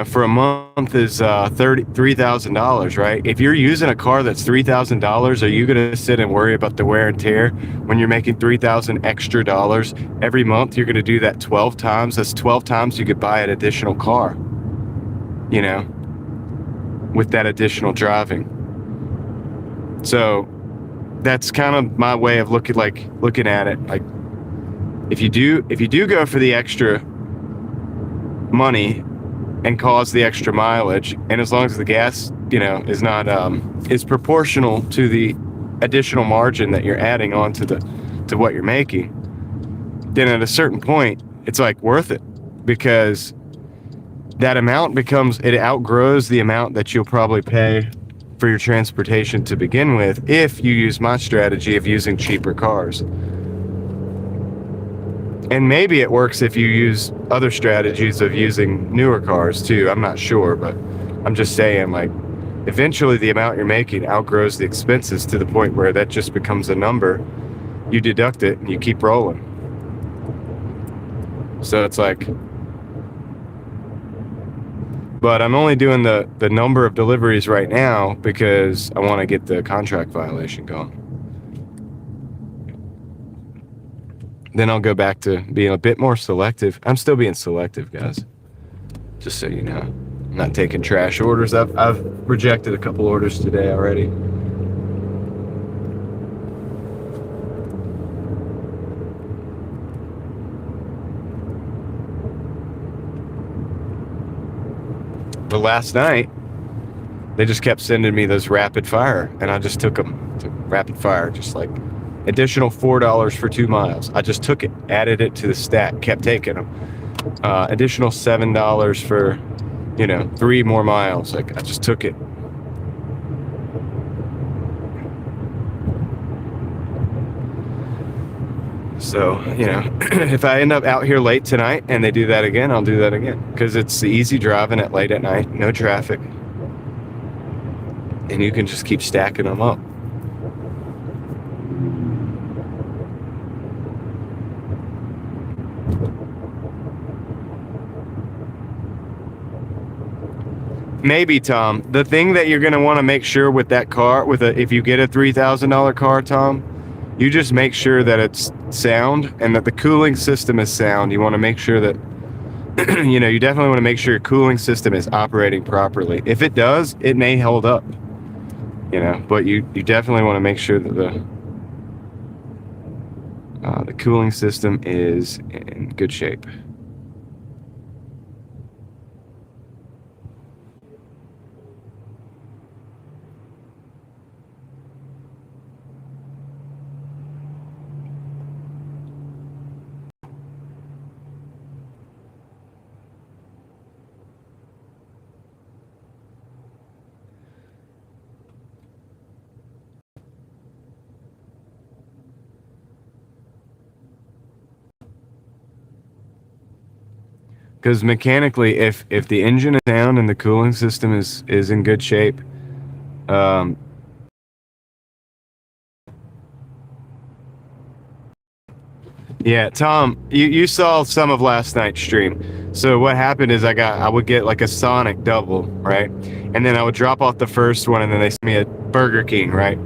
For a month is $3,000, right? If you're using a car that's $3,000, are you gonna sit and worry about the wear and tear when you're making $3,000 extra dollars every month? You're gonna do that 12 times. That's 12 times you could buy an additional car, with that additional driving. So that's kind of my way of looking at it. Like, if you do go for the extra money and cause the extra mileage, and as long as the gas, is not is proportional to the additional margin that you're adding on to what you're making, then at a certain point it's like worth it, because that amount it outgrows the amount that you'll probably pay for your transportation to begin with if you use my strategy of using cheaper cars. And maybe it works if you use other strategies of using newer cars too. I'm not sure, but I'm just saying, like, eventually the amount you're making outgrows the expenses to the point where that just becomes a number. You deduct it and you keep rolling. So it's like, but I'm only doing the number of deliveries right now because I want to get the contract violation going. Then I'll go back to being a bit more selective. I'm still being selective, guys. Just so you know. I'm not taking trash orders. I've rejected a couple orders today already. But last night, they just kept sending me those rapid fire, and I just took them to rapid fire, just like additional $4 for 2 miles. I just took it, added it to the stack, kept taking them. Additional $7 for, 3 more miles. Like, I just took it. So, if I end up out here late tonight and they do that again, I'll do that again. Because it's easy driving at late at night, no traffic. And you can just keep stacking them up. Maybe, Tom, the thing that you're going to want to make sure with that car, if you get a $3,000 car, Tom, you just make sure that it's sound and that the cooling system is sound. You want to make sure that, you definitely want to make sure your cooling system is operating properly. If it does, it may hold up, but you definitely want to make sure that the cooling system is in good shape. Because mechanically, if the engine is down and the cooling system is in good shape, yeah, Tom, you saw some of last night's stream. So what happened is I would get like a Sonic double, right? And then I would drop off the first one, and then they sent me a Burger King, right?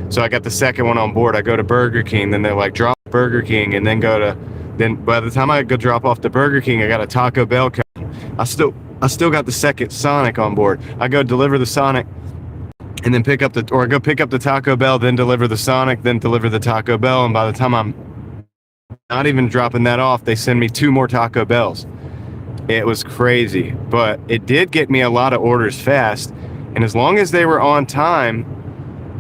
So I got the second one on board. I go to Burger King, then they're like, drop Burger King, and then then by the time I go drop off the Burger King, I got a Taco Bell coming. I still got the second Sonic on board. I go deliver the Sonic, and then I go pick up the Taco Bell, then deliver the Sonic, then deliver the Taco Bell, and by the time I'm not even dropping that off, they send me 2 more Taco Bells. It was crazy, but it did get me a lot of orders fast, and as long as they were on time,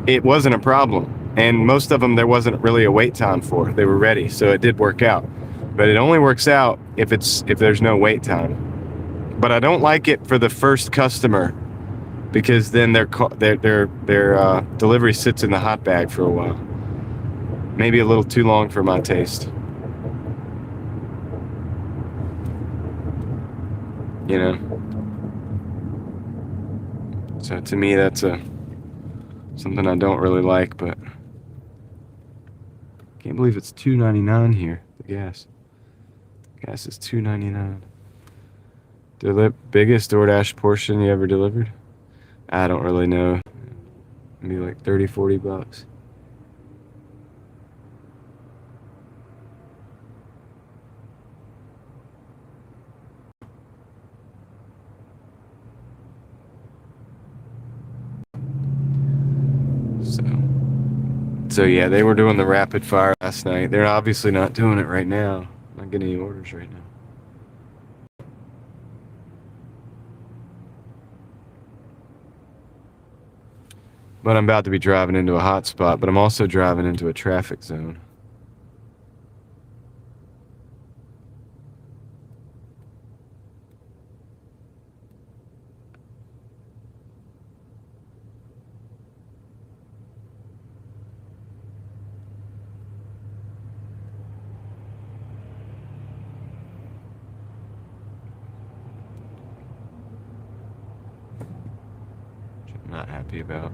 it wasn't a problem. And most of them there wasn't really a wait time for. They were ready, so it did work out. But it only works out if there's no wait time. But I don't like it for the first customer, because then their delivery sits in the hot bag for a while. Maybe a little too long for my taste. So to me, that's something I don't really like, but can't believe it's $2.99 here. The gas is $2.99. Biggest DoorDash portion you ever delivered? I don't really know. Maybe like 30, 40 bucks. So yeah, they were doing the rapid fire last night. They're obviously not doing it right now. Not getting any orders right now. But I'm about to be driving into a hot spot, but I'm also driving into a traffic zone. Which I'm not happy about.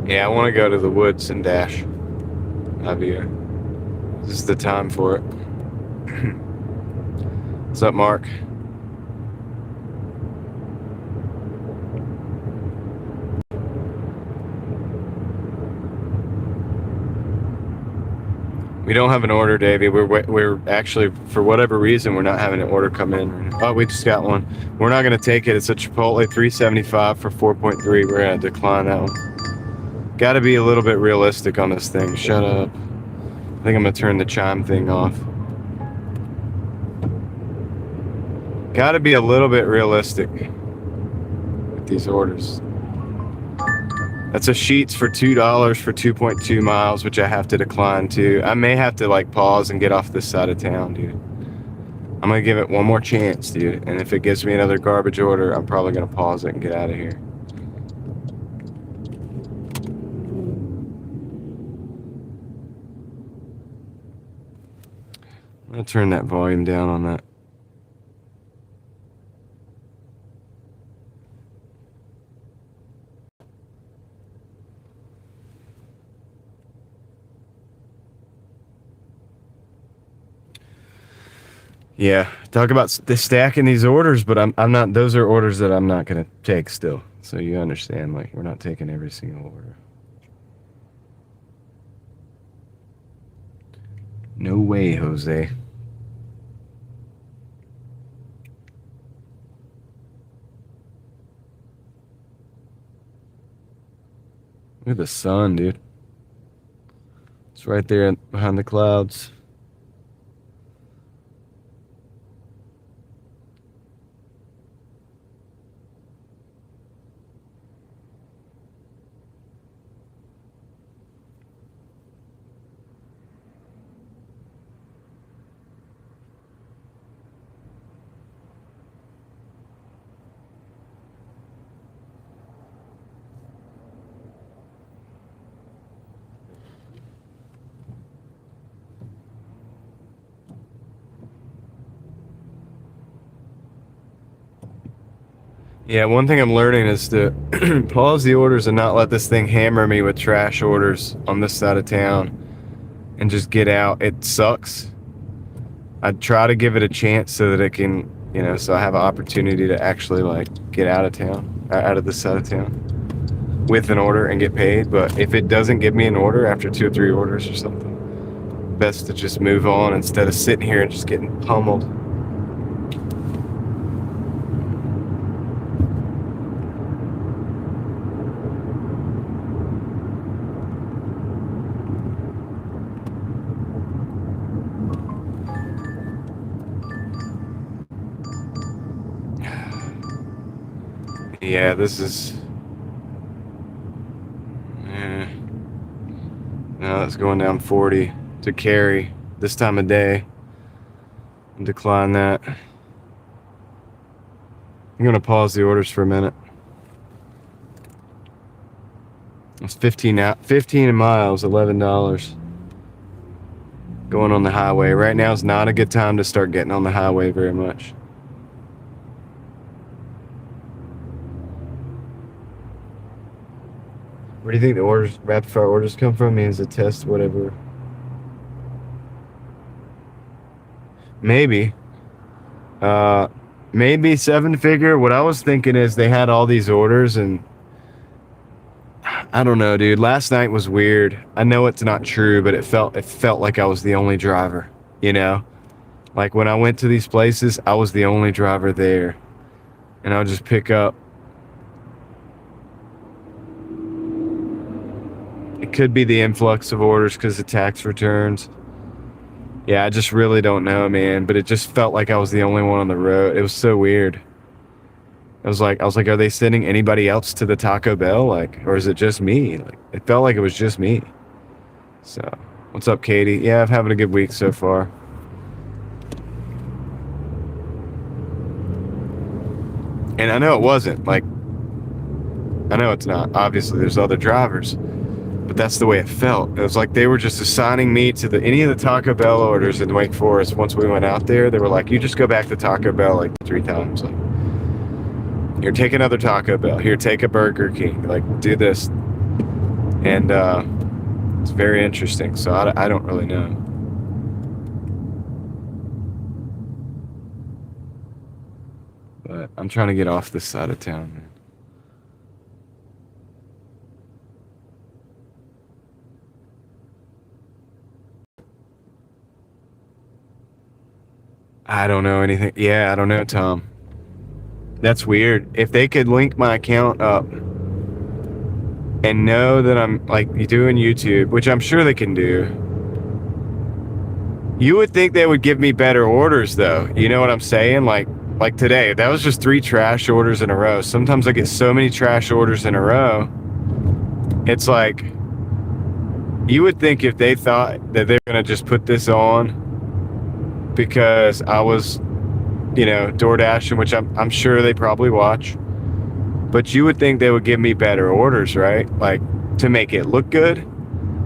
Yeah, I want to go to the woods and dash. Javier. This is the time for it. What's up, Mark? We don't have an order, Davey. We're actually, for whatever reason, we're not having an order come in. Oh, we just got one. We're not going to take it. It's a Chipotle $3.75 for 4.3. We're going to decline that one. Got to be a little bit realistic on this thing. Shut up. I think I'm going to turn the chime thing off. Got to be a little bit realistic with these orders. That's a Sheets for $2 for 2.2 miles, which I have to decline too. I may have to like pause and get off this side of town, dude. I'm going to give it one more chance, dude. And if it gives me another garbage order, I'm probably going to pause it and get out of here. I'm going to turn that volume down on that. Yeah, talk about stacking these orders, but I'm not. Those are orders that I'm not gonna take still. So you understand, like we're not taking every single order. No way, Jose. Look at the sun, dude. It's right there behind the clouds. Yeah, one thing I'm learning is to pause the orders and not let this thing hammer me with trash orders on this side of town and just get out. It sucks. I'd try to give it a chance so that it can, you know, so I have an opportunity to actually like get out of town, out of this side of town with an order and get paid. But if it doesn't give me an order after 2 or 3 orders or something, best to just move on instead of sitting here and just getting pummeled. Yeah, this is... No, that's going down 40 to carry this time of day. Decline that. I'm going to pause the orders for a minute. It's 15 miles, $11. going on the highway. Right now is not a good time to start getting on the highway very much. Where do you think the orders, rapid fire orders come from? Means a test, whatever. Maybe. Maybe 7-figure. What I was thinking is they had all these orders, and I don't know, dude. Last night was weird. I know it's not true, but it felt like I was the only driver, you know? Like when I went to these places, I was the only driver there. And I would just pick up. It could be the influx of orders because of tax returns. Yeah, I just really don't know, man. But it just felt like I was the only one on the road. It was so weird. I was like, are they sending anybody else to the Taco Bell? Like, or is it just me? Like, it felt like it was just me. So, what's up, Katie? Yeah, I'm having a good week so far. And I know it wasn't. Like, I know it's not. Obviously, there's other drivers. But that's the way it felt. It was like they were just assigning me to any of the Taco Bell orders in Wake Forest. Once we went out there, they were like, you just go back to Taco Bell like 3 times. Like, here, take another Taco Bell. Here, take a Burger King. Like, do this. And it's very interesting. So I don't really know. But I'm trying to get off this side of town, man. I don't know anything. Yeah, I don't know, Tom. That's weird. If they could link my account up and know that I'm like doing YouTube, which I'm sure they can do, you would think they would give me better orders though. You know what I'm saying? Like today, that was just 3 trash orders in a row. Sometimes I get so many trash orders in a row. It's like, you would think if they thought that they're going to just put this on because I was, you know, Doordashing, which I'm sure they probably watch. But you would think they would give me better orders, right? Like, to make it look good.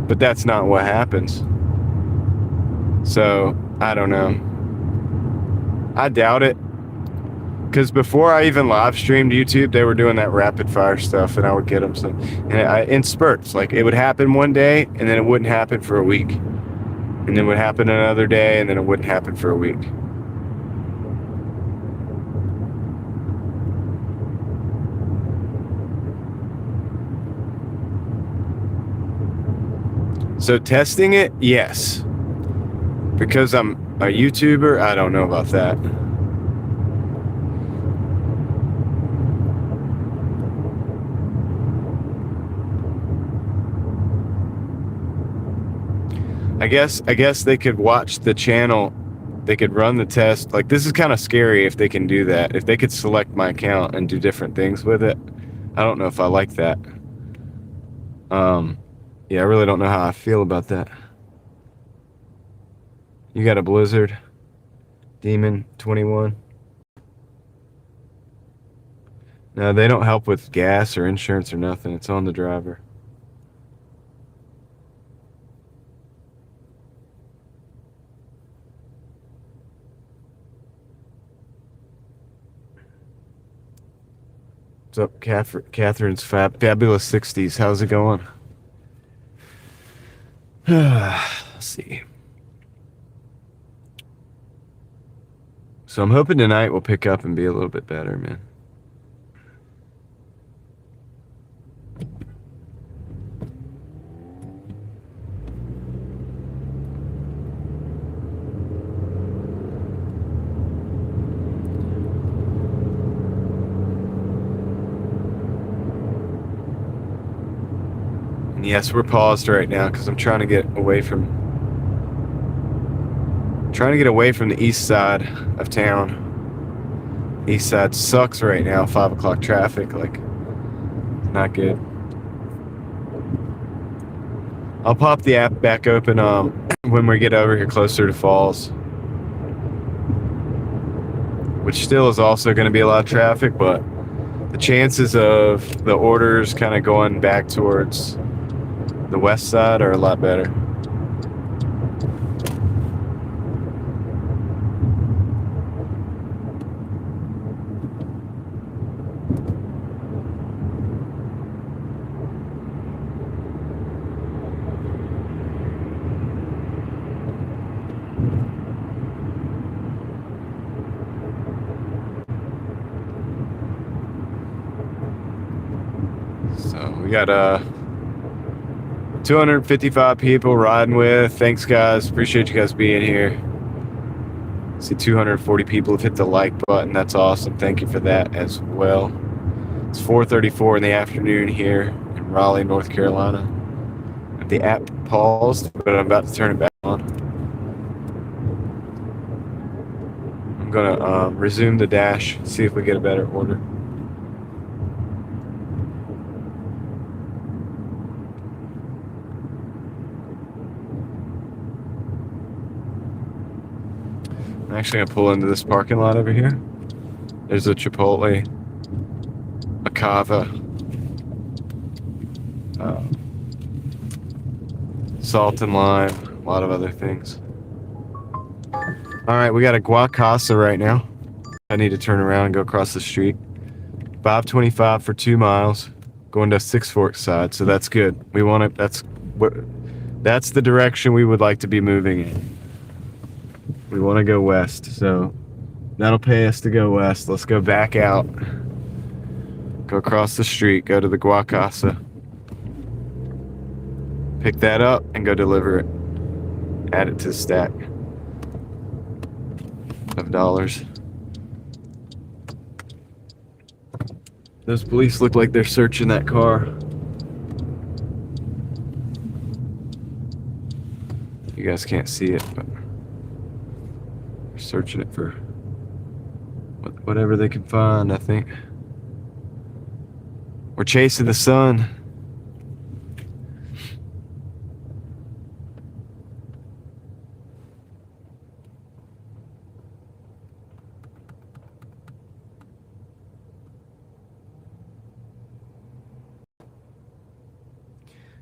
But that's not what happens. So, I don't know. I doubt it. Because before I even live streamed YouTube, they were doing that rapid fire stuff, and I would get them some, in spurts. Like, it would happen one day, and then it wouldn't happen for a week. And then it would happen another day, and then it wouldn't happen for a week. So testing it, yes. Because I'm a YouTuber, I don't know about that. I guess they could watch the channel. They could run the test. Like, this is kind of scary if they can do that. If they could select my account and do different things with it. I don't know if I like that. Yeah, I really don't know how I feel about that. You got a Blizzard? Demon 21? No, they don't help with gas or insurance or nothing. It's on the driver. What's up, Catherine's Fabulous 60s? How's it going? Let's see. So I'm hoping tonight will pick up and be a little bit better, man. And yes, we're paused right now because I'm trying to get away from the east side of town. East side sucks right now. 5 o'clock traffic, like, not good. I'll pop the app back open when we get over here closer to Falls, which still is also going to be a lot of traffic, but the chances of the orders kind of going back towards the west side are a lot better. got 255 people riding with. Thanks, guys. Appreciate you guys being here. See 240 people have hit the like button. That's awesome. Thank you for that as well. It's 4:34 in the afternoon here in Raleigh, North Carolina. The app paused, but I'm about to turn it back on. I'm gonna resume the dash, see if we get a better order. I'm actually gonna pull into this parking lot over here. There's a Chipotle, a Cava, salt and lime, a lot of other things. All right, we got a guacasa right now. I need to turn around and go across the street. 525 for 2 miles, going to Six Forks side, so that's good. We want it. That's the direction we would like to be moving in. We want to go west, so that'll pay us to go west. Let's go back out, go across the street, go to the guacasa, pick that up, and go deliver it. Add it to the stack of dollars. Those police look like they're searching that car. You guys can't see it, but they're searching it for whatever they can find, I think. We're chasing the sun.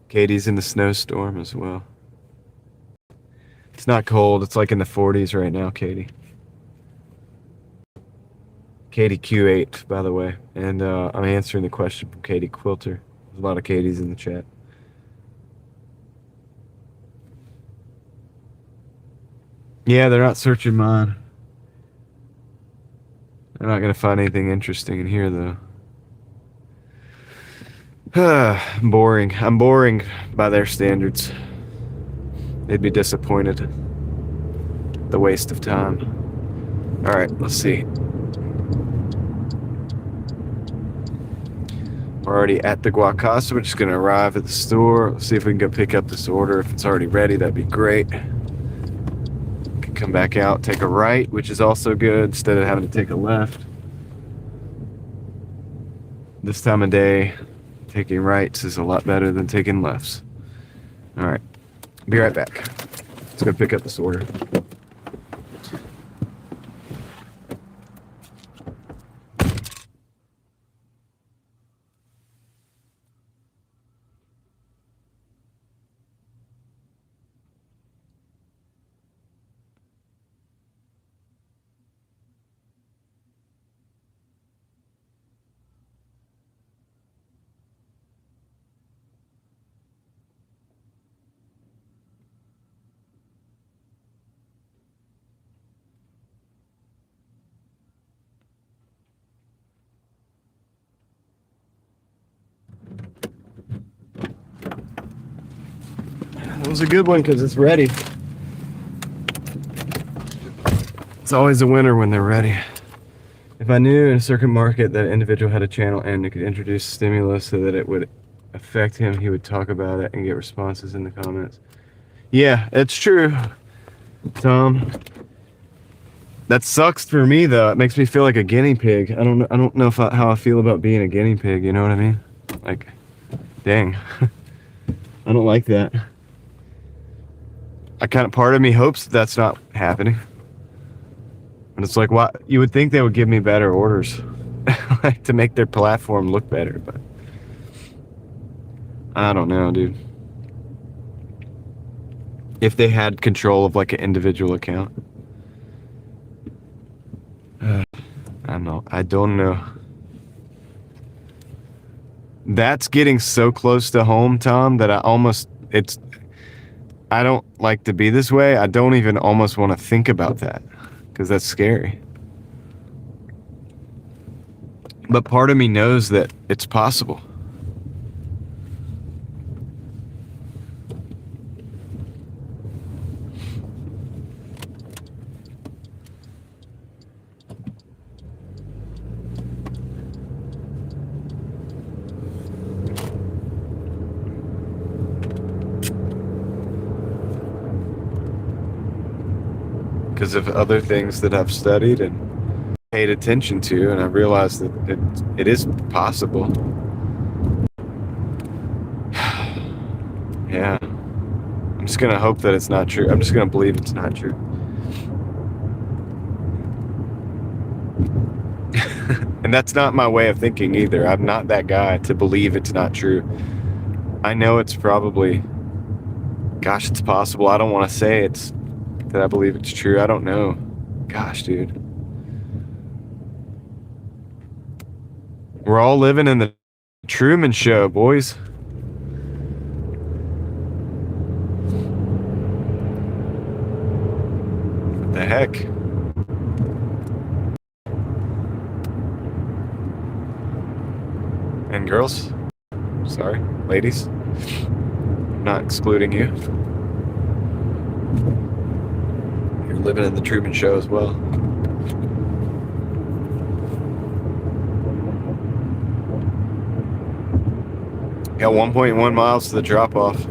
Katie's in the snowstorm as well. It's not cold. It's like in the 40s right now, Katie. Katie Q8, by the way. And I'm answering the question from Katie Quilter. There's a lot of Katies in the chat. Yeah, they're not searching mine. They're not going to find anything interesting in here, though. Boring. I'm boring by their standards. They'd be disappointed. The waste of time. All right, let's see. We're already at the guacasa. We're just gonna arrive at the store. Let's see if we can go pick up this order. If it's already ready, that'd be great. Can come back out, take a right, which is also good, instead of having to take a left. This time of day, taking rights is a lot better than taking lefts. All right, be right back. Let's go pick up this order. That was a good one because it's ready. It's always a winner when they're ready. If I knew in a circuit market that an individual had a channel and it could introduce stimulus so that it would affect him, he would talk about it and get responses in the comments. Yeah, it's true, Tom. That sucks for me though. It makes me feel like a guinea pig. I don't know how I feel about being a guinea pig. You know what I mean? Like, dang, I don't like that. Part of me hopes that's not happening. And it's like, why? You would think they would give me better orders, like to make their platform look better, but I don't know, dude. If they had control of like an individual account, I don't know. That's getting so close to home, Tom, that I don't like to be this way. I don't even almost want to think about that because that's scary. But part of me knows that it's possible. because of other things that I've studied and paid attention to, and I realized that it is possible. Yeah. I'm just going to hope that it's not true. I'm just going to believe it's not true. And that's not my way of thinking either. I'm not that guy to believe it's not true. I know it's probably, gosh, it's possible. I don't want to say it's that I believe it's true. I don't know. Gosh, dude. We're all living in the Truman Show, boys. What the heck? And girls, sorry, ladies, I'm not excluding you. You're living in the Truman Show as well. Got 1.1 miles to the drop-off.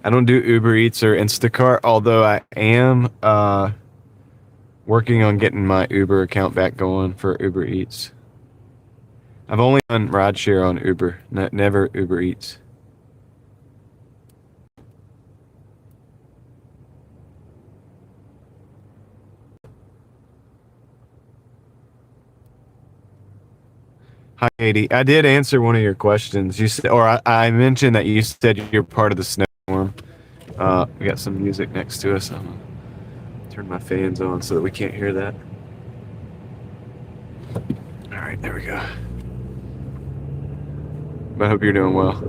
I don't do Uber Eats or Instacart, although I am working on getting my Uber account back going for Uber Eats. I've only done rideshare on Uber, never Uber Eats. Hi, Katie. I did answer one of your questions. You said, or I mentioned that you said you're part of the snowstorm. We got some music next to us. I'm gonna turn my fans on so that we can't hear that. All right, there we go. I hope you're doing well.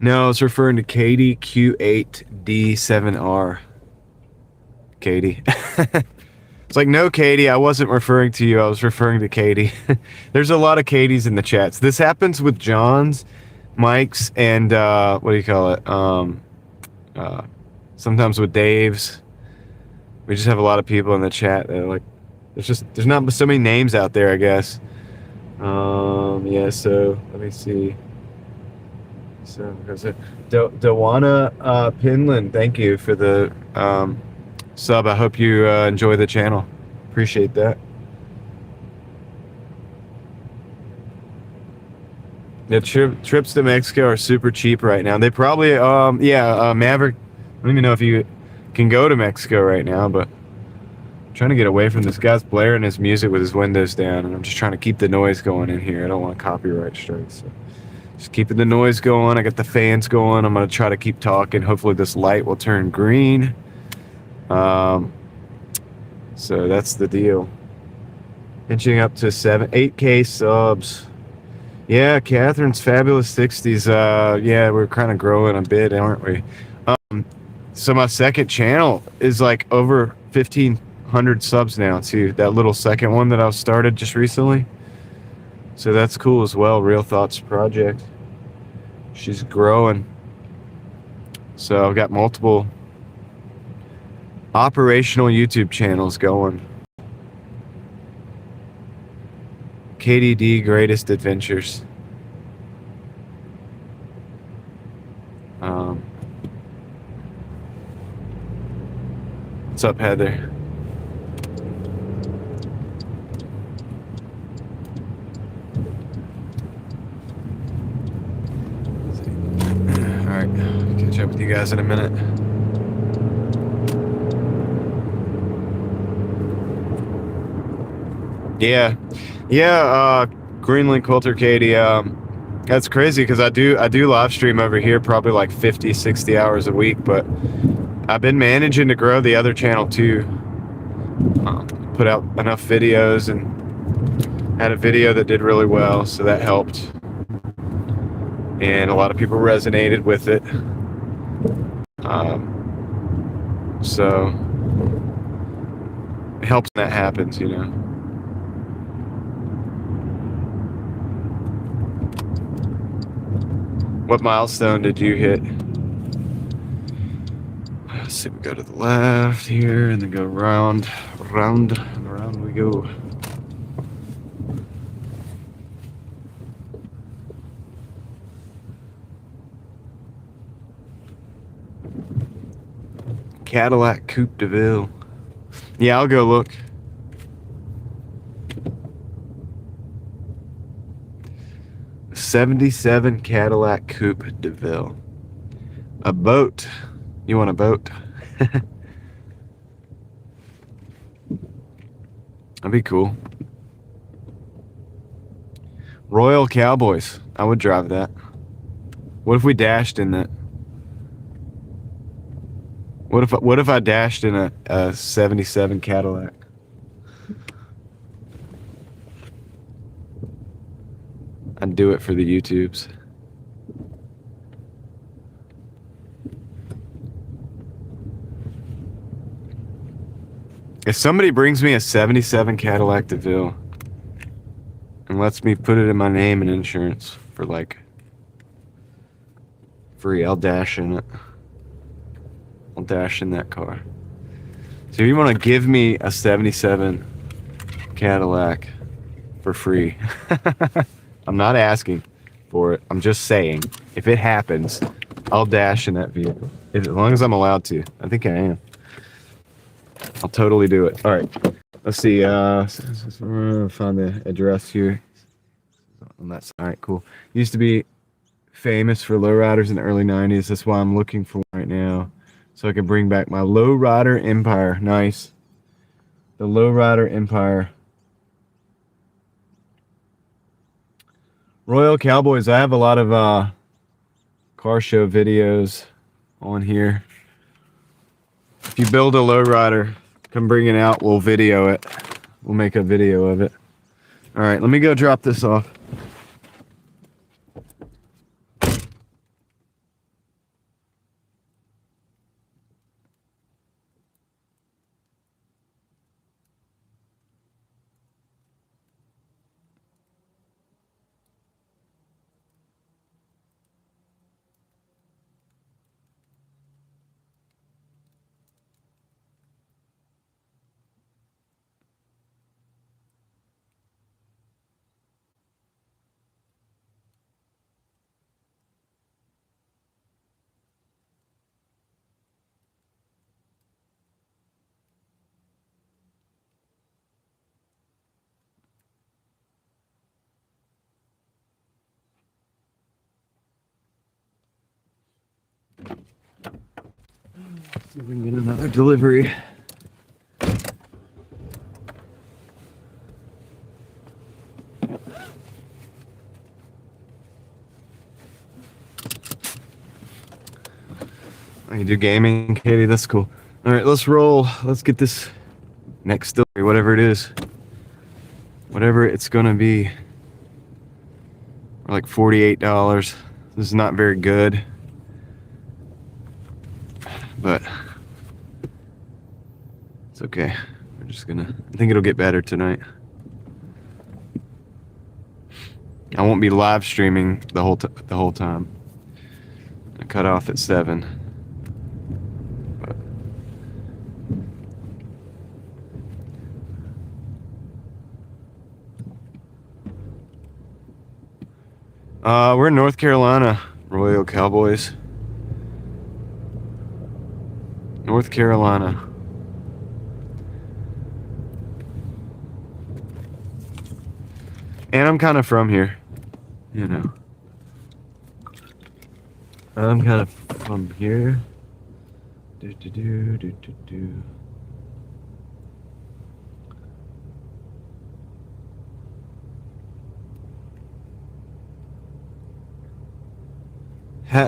No, I was referring to Katie Q8D7R. Katie. It's like, no, Katie, I wasn't referring to you. I was referring to Katie. There's a lot of Katies in the chats. This happens with John's, Mike's, and what do you call it? Sometimes with Dave's. We just have a lot of people in the chat that are like, there's not so many names out there, I guess. Yeah, so let me see. So there's a Dawana Pinland. Thank you for the sub. I hope you enjoy the channel. Appreciate that. The trips to Mexico are super cheap right now. They probably Maverick. I don't even know if you can go to Mexico right now, but I'm trying to get away from this guy's blaring his music with his windows down, and I'm just trying to keep the noise going in here. I don't want copyright strikes. So. Just keeping the noise going. I got the fans going. I'm going to try to keep talking. Hopefully this light will turn green. So that's the deal. Inching up to 8K subs. Yeah, Catherine's Fabulous 60s. Yeah, we're kind of growing a bit, aren't we? So my second channel is like over 1,500 subs now, too. That little second one that I started just recently. So that's cool as well. Real Thoughts Project. She's growing. So I've got multiple operational YouTube channels going. KDD Greatest Adventures. What's up, Heather? Catch up with you guys in a minute. Yeah, Greenland Coulter, Katie. That's crazy because I do live stream over here probably like 50, 60 hours a week, but I've been managing to grow the other channel too. Put out enough videos and had a video that did really well, so that helped. And a lot of people resonated with it. So it helps when that happens, you know. What milestone did you hit? Let's see, we go to the left here and then go round, round, and around we go. Cadillac Coupe de Ville. Yeah, I'll go look. '77 Cadillac Coupe de Ville. A boat. You want a boat? That'd be cool. Royal Cowboys. I would drive that. What if we dashed in that? What if I dashed in a '77 Cadillac? I'd do it for the YouTubes. If somebody brings me a '77 Cadillac DeVille and lets me put it in my name and insurance for like free, I'll dash in it. I'll dash in that car. So if you want to give me a '77 Cadillac for free, I'm not asking for it. I'm just saying, if it happens, I'll dash in that vehicle. As long as I'm allowed to. I think I am. I'll totally do it. All right. Let's see. Find the address here. On that side. All right, cool. Used to be famous for lowriders in the early 90s. That's why I'm looking for one right now, so I can bring back my lowrider empire. Nice. The lowrider empire. Royal Cowboys. I have a lot of car show videos on here. If you build a lowrider, come bring it out. We'll video it. We'll make a video of it. All right, let me go drop this off. See if we can get another delivery. I can do gaming, Katie. That's cool. All right, let's roll. Let's get this next delivery, whatever it is. Whatever it's gonna be. Like $48. This is not very good, but it's okay. We're just gonna, I think it'll get better tonight. I won't be live streaming the whole time. I cut off at 7. We're in North Carolina, Royal Cowboys. North Carolina. And I'm kind of from here, you know. I'm kind of from here.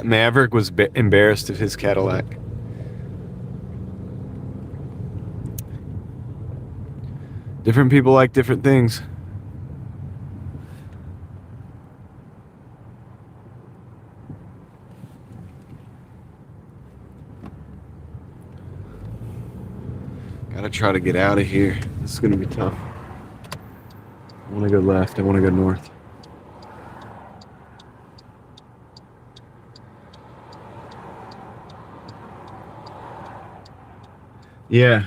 Maverick was embarrassed of his Cadillac. Different people like different things. Gotta try to get out of here. This is gonna be tough. I wanna go left, I wanna go north. Yeah.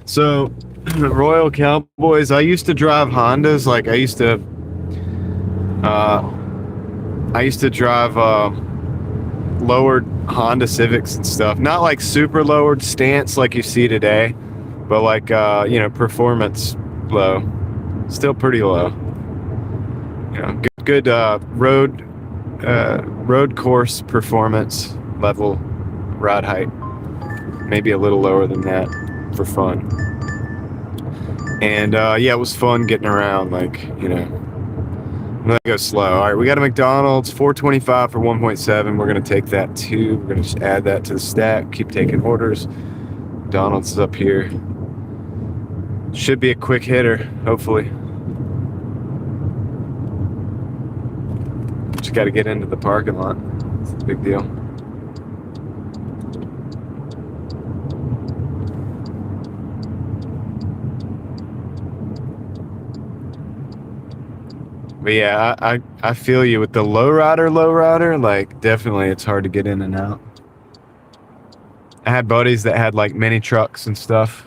So, Royal Cowboys, I used to drive Hondas. Like, I used to drive, lowered Honda Civics and stuff. Not like super lowered stance like you see today, but like, performance low. Still pretty low. Good road course performance level ride height. Maybe a little lower than that for fun. And it was fun getting around. Like, I'm gonna go slow. All right, we got a McDonald's, $4.25 for 1.7. We're gonna take that too. We're gonna just add that to the stack. Keep taking orders. McDonald's is up here. Should be a quick hitter, hopefully. Just got to get into the parking lot. It's a big deal. But yeah, I feel you with the low rider. Like, definitely, it's hard to get in and out. I had buddies that had like mini trucks and stuff.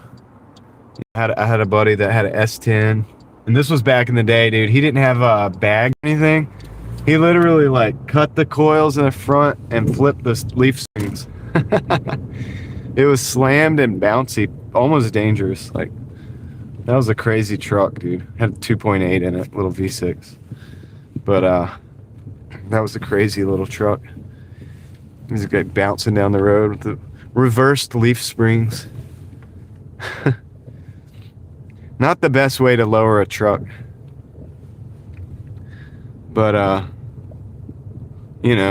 I had a buddy that had an S10, and this was back in the day, dude. He didn't have a bag or anything. He literally like cut the coils in the front and flipped the leaf springs. It was slammed and bouncy, almost dangerous. Like, that was a crazy truck, dude. Had 2.8 in it, little V6. But that was a crazy little truck. He's a guy bouncing down the road with the reversed leaf springs. Not the best way to lower a truck. But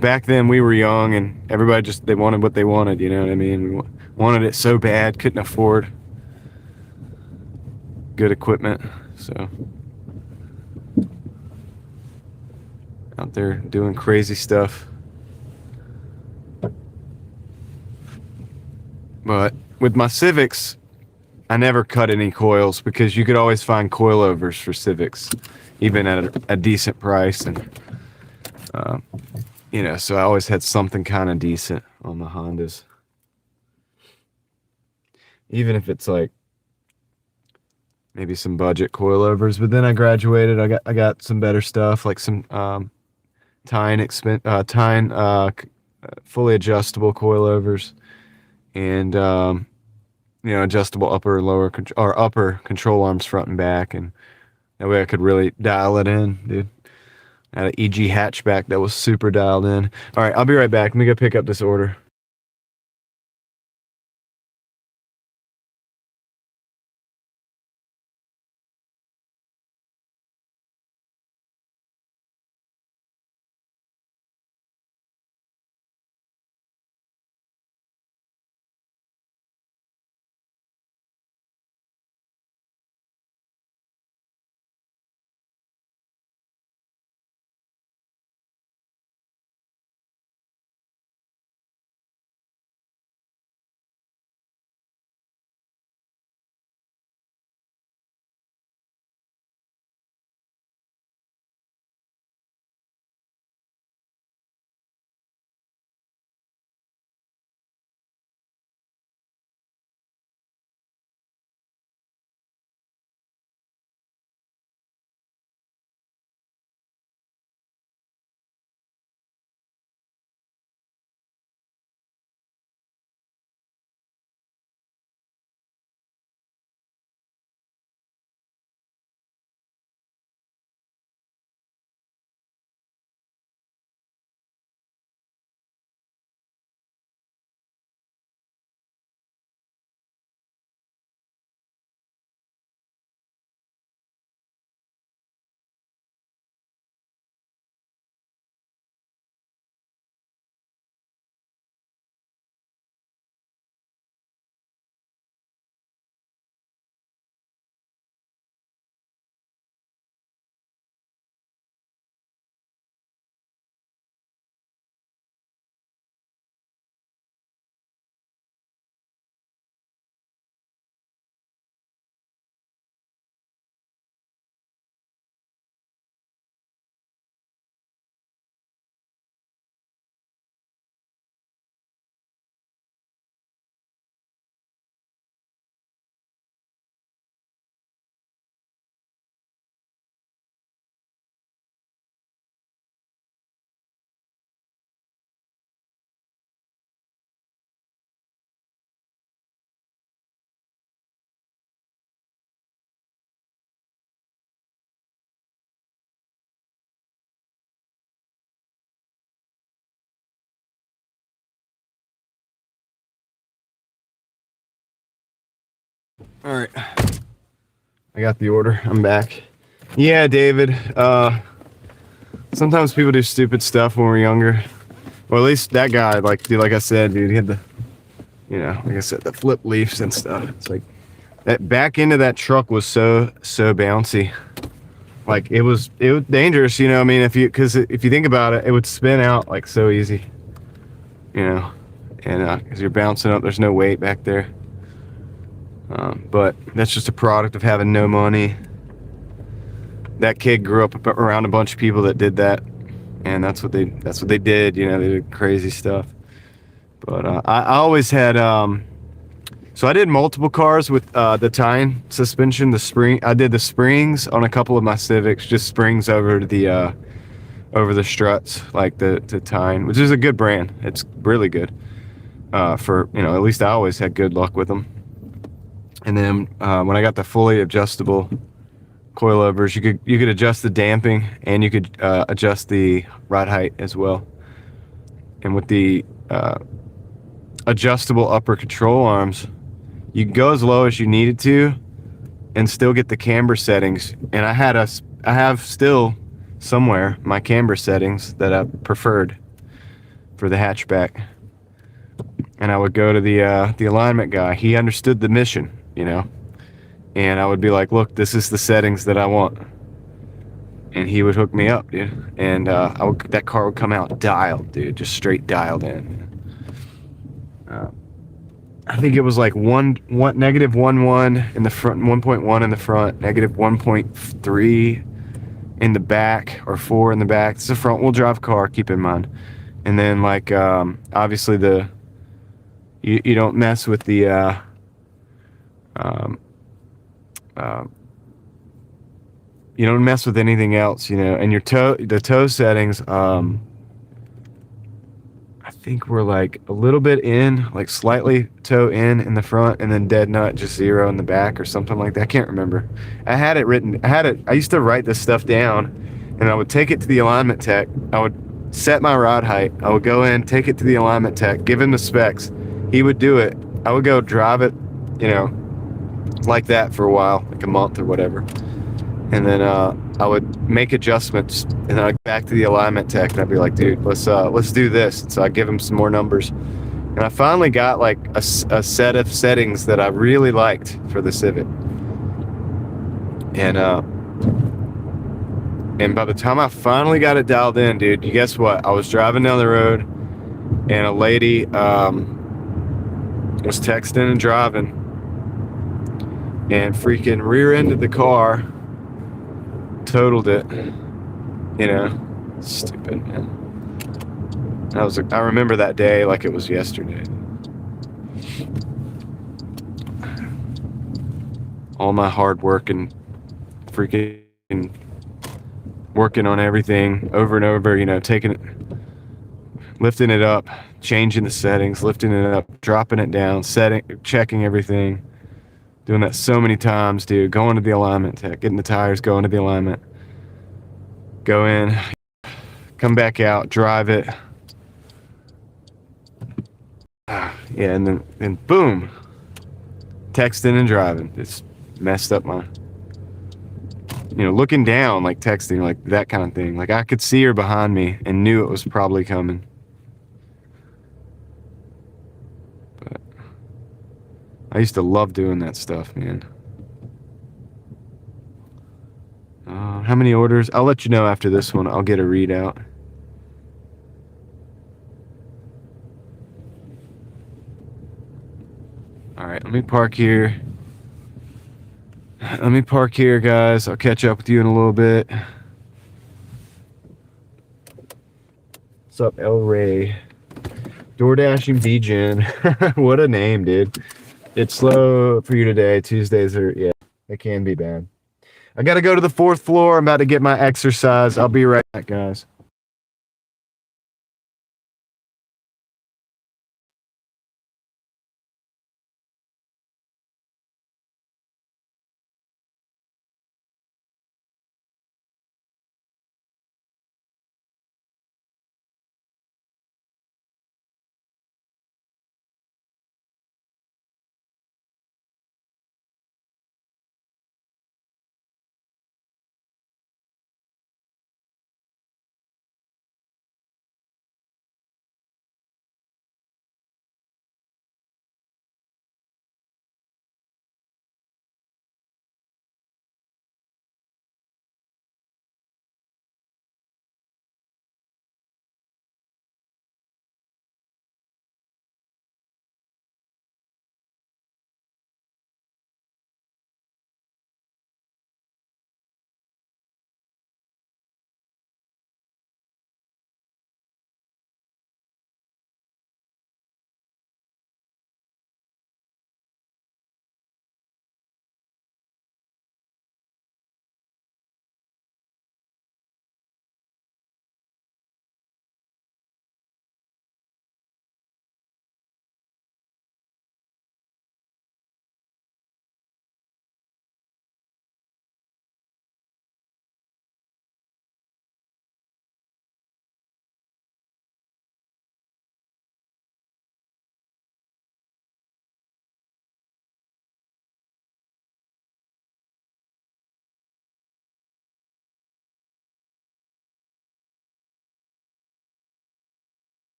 back then we were young and everybody they wanted what they wanted, you know what I mean? We wanted it so bad, couldn't afford good equipment. So out there doing crazy stuff. But with my Civics, I never cut any coils because you could always find coilovers for Civics, even at a decent price. And, so I always had something kind of decent on the Hondas. Even if it's like maybe some budget coilovers. But then I graduated. I got some better stuff, like some fully adjustable coilovers, and adjustable upper and lower or upper control arms front and back, and that way I could really dial it in, dude. I had an EG hatchback that was super dialed in. All right, I'll be right back. Let me go pick up this order. All right. I got the order. I'm back. Yeah, David. Sometimes people do stupid stuff when we're younger. Well, at least that guy, like I said, dude, he had the, like I said, the flip leaves and stuff. It's like that back end of that truck was so bouncy. Like it was dangerous, you know. I mean, because if you think about it, it would spin out like so easy, you know, and because you're bouncing up, there's no weight back there. But that's just a product of having no money. That kid grew up around a bunch of people that did that, and that's what they did. You know, they did crazy stuff. But I always had. So I did multiple cars with the tying suspension, the spring. I did the springs on a couple of my Civics, just springs over the struts, like the tying, which is a good brand. It's really good. For at least I always had good luck with them. And then when I got the fully adjustable coilovers, you could adjust the damping and you could adjust the ride height as well. And with the adjustable upper control arms, you can go as low as you needed to and still get the camber settings. And I have still somewhere my camber settings that I preferred for the hatchback. And I would go to the alignment guy. He understood the mission, and I would be like, look, this is the settings that I want. And he would hook me up, dude. And that car would come out dialed, dude, just straight dialed in. I think it was like negative 1.1 in the front, 1.1 in the front, negative 1.3 in the back, or 4 in the back. It's a front wheel drive car, keep in mind. And then like obviously you don't mess with the you don't mess with anything else, and the toe settings, I think we're like a little bit in, like slightly toe in the front, and then dead nut just 0 in the back or something like that. I can't remember. I used to write this stuff down, and I would take it to the alignment tech. I would set my rod height. I would go in, take it to the alignment tech, give him the specs. He would do it. I would go drive it, like that for a while, like a month or whatever. And then I would make adjustments, and then I'd go back to the alignment tech, and I'd be like, dude, let's do this. And so I give him some more numbers, and I finally got like a set of settings that I really liked for the Civic. And by the time I finally got it dialed in, dude, you guess what? I was driving down the road, and a lady was texting and driving, and freaking rear-ended the car. Totaled it, stupid, man. I remember that day like it was yesterday. All my hard work and freaking working on everything over and over, lifting it up, changing the settings, lifting it up, dropping it down, checking everything. Doing that so many times, dude. Going to the alignment tech, getting the tires, going to the alignment. Go in, come back out, drive it. Yeah, and then boom. Texting and driving. It's messed up my, looking down, like texting, like that kind of thing. Like I could see her behind me and knew it was probably coming. But I used to love doing that stuff, man. How many orders? I'll let you know after this one. I'll get a readout. All right, let me park here. Guys. I'll catch up with you in a little bit. What's up, El Ray? Doordashing B-Gen. What a name, dude. It's slow for you today. Tuesdays yeah, it can be bad. I got to go to the 4th floor. I'm about to get my exercise. I'll be right back, guys.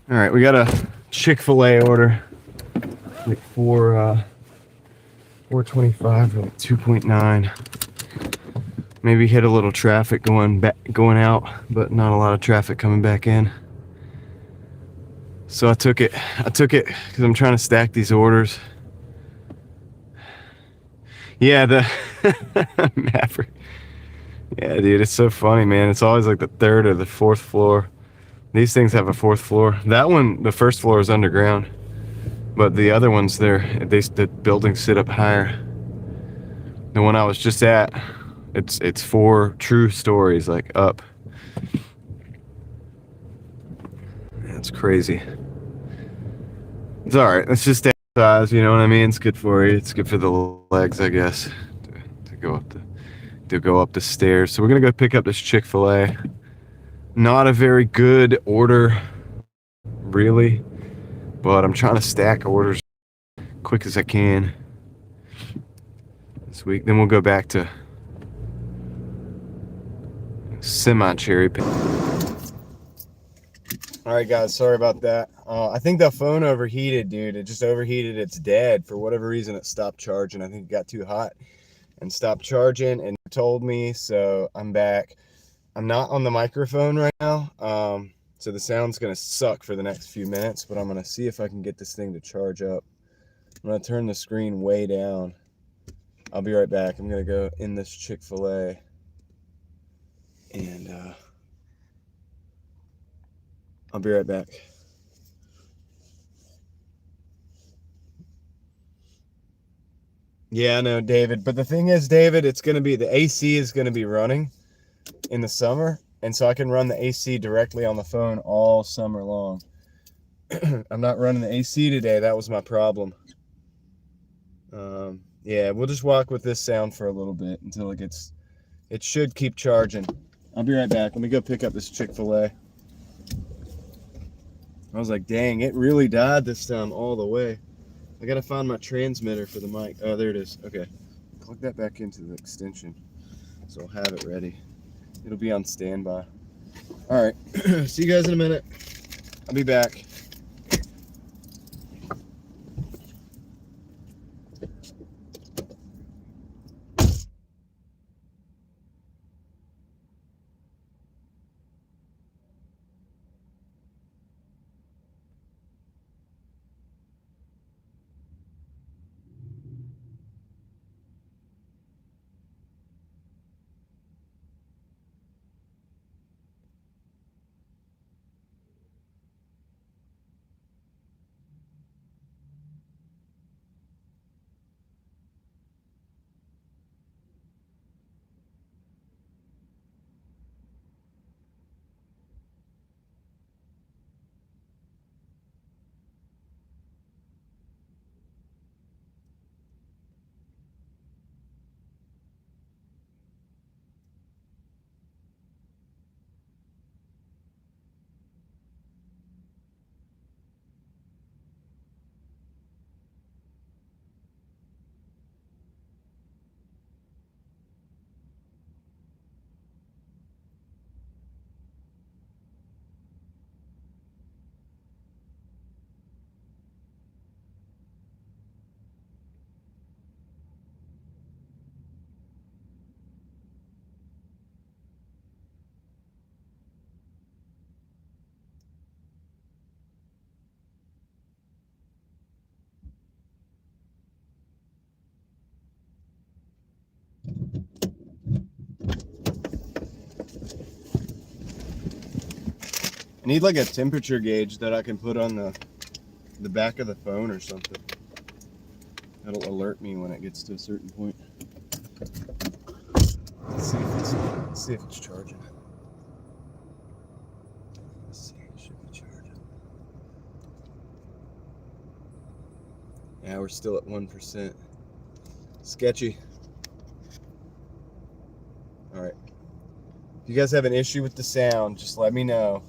All right, we got a Chick-fil-A order, like 425 or like 2.9. Maybe hit a little traffic going out, but not a lot of traffic coming back in. So I took it because I'm trying to stack these orders. Yeah, the Maverick. Yeah, dude, it's so funny, man. It's always like the third or the fourth floor. These things have a fourth floor. That one, the first floor is underground, but the other ones, the buildings sit up higher. The one I was just at, it's 4 true stories, like up. That's crazy. It's all right. It's just exercise, you know what I mean? It's good for you. It's good for the legs, I guess, to go up the stairs. So we're gonna go pick up this Chick-fil-A. Not a very good order, really, but I'm trying to stack orders quick as I can this week. Then we'll go back to semi-cherry pick. All right, guys, sorry about that. I think the phone overheated, dude. It just overheated. It's dead. For whatever reason, it stopped charging. I think it got too hot and stopped charging and told me, so I'm back. I'm not on the microphone right now, so the sound's gonna suck for the next few minutes, but I'm gonna see if I can get this thing to charge up. I'm gonna turn the screen way down. I'll be right back. I'm gonna go in this Chick-fil-A and I'll be right back. Yeah, I know, David. But the thing is, David, the AC is gonna be running in the summer, and so I can run the AC directly on the phone all summer long. I'm not running the AC today. That was my problem. Yeah, we'll just walk with this sound for a little bit until it should keep charging. I'll be right back. Let me go pick up this Chick-fil-A. I was like, dang, it really died this time all the way. I gotta find my transmitter for the mic. Oh, there it is. Okay. Plug that back into the extension so I'll have it ready. It'll be on standby. All right. See you guys in a minute. I'll be back. I need like a temperature gauge that I can put on the back of the phone or something. That'll alert me when it gets to a certain point. Let's see if it's charging. Let's see, it should be charging. Yeah, we're still at 1%. Sketchy. All right. If you guys have an issue with the sound, just let me know.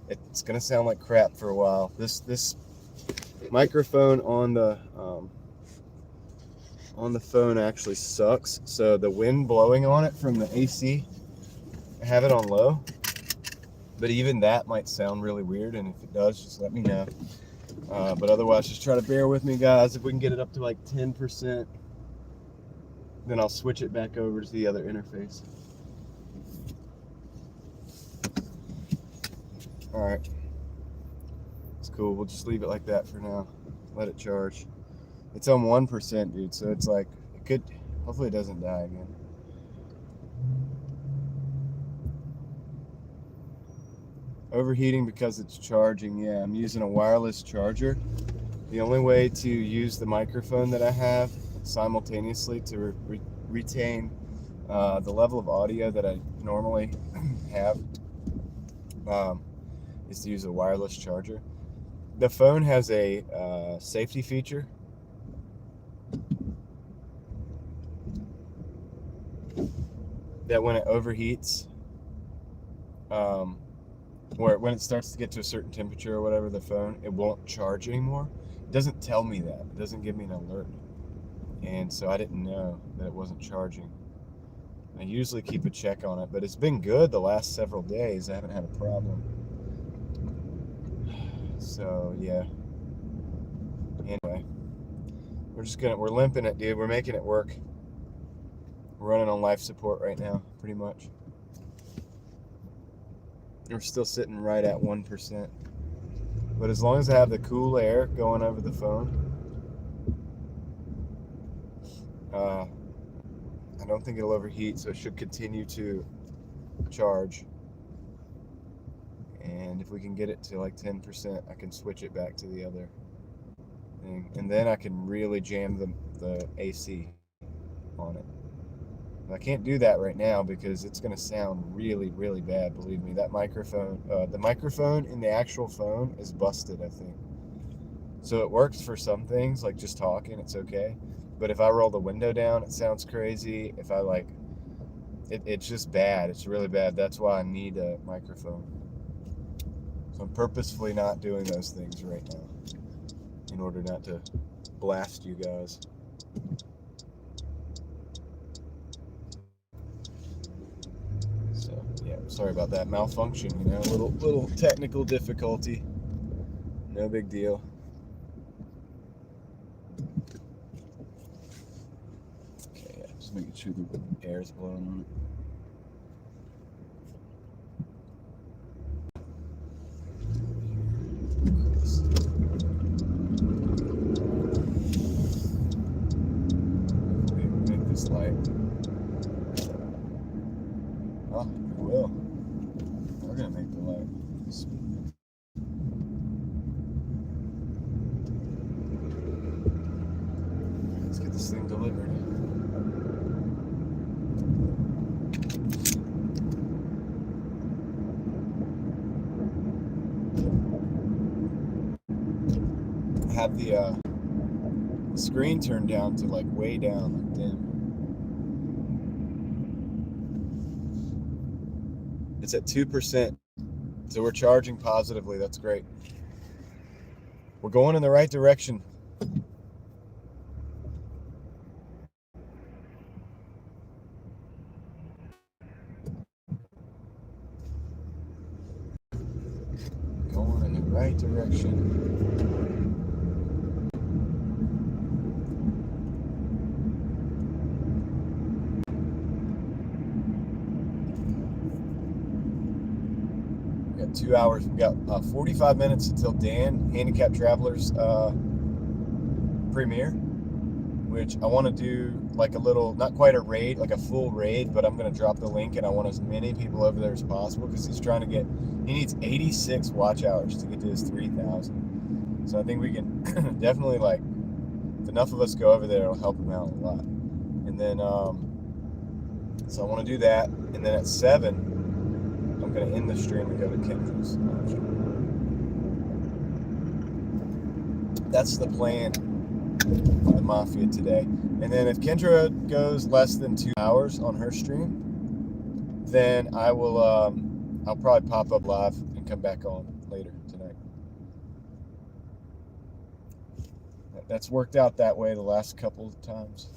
It's gonna sound like crap for a while. This microphone on the phone actually sucks. So the wind blowing on it from the AC, I have it on low. But even that might sound really weird, and if it does, just let me know. But otherwise, just try to bear with me, guys. If we can get it up to like 10%, then I'll switch it back over to the other interface. All right. It's cool. We'll just leave it like that for now. Let it charge. It's on 1%, dude, so it's like, it could, hopefully it doesn't die again. Overheating because it's charging. Yeah, I'm using a wireless charger. The only way to use the microphone that I have simultaneously to retain the level of audio that I normally have is to use a wireless charger. The phone has a safety feature that when it overheats, or when it starts to get to a certain temperature or whatever, the phone, it won't charge anymore. It doesn't tell me that. It doesn't give me an alert. And so I didn't know that it wasn't charging. I usually keep a check on it, but it's been good the last several days. I haven't had a problem. So yeah. Anyway, we're limping it, dude. We're making it work. We're running on life support right now, pretty much. We're still sitting right at 1%. But as long as I have the cool air going over the phone, I don't think it'll overheat, so it should continue to charge. And if we can get it to like 10%, I can switch it back to the other thing. And then I can really jam the AC on it. I can't do that right now because it's going to sound really, really bad, believe me. That microphone, the microphone in the actual phone is busted, I think. So it works for some things, like just talking, it's okay. But if I roll the window down, it sounds crazy. If I like, it's just bad. It's really bad. That's why I need a microphone. So I'm purposefully not doing those things right now in order not to blast you guys. So yeah, sorry about that malfunction. You know, little technical difficulty. No big deal. Okay, yeah, just making sure the air is blowing on it. Make this light. Oh, we will. We're gonna make the light. Let's get this thing delivered. I have the screen turned down to like way down, like dim. It's at 2%, so we're charging positively. That's great. We're going in the right direction. Going in the right direction. We got 2 hours. We got 45 minutes until Dan Handicap Travelers premiere, which I want to do like a little, not quite a raid, like a full raid, but I'm going to drop the link and I want as many people over there as possible because he's trying to get, he needs 86 watch hours to get to his 3,000. So I think we can definitely, like, if enough of us go over there, it'll help him out a lot. And then, so I want to do that. And then at 7, I'm going to end the stream and go to Kendra's. That's the plan for the Mafia today. And then if Kendra goes less than 2 hours on her stream, then I will, I'll probably pop up live and come back on later tonight. That's worked out that way the last couple of times.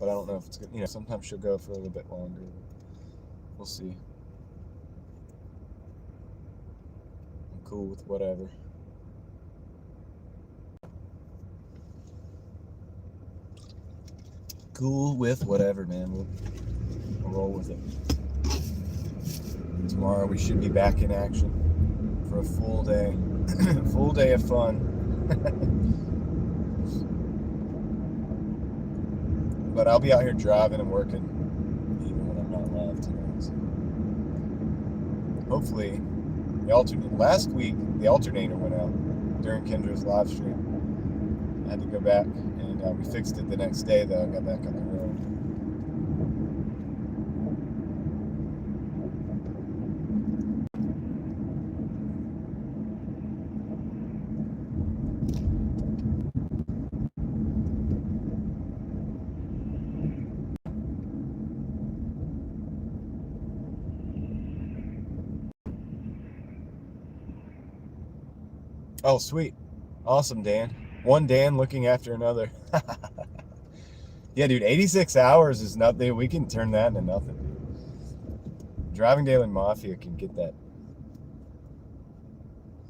But I don't know if it's good. You know, sometimes she'll go for a little bit longer. We'll see. cool with whatever. Cool with whatever, man. We'll roll with it. Tomorrow we should be back in action for a full day. Full day of fun. But I'll be out here driving and working even when I'm not live tonight. So hopefully the alternator. Last week the alternator went out during Kendra's live stream. I had to go back and we fixed it the next day though. I got back on the road. Oh, sweet. Awesome, Dan. One Dan looking after another. Yeah, dude, 86 hours is nothing. We can turn that into nothing. Driving Daily Mafia can get that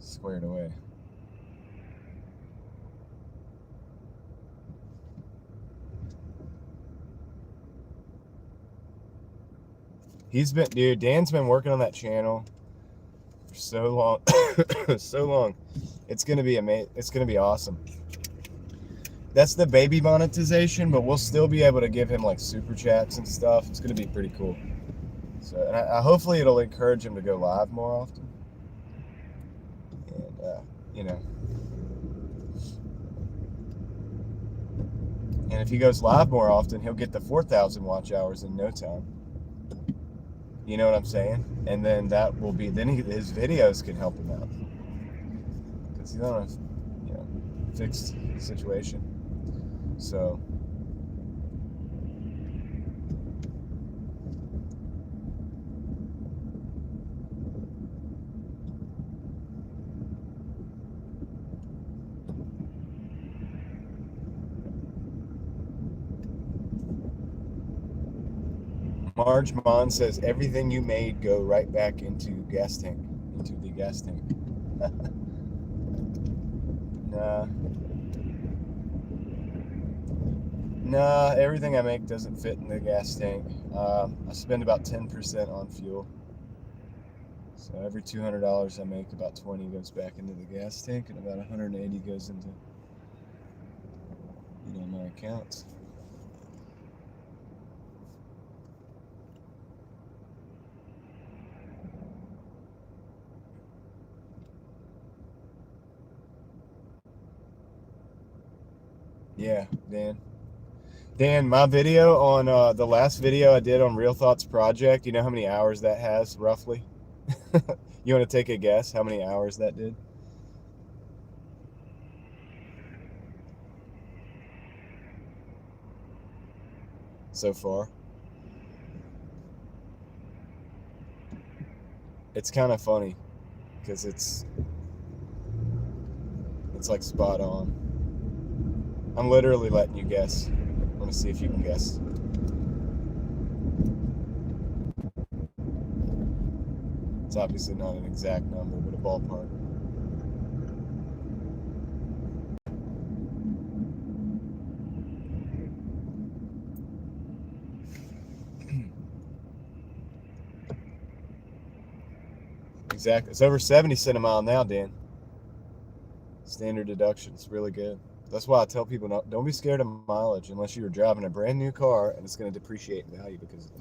squared away. Dude, Dan's been working on that channel for so long. So long. It's gonna be amazing. It's gonna be awesome. That's the baby monetization, but we'll still be able to give him like super chats and stuff. It's gonna be pretty cool. So, and hopefully it'll encourage him to go live more often. And you know, and if he goes live more often, he'll get the 4,000 watch hours in no time. You know what I'm saying? And then that will be his videos can help him out because he's on a fixed situation. So Marge Mon says everything you made go right back into the gas tank. Nah, everything I make doesn't fit in the gas tank. I spend about 10% on fuel. So every $200 I make, about 20 goes back into the gas tank, and about 180 goes into my accounts. Yeah, Dan, my video on the last video I did on Real Thoughts Project, you know how many hours that has, roughly? You want to take a guess how many hours that did? So far. It's kind of funny because it's like spot on. I'm literally letting you guess. I want to see if you can guess. It's obviously not an exact number, but a ballpark. Exactly. It's over 70 cents a mile now, Dan. Standard deduction. It's really good. That's why I tell people, don't be scared of mileage unless you're driving a brand new car and it's going to depreciate in value because of the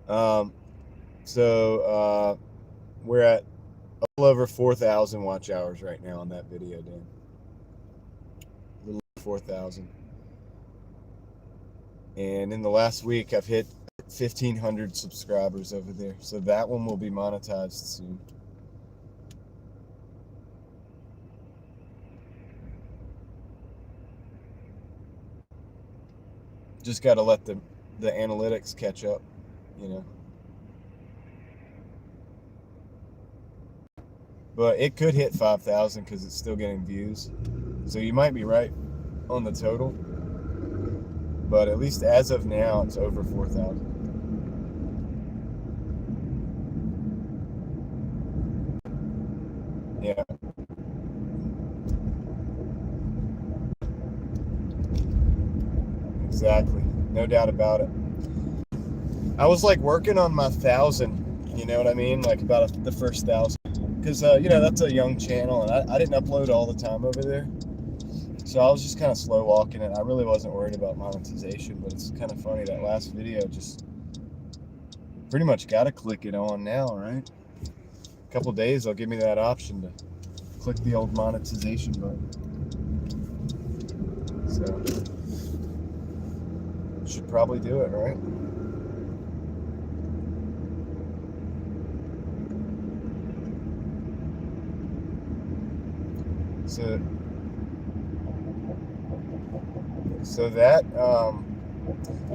mileage. So we're at a little over 4,000 watch hours right now on that video, Dan. A little over 4,000. And in the last week, I've hit 1,500 subscribers over there. So that one will be monetized soon. Just got to let the analytics catch up, But it could hit 5,000 because it's still getting views. So you might be right on the total. But at least as of now, it's over 4,000. Yeah. Exactly. No doubt about it. I was like working on my 1,000, you know what I mean? Like about the first 1,000. Because, you know, that's a young channel and I didn't upload all the time over there. So I was just kind of slow walking it. I really wasn't worried about monetization, but it's kind of funny that last video just pretty much got to click it on now, right? A couple days they'll give me that option to click the old monetization button. So should probably do it, right? So that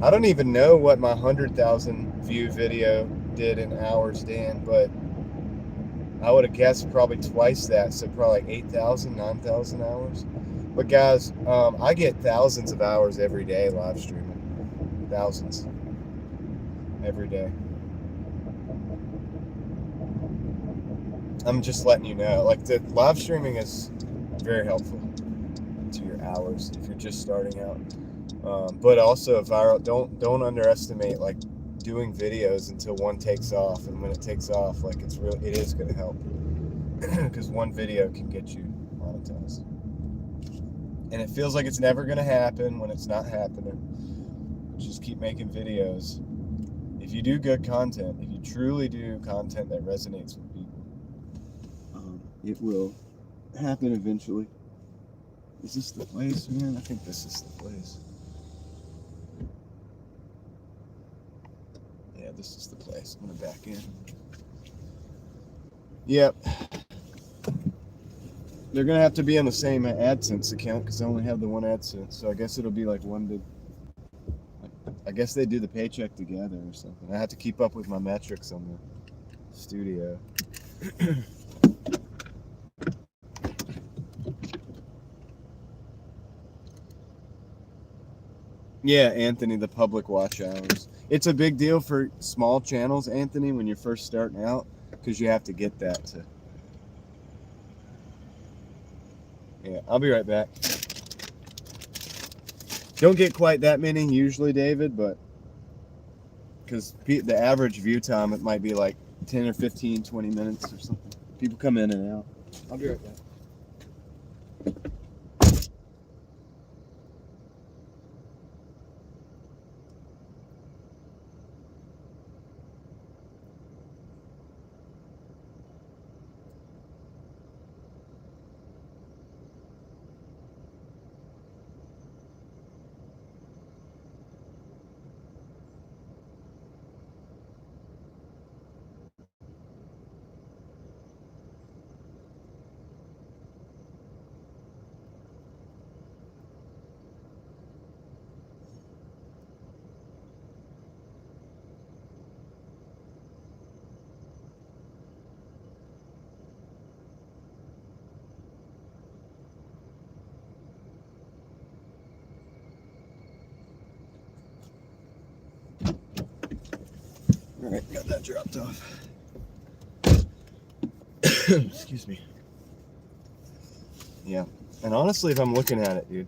I don't even know what my 100,000 view video did in hours, Dan, but I would have guessed probably twice that, so probably like 8,000, 9,000 hours. But guys, I get thousands of hours every day live streaming. Thousands. Every day. I'm just letting you know. Like, the live streaming is very helpful to your hours if you're just starting out. But also viral. Don't underestimate like doing videos until one takes off, and when it takes off, like it is going to help because one video can get you monetized. And it feels like it's never going to happen when it's not happening. Just keep making videos. If you do good content, if you truly do content that resonates with people, it will happen eventually. Is this the place, man? I think this is the place. Yeah, this is the place. I'm gonna back in. Yep. They're gonna have to be on the same AdSense account because I only have the one AdSense. So I guess it'll be like one big. I guess they do the paycheck together or something. I have to keep up with my metrics on the studio. Yeah, Anthony, the public watch hours. It's a big deal for small channels, Anthony, when you're first starting out, because you have to get that to. Yeah, I'll be right back. Don't get quite that many usually, David, but because the average view time, it might be like 10 or 15, 20 minutes or something. People come in and out. I'll be right back. All right, got that dropped off. Excuse me. Yeah, and honestly, if I'm looking at it, dude,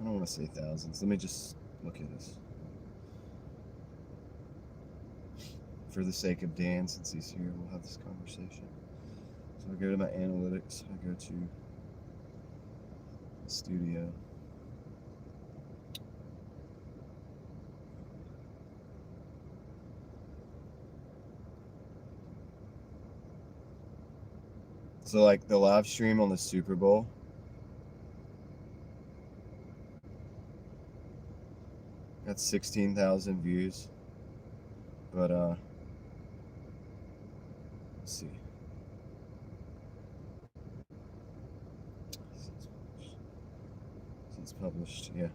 I don't want to say thousands. Let me just look at this. For the sake of Dan, since he's here, we'll have this conversation. So I go to my analytics, I go to the studio. So like the live stream on the Super Bowl, got 16,000 views. But let's see. Since published, yeah.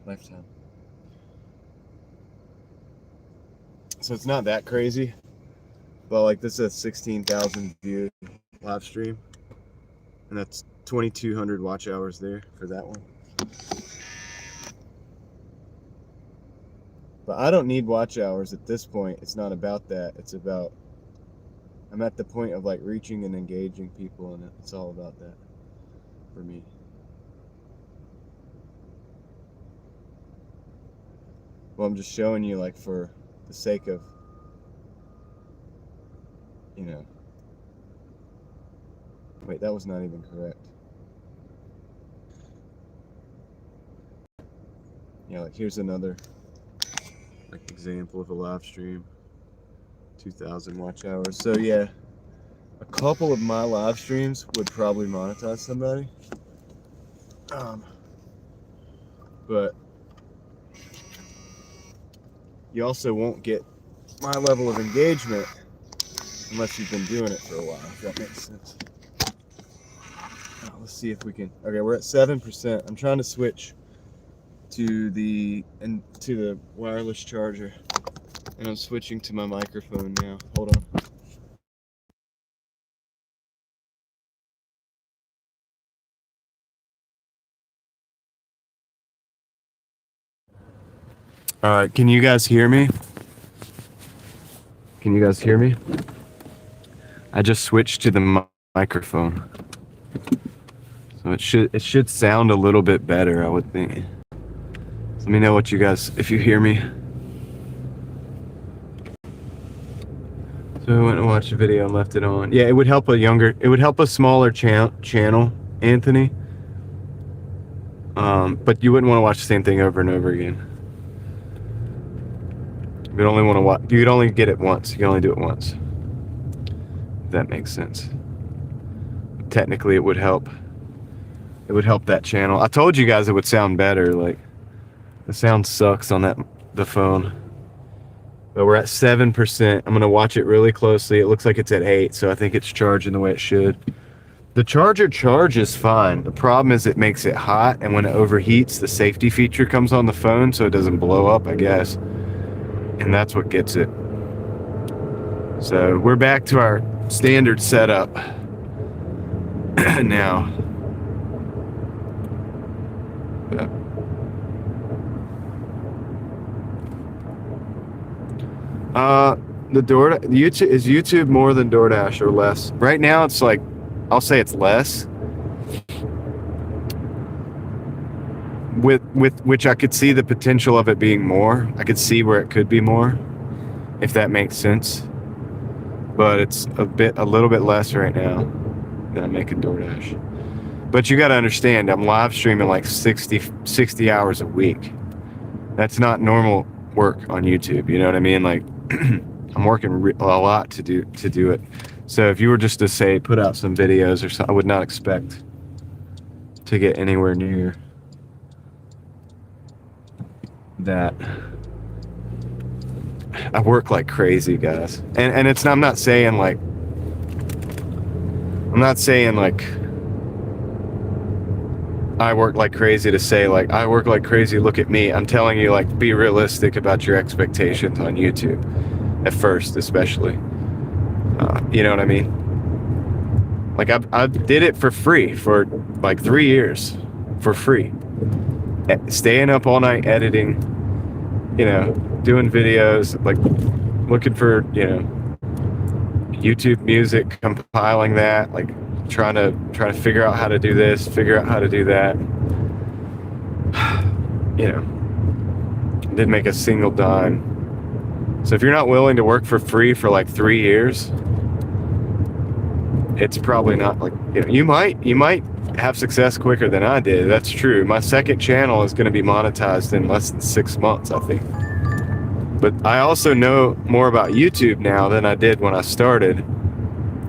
Lifetime. So it's not that crazy, but like this is a 16,000 view live stream, and that's 2,200 watch hours there for that one. But I don't need watch hours at this point. It's not about that. It's about I'm at the point of like reaching and engaging people, and it's all about that for me. Well, I'm just showing you, like, for the sake of, you know. Wait, that was not even correct. Yeah, like, here's another, like, example of a live stream. 2,000 watch hours. So, yeah, a couple of my live streams would probably monetize somebody. But you also won't get my level of engagement unless you've been doing it for a while, if that makes sense. Let's see if we can. Okay, we're at 7%. I'm trying to switch to the wireless charger, and I'm switching to my microphone now. Hold on. All right, can you guys hear me? Can you guys hear me? I just switched to the microphone, so it should sound a little bit better, I would think. Let me know what you guys, if you hear me. So I went and watched a video and left it on. Yeah, it would help a smaller channel, Anthony. But you wouldn't want to watch the same thing over and over again. You'd only want to watch. You'd only get it once. You can only do it once. If that makes sense. Technically, it would help. It would help that channel. I told you guys it would sound better. Like, the sound sucks on the phone. But we're at 7%. I'm gonna watch it really closely. It looks like it's at 8, so I think it's charging the way it should. The charger charges fine. The problem is it makes it hot, and when it overheats, the safety feature comes on the phone so it doesn't blow up, I guess. And that's what gets it. So we're back to our standard setup now. Is YouTube more than DoorDash or less? Right now it's like, I'll say it's less. With which I could see the potential of it being more. I could see where it could be more, if that makes sense. But it's a little bit less right now than I'm making DoorDash. But you got to understand, I'm live streaming like 60 hours a week. That's not normal work on YouTube. You know what I mean? Like, I'm working a lot to do it. So if you were just to say put out some videos or something, I would not expect to get anywhere near that. I work like crazy, guys, and it's I'm not saying like I work like crazy to say like I work like crazy, look at me. I'm telling you, like, be realistic about your expectations on YouTube at first, especially. You know what I mean? Like, I did it for free for like 3 years for free, staying up all night editing, you know, doing videos, like looking for, you know, YouTube music, compiling that, like trying to figure out how to do this, figure out how to do that. You know, didn't make a single dime. So if you're not willing to work for free for like 3 years, it's probably not, like, you know, you might have success quicker than I did. That's true. My second channel is going to be monetized in less than 6 months, I think. But I also know more about YouTube now than I did when I started.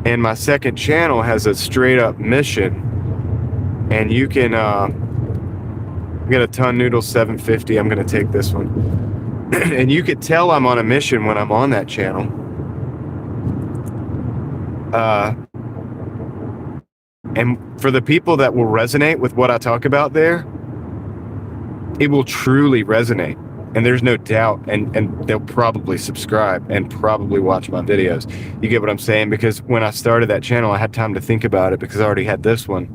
And my second channel has a straight up mission. And you can get a ton noodle 750. I'm going to take this one. And you could tell I'm on a mission when I'm on that channel. And for the people that will resonate with what I talk about there, it will truly resonate. And there's no doubt, and they'll probably subscribe and probably watch my videos. You get what I'm saying? Because when I started that channel, I had time to think about it because I already had this one.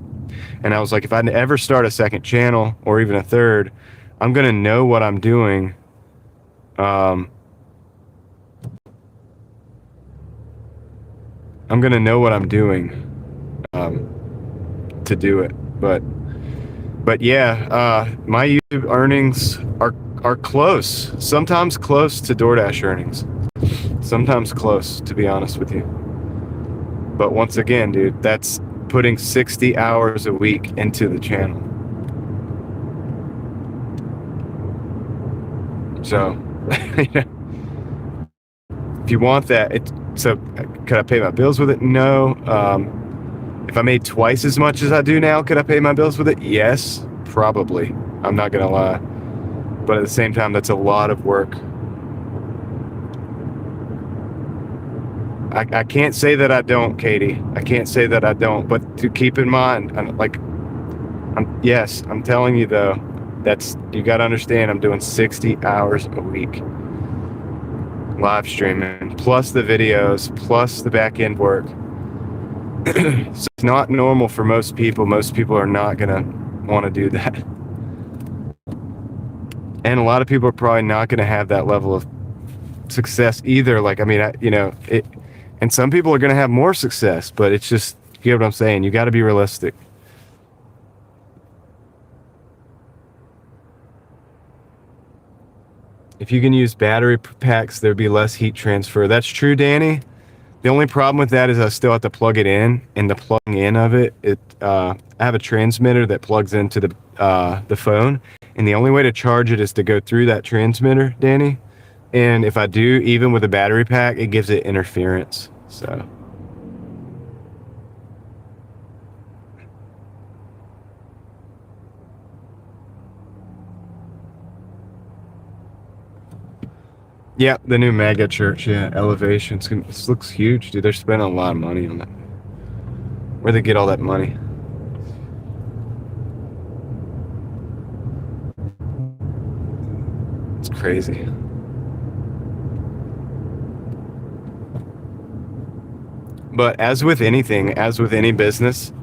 And I was like, if I ever start a second channel or even a third, I'm going to know what I'm doing. I'm gonna know what I'm doing to do it. But yeah, my YouTube earnings are close. Sometimes close to DoorDash earnings. Sometimes close, to be honest with you. But once again, dude, that's putting 60 hours a week into the channel. So, if you want that, so could I pay my bills with it? No. If I made twice as much as I do now, could I pay my bills with it? Yes, probably. I'm not gonna lie. But at the same time, that's a lot of work. I can't say that I don't, Katie. I can't say that I don't. But to keep in mind, yes, I'm telling you though, you got to understand. I'm doing 60 hours a week live streaming, plus the videos, plus the back end work. So it's not normal for most people. Most people are not gonna want to do that, and a lot of people are probably not gonna have that level of success either. Like, I mean, it. And some people are going to have more success, but it's just, you get what I'm saying? You got to be realistic. If you can use battery packs, there'd be less heat transfer. That's true, Danny. The only problem with that is I still have to plug it in, and the plugging in of it, I have a transmitter that plugs into the phone, and the only way to charge it is to go through that transmitter, Danny. And if I do, even with a battery pack, it gives it interference. So. Yeah, the new mega church, yeah, elevations. This looks huge, dude. They're spending a lot of money on that. Where'd they get all that money? It's crazy. But as with anything, as with any business,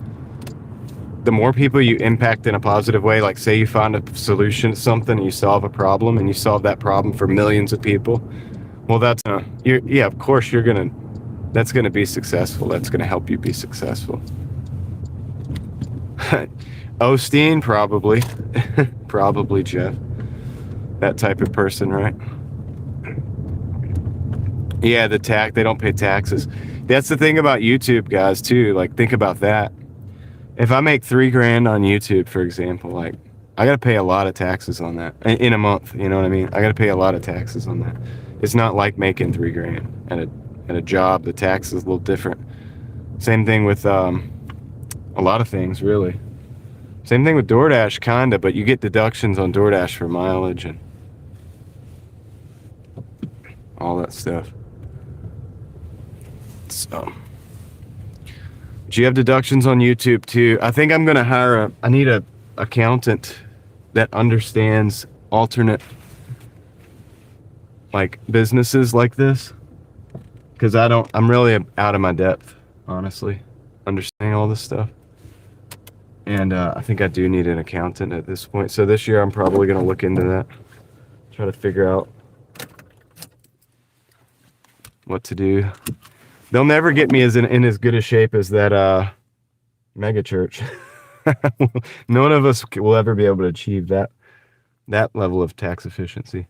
the more people you impact in a positive way, like say you find a solution to something, and you solve a problem, and you solve that problem for millions of people, well, that's yeah, of course that's gonna be successful. That's gonna help you be successful. Osteen, probably. Probably, Jeff. That type of person, right? Yeah, they don't pay taxes. That's the thing about YouTube, guys, too. Like, think about that. If I make $3,000 on YouTube, for example, like, I gotta pay a lot of taxes on that in a month. You know what I mean? I gotta pay a lot of taxes on that. It's not like making $3,000 at a job. The tax is a little different. Same thing with a lot of things, really. Same thing with DoorDash, kinda, but you get deductions on DoorDash for mileage and all that stuff. So, do you have deductions on YouTube too? I think I'm gonna I need a accountant that understands alternate like businesses like this, because I'm really out of my depth, honestly, understanding all this stuff. And I think I do need an accountant at this point. So this year I'm probably gonna look into that, try to figure out what to do. They'll never get me in as good a shape as that mega church. None of us will ever be able to achieve that level of tax efficiency.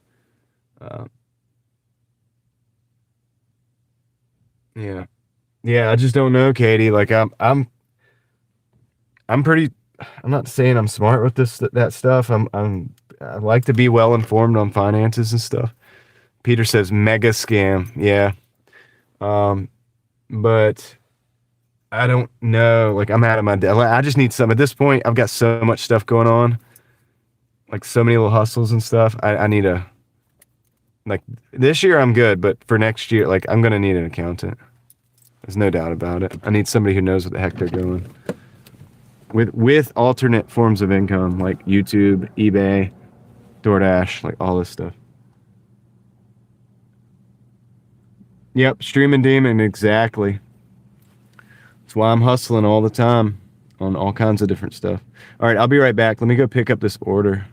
Yeah, yeah. I just don't know, Katie. Like I'm pretty. I'm not saying I'm smart with that stuff. I like to be well informed on finances and stuff. Peter says mega scam. Yeah. But I don't know. Like, I'm out of my depth. I just need some. At this point, I've got so much stuff going on, like so many little hustles and stuff. I need like, this year I'm good, but for next year, like, I'm gonna need an accountant. There's no doubt about it. I need somebody who knows what the heck they're doing. With alternate forms of income, like YouTube, eBay, DoorDash, like all this stuff. Yep, streaming demon, exactly. That's why I'm hustling all the time on all kinds of different stuff. All right, I'll be right back. Let me go pick up this order.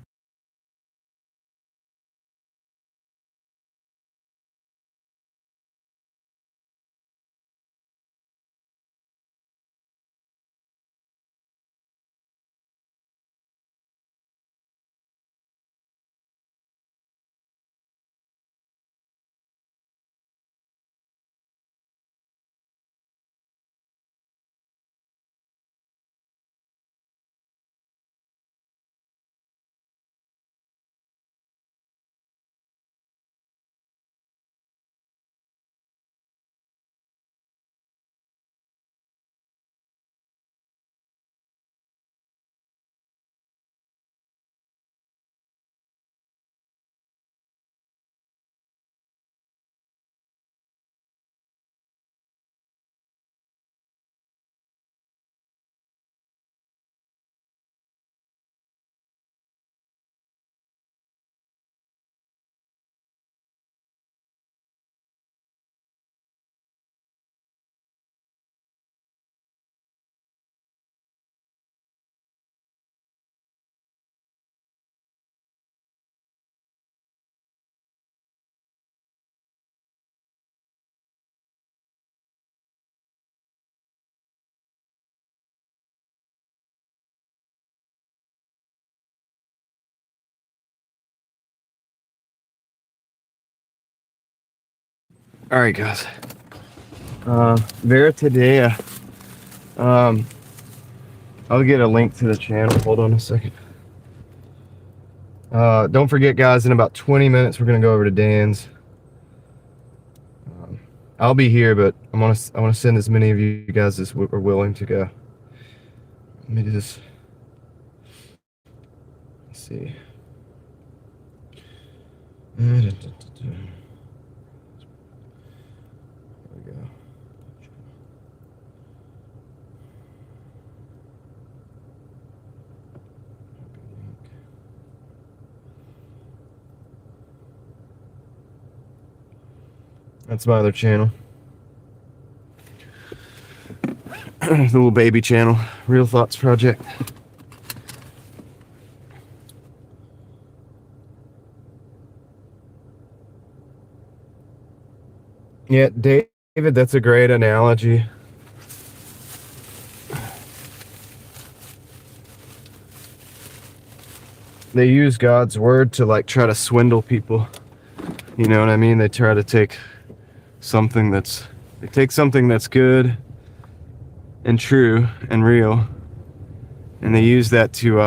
All right, guys. Vera today. I'll get a link to the channel. Hold on a second. Don't forget, guys, in about 20 minutes, we're going to go over to Dan's. I'll be here, but I want to send as many of you guys as are willing to go. Let me just see. There we go. That's my other channel. The little baby channel, Real Thoughts Project. Yeah, David, that's a great analogy. They use God's word to like try to swindle people. You know what I mean? They try to take something that's good and true and real, and they use that to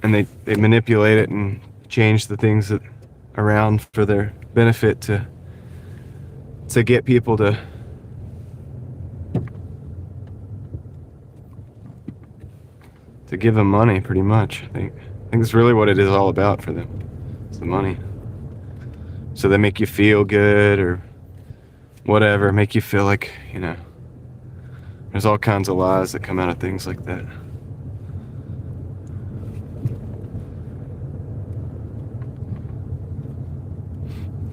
and they manipulate it and change the things that around for their benefit to get people to give them money, pretty much. I think that's really what it is all about for them. It's the money. So they make you feel good or whatever, make you feel like, you know, there's all kinds of lies that come out of things like that.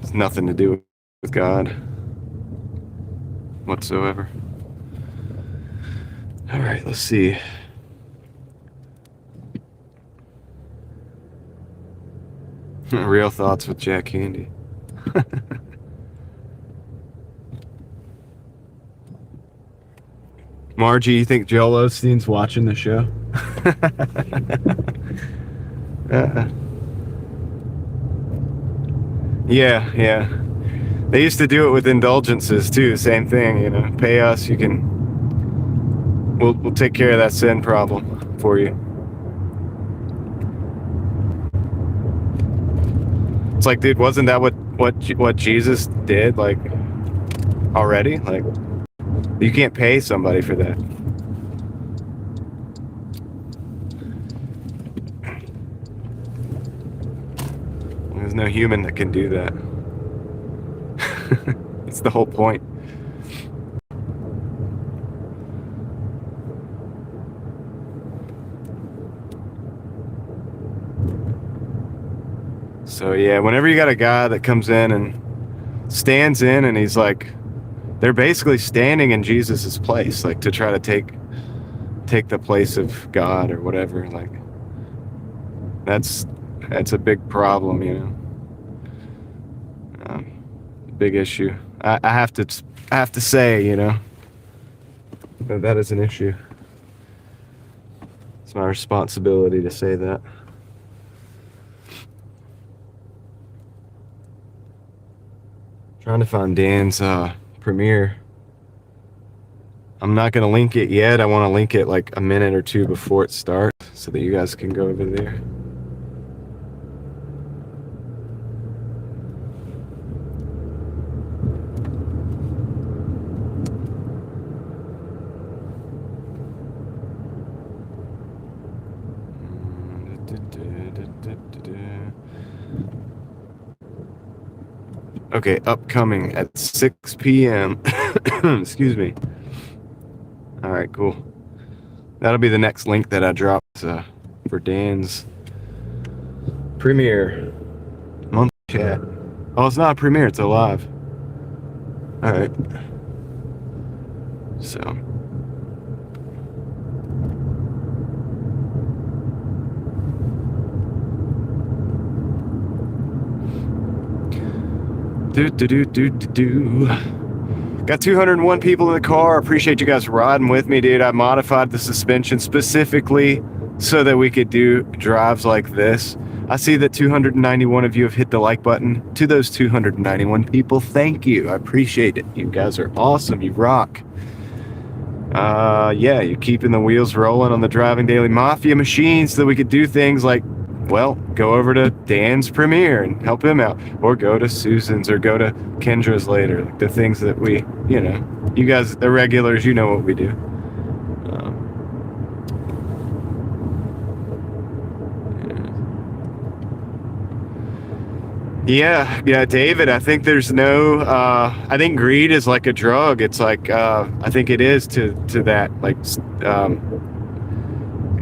It's nothing to do with God whatsoever. All right, let's see. Real Thoughts with Jack Handy. Margie, you think Joel Osteen's watching the show? Yeah. They used to do it with indulgences too. Same thing, you know. Pay us, you can. We'll take care of that sin problem for you. It's like, dude, wasn't that what Jesus did, like, already? Like, you can't pay somebody for that. There's no human that can do that. It's the whole point. So yeah, whenever you got a guy that comes in and stands in and he's like, they're basically standing in Jesus's place, like to try to take the place of God or whatever. Like that's a big problem, you know. Big issue. I have to say, you know, that is an issue. It's my responsibility to say that. Trying to find Dan's premiere. I'm not going to link it yet. I want to link it like a minute or two before it starts so that you guys can go over there. Okay, upcoming at 6 p.m. Excuse me. All right, cool. That'll be the next link that I drop for Dan's premiere. Month chat. Oh, it's not a premiere, it's a live. All right. So. Got 201 people in the car. Appreciate you guys riding with me, dude. I modified the suspension specifically so that we could do drives like this. I see that 291 of you have hit the like button. To those 291 people, thank you. I appreciate it. You guys are awesome. You rock. Yeah, you're keeping the wheels rolling on the Driving Daily Mafia machine so that we could do things like, well, go over to Dan's premiere and help him out, or go to Susan's, or go to Kendra's later. Like the things that we, you guys, the regulars, you know what we do. Yeah, David, I think there's no, I think greed is like a drug. It's like, I think it is to that, like,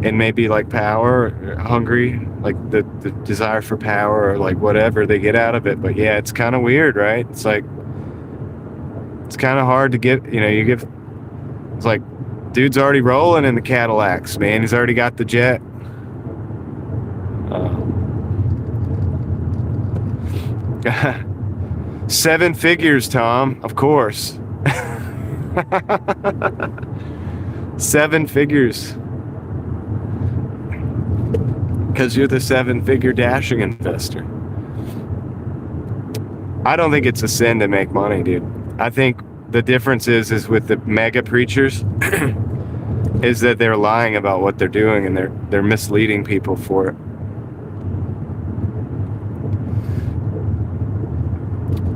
and maybe like power, hungry, like the desire for power, or like whatever they get out of it. But yeah, it's kind of weird, right? It's like, it's kind of hard to get, it's like, dude's already rolling in the Cadillacs, man. He's already got the jet. 7 figures, Tom, of course. 7 figures. Because you're the 7-figure dashing investor. I don't think it's a sin to make money, dude. I think the difference is with the mega preachers is that they're lying about what they're doing, and they're misleading people for it.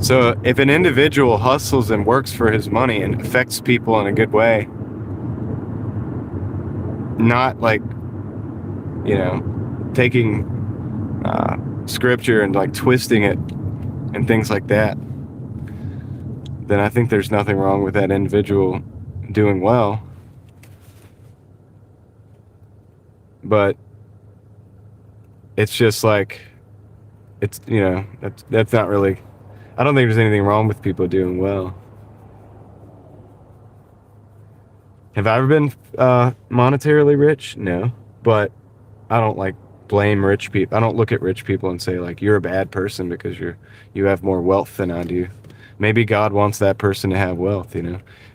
So if an individual hustles and works for his money and affects people in a good way, not like, taking scripture and like twisting it and things like that, then I think there's nothing wrong with that individual doing well. But it's just like, it's, that's not really, I don't think there's anything wrong with people doing well. Have I ever been monetarily rich? No. But I don't like blame rich people. I don't look at rich people and say like, you're a bad person because you have more wealth than I do. Maybe God wants that person to have wealth,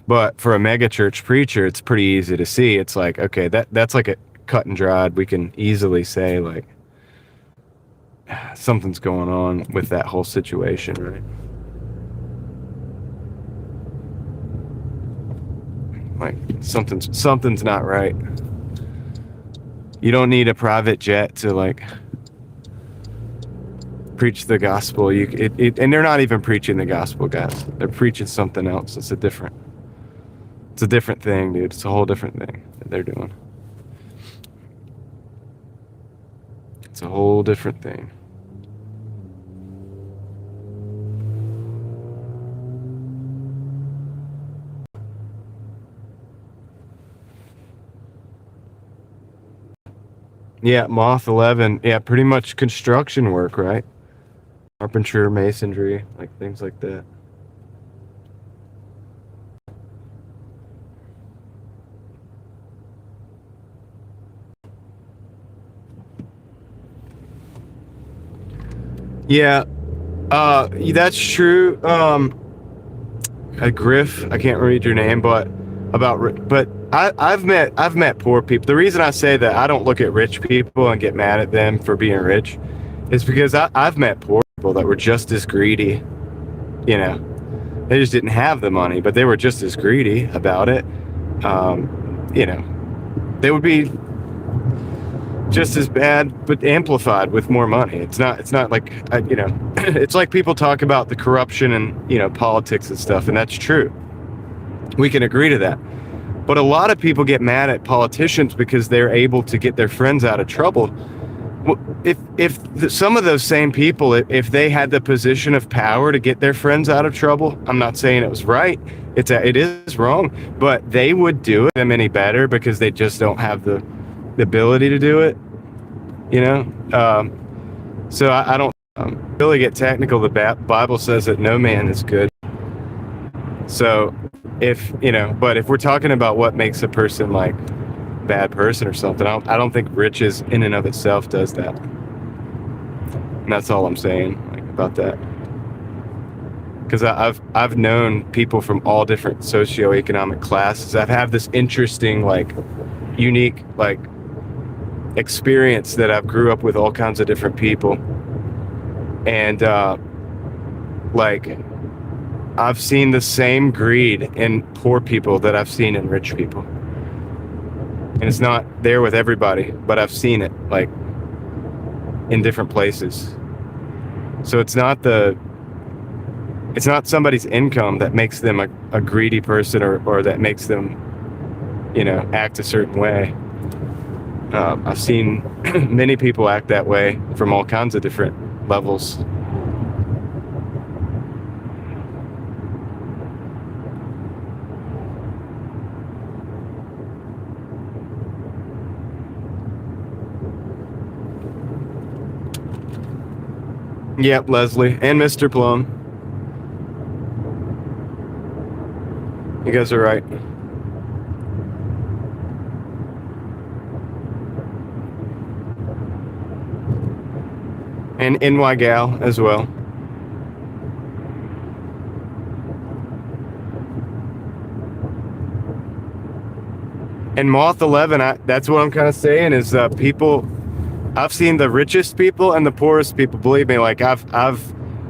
But for a mega church preacher, it's pretty easy to see. It's like, okay, that's like a cut and dried. We can easily say like, something's going on with that whole situation, right? Like something's not right. You don't need a private jet to like preach the gospel. And they're not even preaching the gospel, guys. They're preaching something else. It's a different thing, dude. It's a whole different thing that they're doing. It's a whole different thing. Yeah, Moth 11. Yeah, pretty much construction work, right? Carpentry, masonry, like things like that. Yeah, that's true. A Griff, I can't read your name, but I've met poor people. The reason I say that I don't look at rich people and get mad at them for being rich is because I've met poor people that were just as greedy. They just didn't have the money, but they were just as greedy about it. They would be just as bad, but amplified with more money. It's not like, it's like people talk about the corruption and, politics and stuff, and that's true. We can agree to that. But a lot of people get mad at politicians because they're able to get their friends out of trouble. If some of those same people, if they had the position of power to get their friends out of trouble, I'm not saying it was right. It is wrong, but they would do them any better because they just don't have the ability to do it. So I don't really get technical. The Bible says that no man is good. So but if we're talking about what makes a person like bad person or something, I don't think riches in and of itself does that. And that's all I'm saying about that. Because I've known people from all different socioeconomic classes. I've had this interesting, unique, experience that I've grew up with all kinds of different people, and like I've seen the same greed in poor people that I've seen in rich people, and it's not there with everybody, but I've seen it like in different places. So it's not somebody's income that makes them a greedy person or that makes them, act a certain way. I've seen many people act that way from all kinds of different levels. Yep, Leslie and Mr. Plum. You guys are right. And NY Gal as well. And Moth 11, that's what I'm kind of saying is people. I've seen the richest people and the poorest people. Believe me, like I've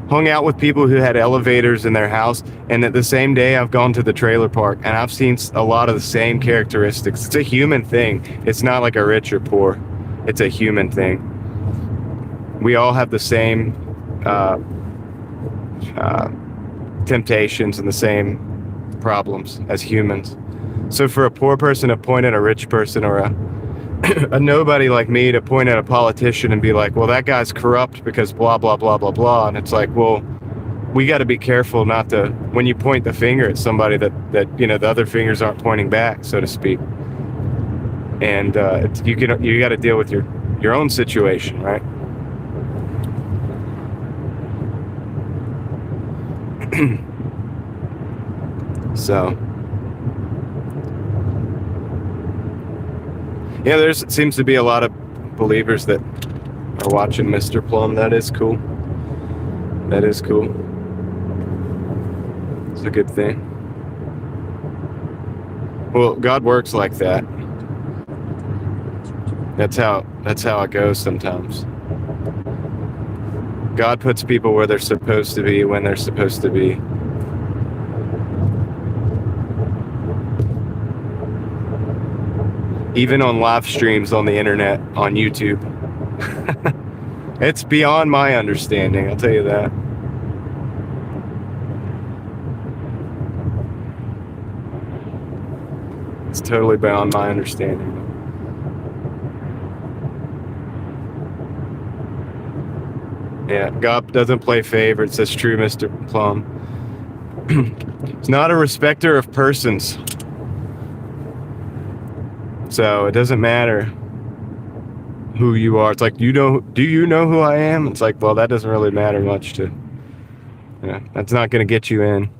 hung out with people who had elevators in their house, and at the same day I've gone to the trailer park, and I've seen a lot of the same characteristics. It's a human thing. It's not like a rich or poor. It's a human thing. We all have the same temptations and the same problems as humans. So for a poor person to point at a rich person, or a nobody like me to point at a politician and be like, well, that guy's corrupt because blah, blah, blah, blah, blah. And it's like, well, we got to be careful not to, when you point the finger at somebody that the other fingers aren't pointing back, so to speak. And you got to deal with your own situation, right? So yeah, there seems to be a lot of believers that are watching Mr. Plum. That is cool. That is cool. It's a good thing. Well, God works like that. That's how it goes sometimes. God puts people where they're supposed to be when they're supposed to be. Even on live streams on the internet, on YouTube. It's beyond my understanding, I'll tell you that. It's totally beyond my understanding. Yeah, God doesn't play favorites. That's true, Mr. Plum. He's not a respecter of persons. So it doesn't matter who you are. It's like, do you know who I am? It's like, well, that doesn't really matter much to, that's not going to get you in.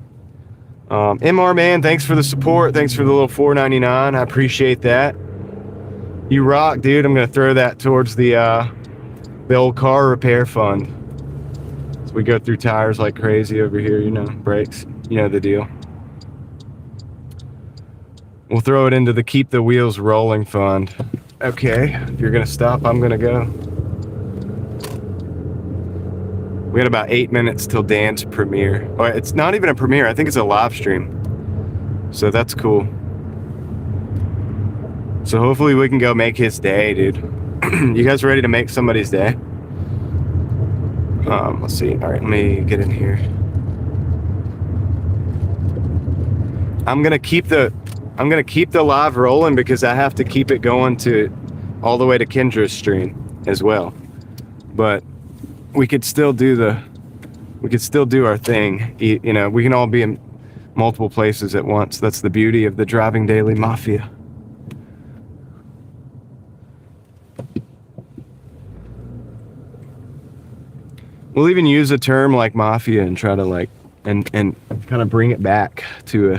MR Man, thanks for the support. Thanks for the little $4.99. I appreciate that. You rock, dude. I'm going to throw that towards the old car repair fund. So we go through tires like crazy over here, brakes, the deal. We'll throw it into the Keep the Wheels Rolling fund. Okay, if you're going to stop, I'm going to go. We got about 8 minutes till Dan's premiere. Oh, it's not even a premiere. I think it's a live stream. So that's cool. So hopefully we can go make his day, dude. You guys ready to make somebody's day? Let's see. All right, let me get in here. I'm gonna keep the live rolling because I have to keep it going to all the way to Kendra's stream as well. But we could still do our thing. We can all be in multiple places at once. That's the beauty of the Driving Daily Mafia. We'll even use a term like mafia and try to and kind of bring it back to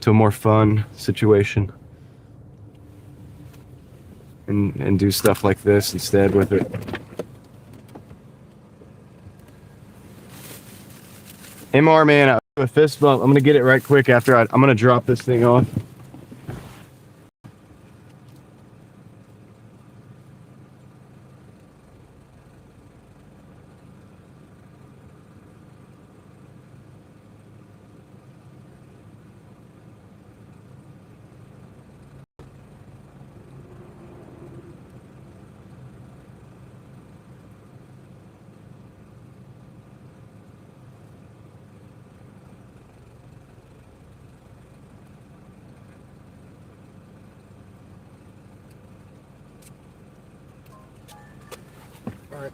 a more fun situation. And do stuff like this instead with it. MR Man, I have a fist bump. I'm gonna get it right quick after I'm gonna drop this thing off.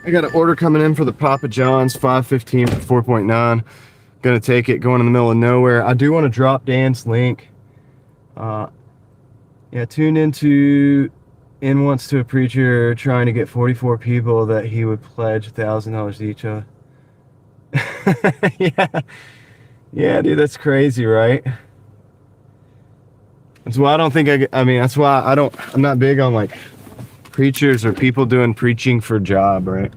I got an order coming in for the Papa John's 515 for 4.9. Gonna take it, going in the middle of nowhere. I do want to drop Dan's link. Yeah, tuned into in wants to a preacher trying to get 44 people that he would pledge $1,000 each. Yeah, yeah, dude, that's crazy, right? That's why I don't think I mean, that's why I'm not big on like preachers or people doing preaching for a job, right?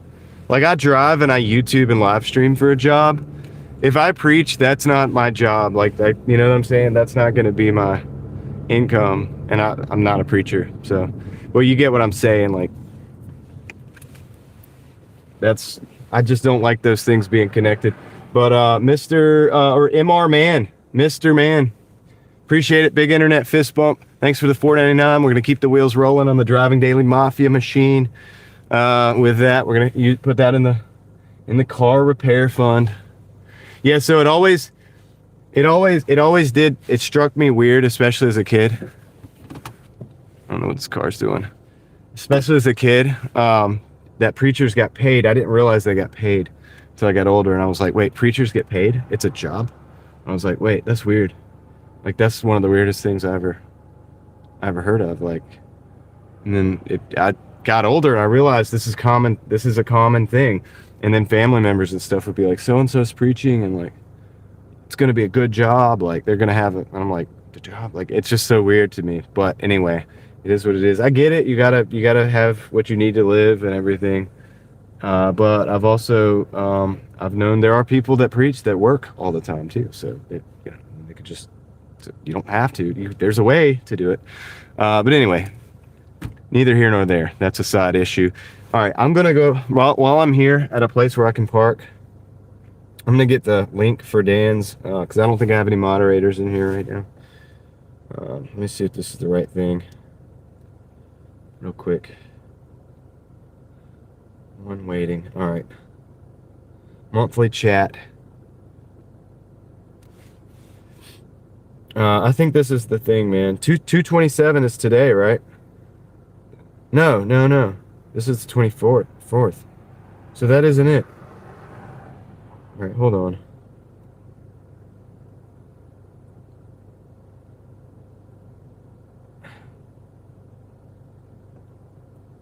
Like I drive and I YouTube and live stream for a job. If I preach, that's not my job. Like that, you know what I'm saying? That's not going to be my income, and I'm not a preacher. So, well, you get what I'm saying. Like I just don't like those things being connected. But Mr. Or MR Man, Mr. Man, appreciate it. Big internet fist bump. Thanks for the $4.99. We're gonna keep the wheels rolling on the Driving Daily Mafia machine. With that, we're gonna put that in the car repair fund. Yeah. So it always did. It struck me weird, especially as a kid. I don't know what this car's doing. Especially as a kid, that preachers got paid. I didn't realize they got paid until I got older, and I was like, wait, preachers get paid? It's a job? I was like, wait, that's weird. Like, that's one of the weirdest things I ever heard of. Like, and then I got older and I realized this is common. This is a common thing. And then family members and stuff would be like, so-and-so's preaching, and like, it's going to be a good job. Like, they're going to have it. And I'm like, the job? Like, it's just so weird to me. But anyway, it is what it is. I get it. You gotta have what you need to live and everything. But I've also, I've known there are people that preach that work all the time too. So they could just, you don't have to. There's a way to do it. But anyway, neither here nor there. That's a side issue. All right, I'm gonna go while I'm here at a place where I can park. I'm gonna get the link for Dan's because I don't think I have any moderators in here right now. Let me see if this is the right thing. Real quick. One waiting. All right. Monthly chat. I think this is the thing, man. 227 is today, right? No. This is the 24th. So that isn't it. All right, hold on.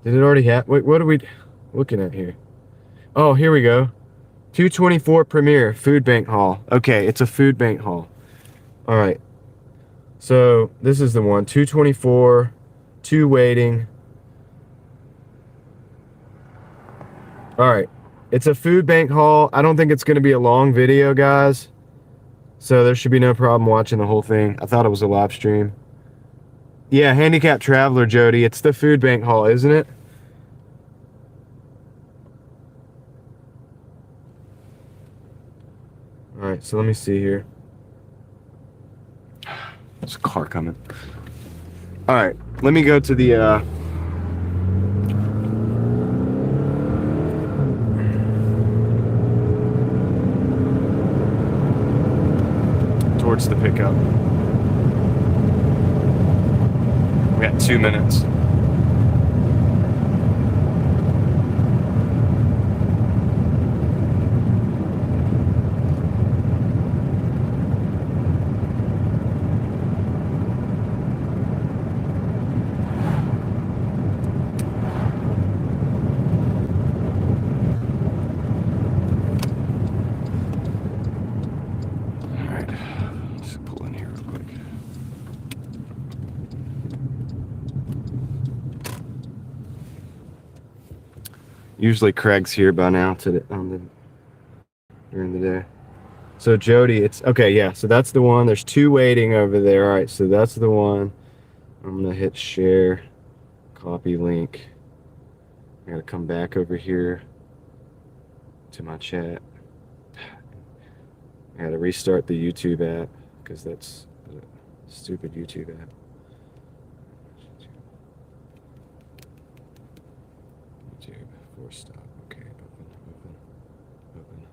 Did it already happen? Wait, what are we looking at here? Oh, here we go. 224 Premier Food Bank Hall. Okay, it's a food bank hall. All right. So this is the one. 224, 2 waiting. All right. It's a food bank hall. I don't think it's going to be a long video, guys. So there should be no problem watching the whole thing. I thought it was a live stream. Yeah, handicapped traveler, Jody. It's the food bank hall, isn't it? All right, so let me see here. There's a car coming. All right, let me go to the towards the pickup. We got 2 minutes. Usually Craig's here by now during the day. So Jody, it's okay. Yeah, so that's the one. There's 2 waiting over there. All right, so that's the one. I'm gonna hit share, copy link. I gotta come back over here to my chat. I gotta restart the YouTube app because that's a stupid YouTube app. Stop. Okay, open.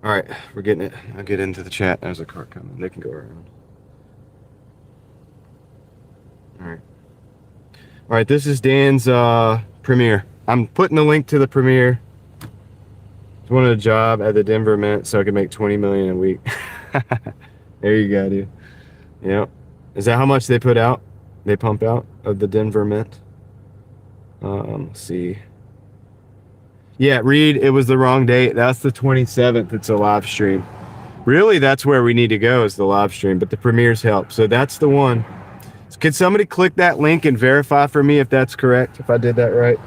All right, we're getting it. I'll get into the chat. There's a car coming. They can go around. All right, this is Dan's premiere. I'm putting the link to the premiere. Just wanted a job at the Denver Mint so I could make 20 million a week. There you go, dude. Yep. Is that how much they put out? They pump out of the Denver Mint? Let's see. Yeah, Reed, it was the wrong date. That's the 27th. It's a live stream. Really, that's where we need to go, is the live stream, but the premieres help. So that's the one. Could somebody click that link and verify for me if that's correct, if I did that right?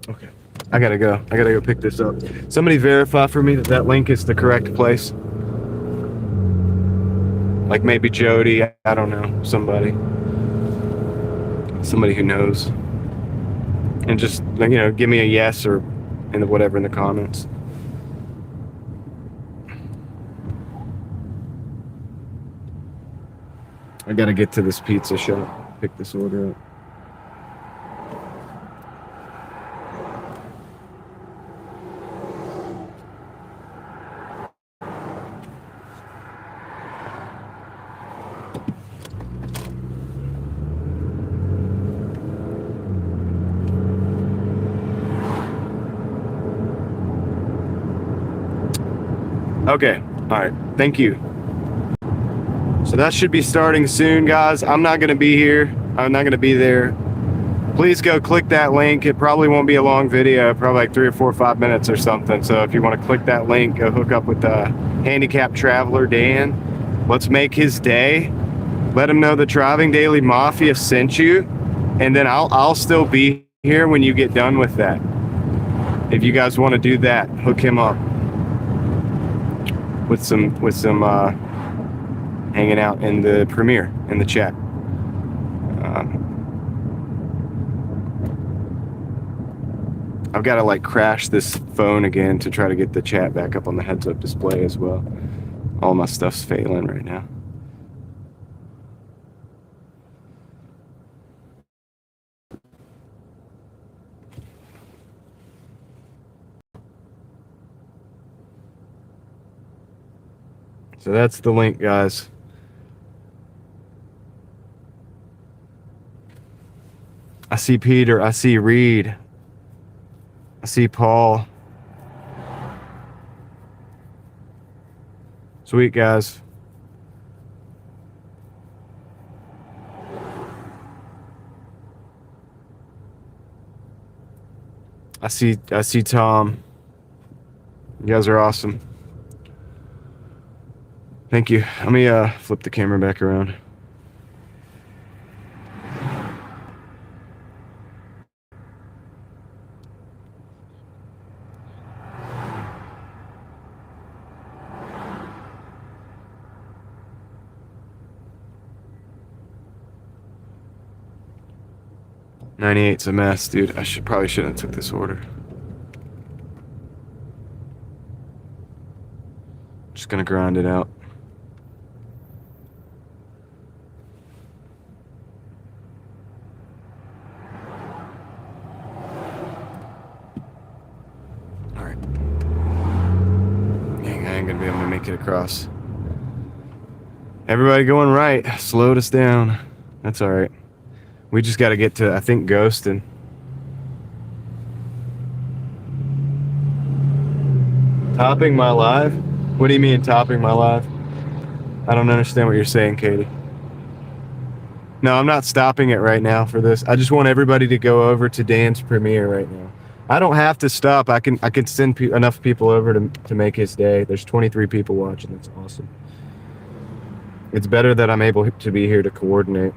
Okay. I gotta go. I gotta go pick this up. Somebody verify for me that that link is the correct place. Like maybe Jody, I don't know, somebody who knows. And just, you know, give me a yes or whatever in the comments. I gotta get to this pizza shop, pick this order up. Okay, all right, thank you. So that should be starting soon, guys. I'm not gonna be here. I'm not gonna be there. Please go click that link. It probably won't be a long video, probably like 3 or 4 or 5 minutes or something. So if you wanna click that link, go hook up with handicapped traveler Dan. Let's make his day. Let him know the Driving Daily Mafia sent you. And then I'll still be here when you get done with that. If you guys wanna do that, hook him up with some hanging out in the premiere, in the chat. I've got to like crash this phone again to try to get the chat back up on the heads-up display as well. All my stuff's failing right now. So that's the link, guys. I see Peter, I see Reed, I see Paul. Sweet, guys. I see Tom. You guys are awesome. Thank you. Let me flip the camera back around. '98's a mess, dude. Probably shouldn't have took this order. Just gonna grind it out. All right. Dang, I ain't gonna be able to make it across. Everybody going right. Slowed us down. That's all right. We just got to get to, I think, Ghostin. Topping my live? What do you mean topping my live? I don't understand what you're saying, Katie. No, I'm not stopping it right now for this. I just want everybody to go over to Dan's premiere right now. I don't have to stop. I can send enough people over to make his day. There's 23 people watching. That's awesome. It's better that I'm able to be here to coordinate.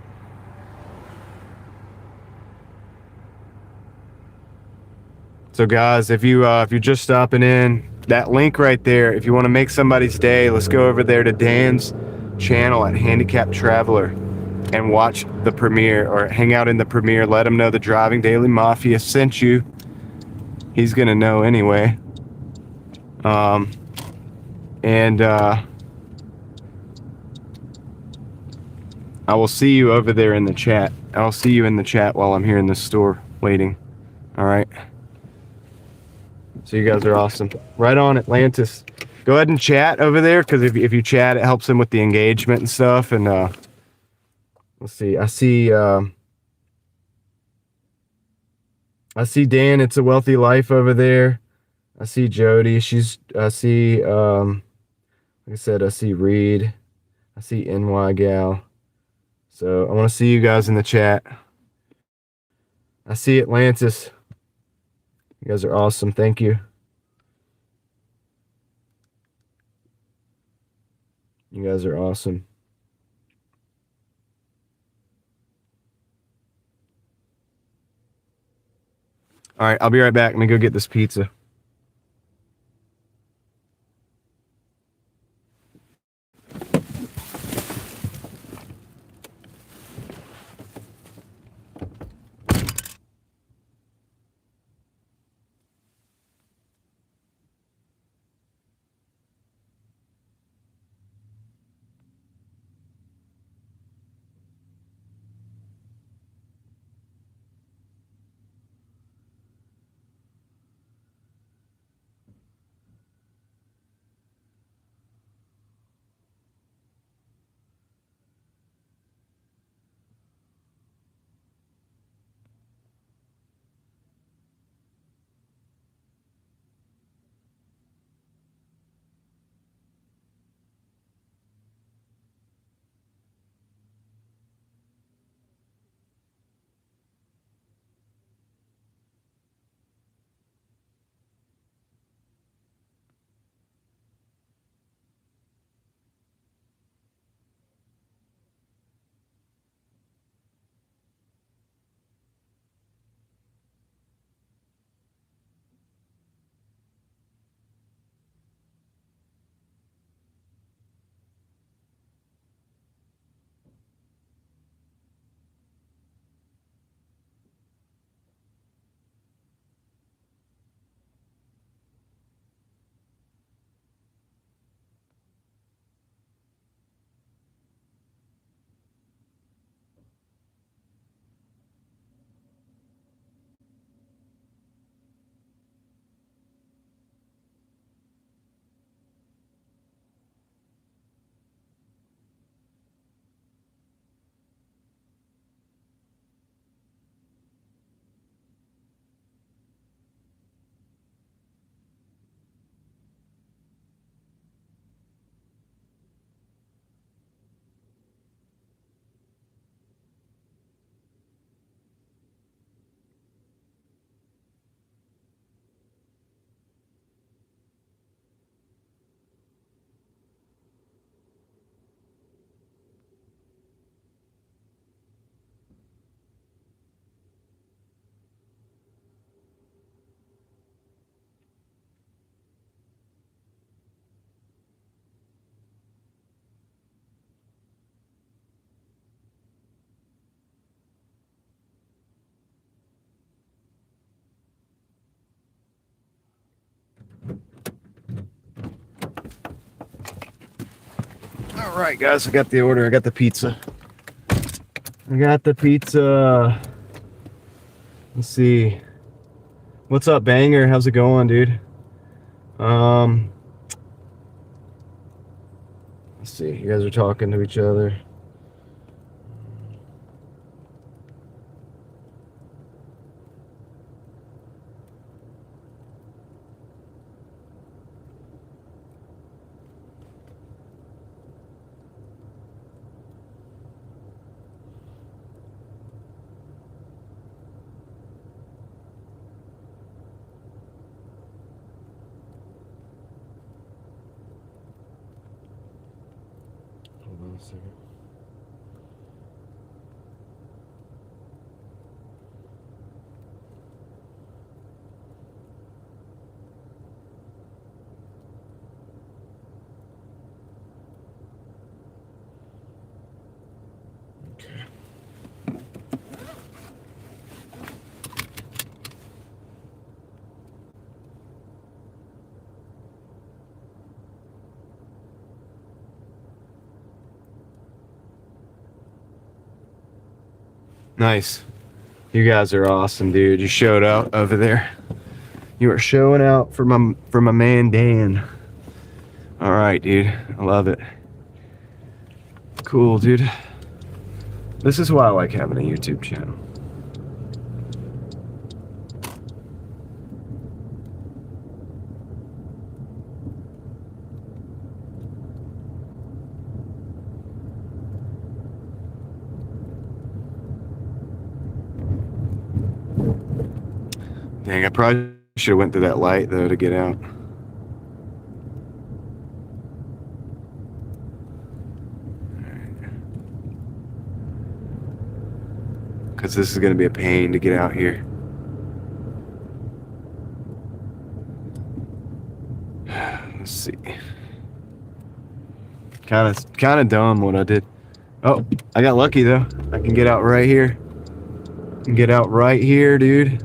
So guys, if you're just stopping in, that link right there, if you want to make somebody's day, let's go over there to Dan's channel at Handicapped Traveler and watch the premiere, or hang out in the premiere. Let him know the Driving Daily Mafia sent you. He's gonna know anyway. I will see you over there in the chat. I'll see you in the chat while I'm here in the store waiting. All right. So you guys are awesome. Right on, Atlantis. Go ahead and chat over there, because if you chat, it helps him with the engagement and stuff. And let's see. I see Dan. It's a Wealthy Life over there. I see Jody. I see like I said, I see Reed. I see NY Gal. So I want to see you guys in the chat. I see Atlantis. You guys are awesome. Thank you. You guys are awesome. All right, I'll be right back. Let me go get this pizza. All right, guys, I got the order. I got the pizza. Let's see. What's up, Banger? How's it going, dude? Let's see. You guys are talking to each other. Hold on a second. Nice. You guys are awesome, dude. You showed out over there. You are showing out for my man Dan. All right, dude. I love it. Cool, dude. This is why I like having a YouTube channel. Dang, I probably should have went through that light, though, to get out. Because this is going to be a pain to get out here. Let's see. Kind of dumb what I did. Oh, I got lucky, though. I can get out right here. Get out right here, dude.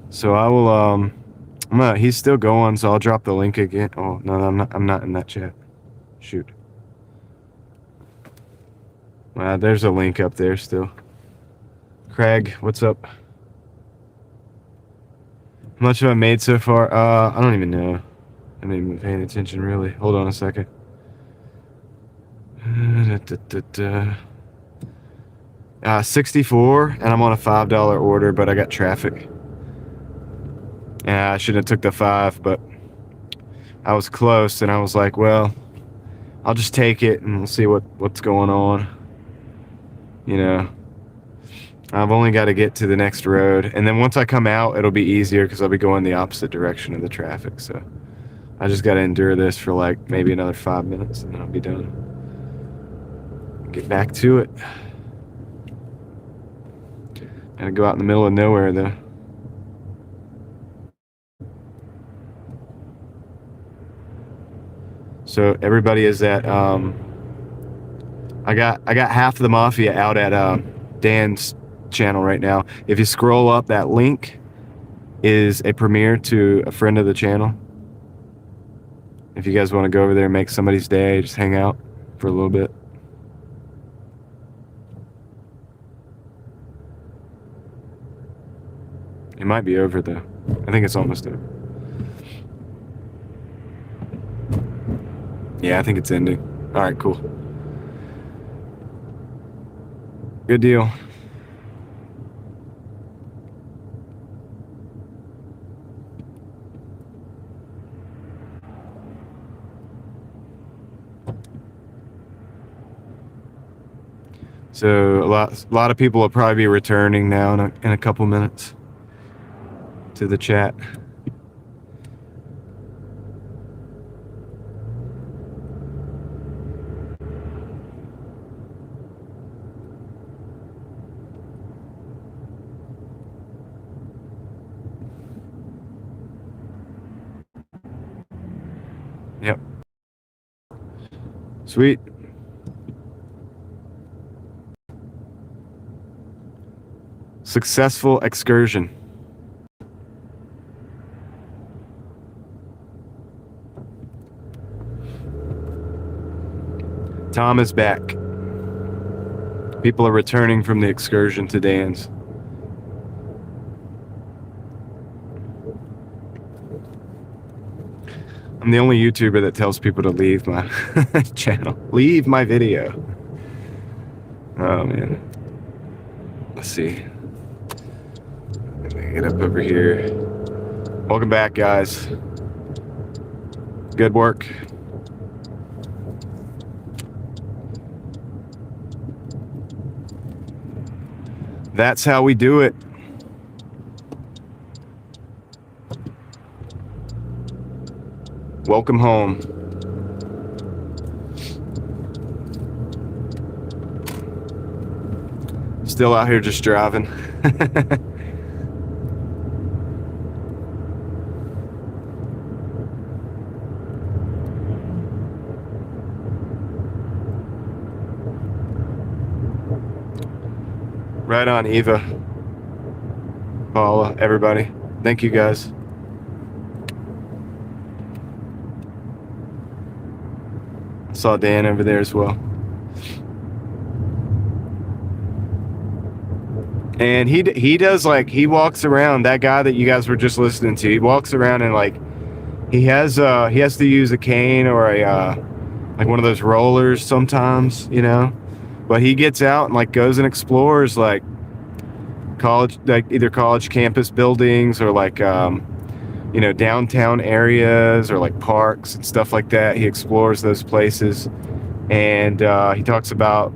So I will, he's still going, so I'll drop the link again. Oh, no, I'm not in that chat. Shoot. There's a link up there still. Craig, what's up? How much have I made so far? I don't even know. I haven't even been paying attention, really. Hold on a second. 64, and I'm on a $5 order, but I got traffic. Yeah, I should have took the 5, but I was close, and I was like, well, I'll just take it, and we'll see what's going on. You know, I've only got to get to the next road, and then once I come out, it'll be easier because I'll be going the opposite direction of the traffic. So I just got to endure this for like maybe another 5 minutes, and then I'll be done. Get back to it. Gotta go out in the middle of nowhere, though. So everybody is at I got half of the mafia out at Dan's channel right now. If you scroll up, that link is a premiere to a friend of the channel. If you guys want to go over there and make somebody's day, just hang out for a little bit. It might be over though. I think it's almost over. Yeah, I think it's ending. All right, cool. Good deal. So a lot of people will probably be returning now in a couple minutes to the chat. Yep. Sweet. Successful excursion. Tom is back. People are returning from the excursion to Dan's. I'm the only YouTuber that tells people to leave my channel. Leave my video. Oh, man. Let's see. Let me get up over here. Welcome back, guys. Good work. That's how we do it. Welcome home. Still out here just driving. Right on, Eva. Paula, everybody. Thank you, guys. Saw Dan over there as well. And he does, like, he walks around, that guy that you guys were just listening to, he walks around and, like, he has to use a cane or a like one of those rollers sometimes, you know. But he gets out and like goes and explores like college, like either college campus buildings or like you know, downtown areas or like parks and stuff like that. He explores those places, and he talks about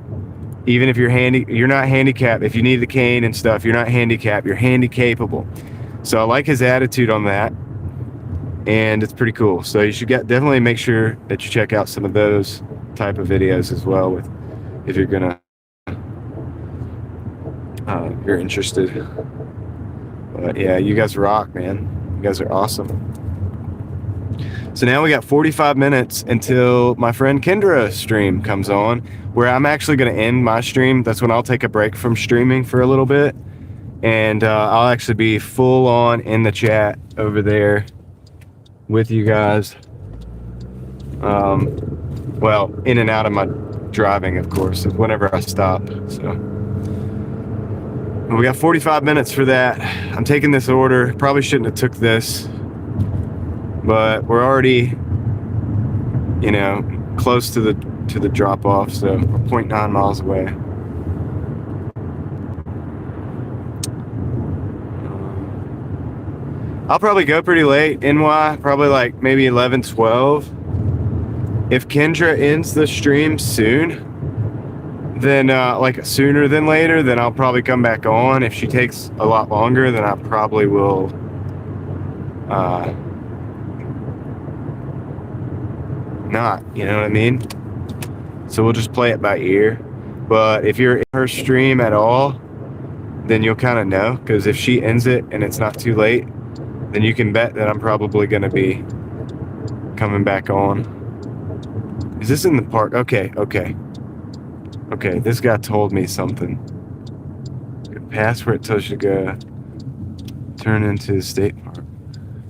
even if you're not handicapped, if you need the cane and stuff, you're not handicapped, you're handy capable. So I like his attitude on that, and it's pretty cool. So you should definitely make sure that you check out some of those type of videos as well, with if you're gonna if you're interested. But yeah, you guys rock, man. You guys are awesome. So now we got 45 minutes until my friend Kendra's stream comes on, where I'm actually going to end my stream. That's when I'll take a break from streaming for a little bit, and I'll actually be full on in the chat over there with you guys. Well, in and out of my driving, of course, whenever I stop. So we got 45 minutes for that. I'm taking this order. Probably shouldn't have took this, but we're already, you know, close to the drop off. So we're 0.9 miles away. I'll probably go pretty late, NY, probably like maybe 11, 12. If Kendra ends the stream soon, then like sooner than later, then I'll probably come back on. If she takes a lot longer, then I probably will not, you know what I mean? So we'll just play it by ear. But if you're in her stream at all, then you'll kind of know, because if she ends it and it's not too late, then you can bet that I'm probably going to be coming back on. Is this in the park? Okay, this guy told me something. Pass where it tells you to go. Turn into the state park.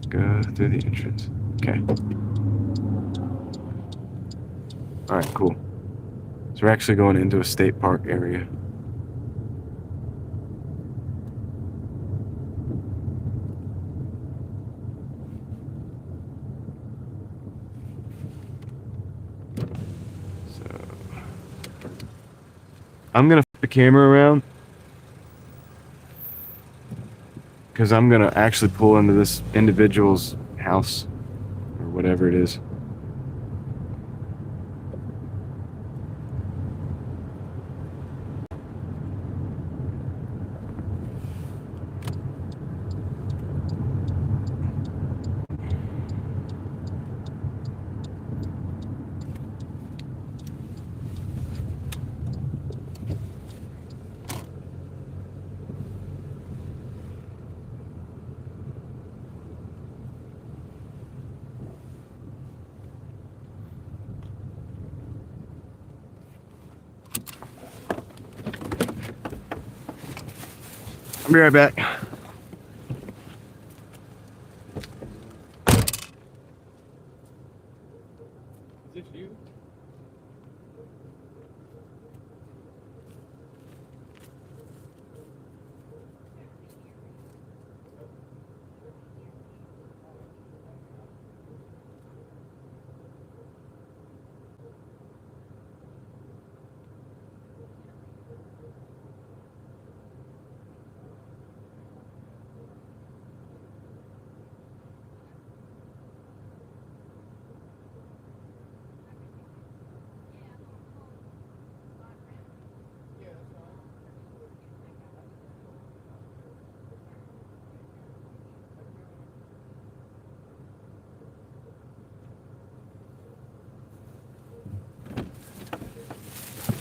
Go through the entrance. Okay. Alright, cool. So we're actually going into a state park area. I'm gonna flip the camera around because I'm gonna actually pull into this individual's house or whatever it is. I'll be right back. Is it you?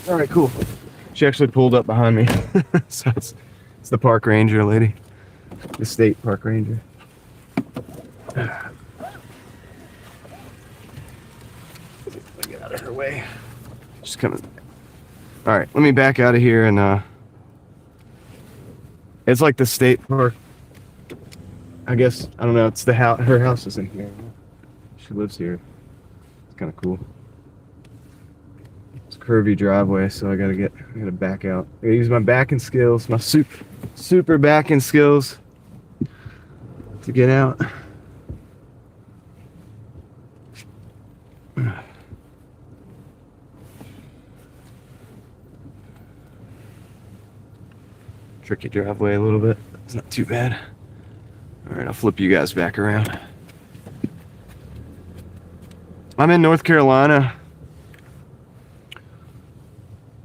All right, cool. She actually pulled up behind me. So it's the park ranger lady, the state park ranger. Get out of her way. Just coming. All right, let me back out of here, and it's like the state park. I guess, I don't know, it's the house. Her house is in here. She lives here. It's kind of cool. Curvy driveway, so I gotta back out. I gotta use my backing skills, my super backing skills to get out. tricky driveway a little bit. It's not too bad. All right, I'll flip you guys back around. I'm in North Carolina.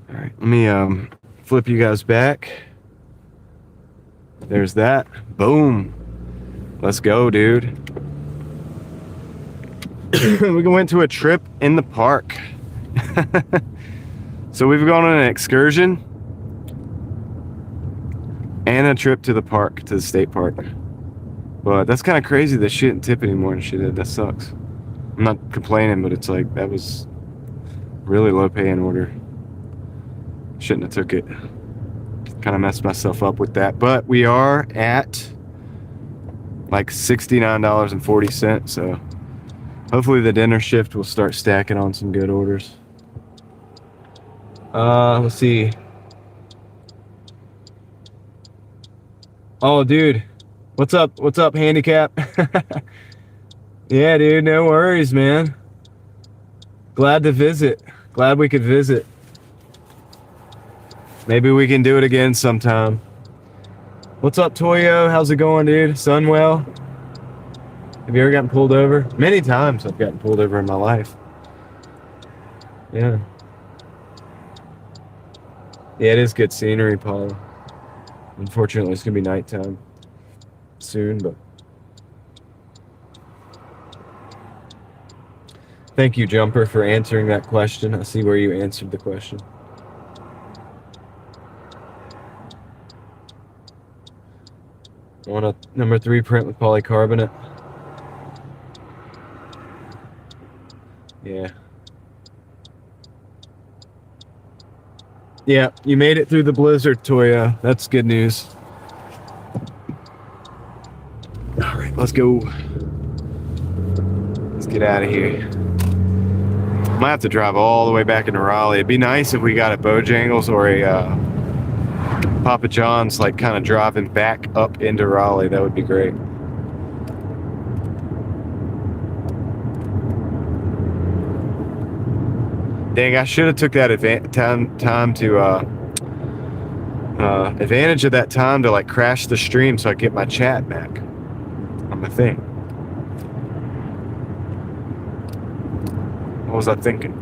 All right, let me flip you guys back. There's that. Boom. Let's go, dude. We went to a trip in the park. So we've gone on an excursion and a trip to the park, to the state park. But that's kind of crazy that she didn't tip anymore and she did. That sucks. I'm not complaining, but it's like, that was really low paying order. Shouldn't have took it. Kind of messed myself up with that. But we are at like $69.40, so hopefully the dinner shift will start stacking on some good orders. Let's see. Oh, dude. What's up? What's up, handicap? Yeah, dude, no worries, man. Glad to visit. Glad we could visit. Maybe we can do it again sometime. What's up, Toyo? How's it going, dude? Sun well? Have you ever gotten pulled over? Many times I've gotten pulled over in my life. Yeah. Yeah, it is good scenery, Paul. Unfortunately, it's going to be nighttime soon, but... Thank you, Jumper, for answering that question. I see where you answered the question. Want a number 3 print with polycarbonate? Yeah. Yeah, you made it through the blizzard, Toya. That's good news. All right, let's go. Let's get out of here. Might have to drive all the way back into Raleigh. It'd be nice if we got a Bojangles or a Papa John's, like kind of driving back up into Raleigh. That would be great. Dang, I should have took that time to advantage of that time to like crash the stream so I get my chat back on the thing. What was I thinking?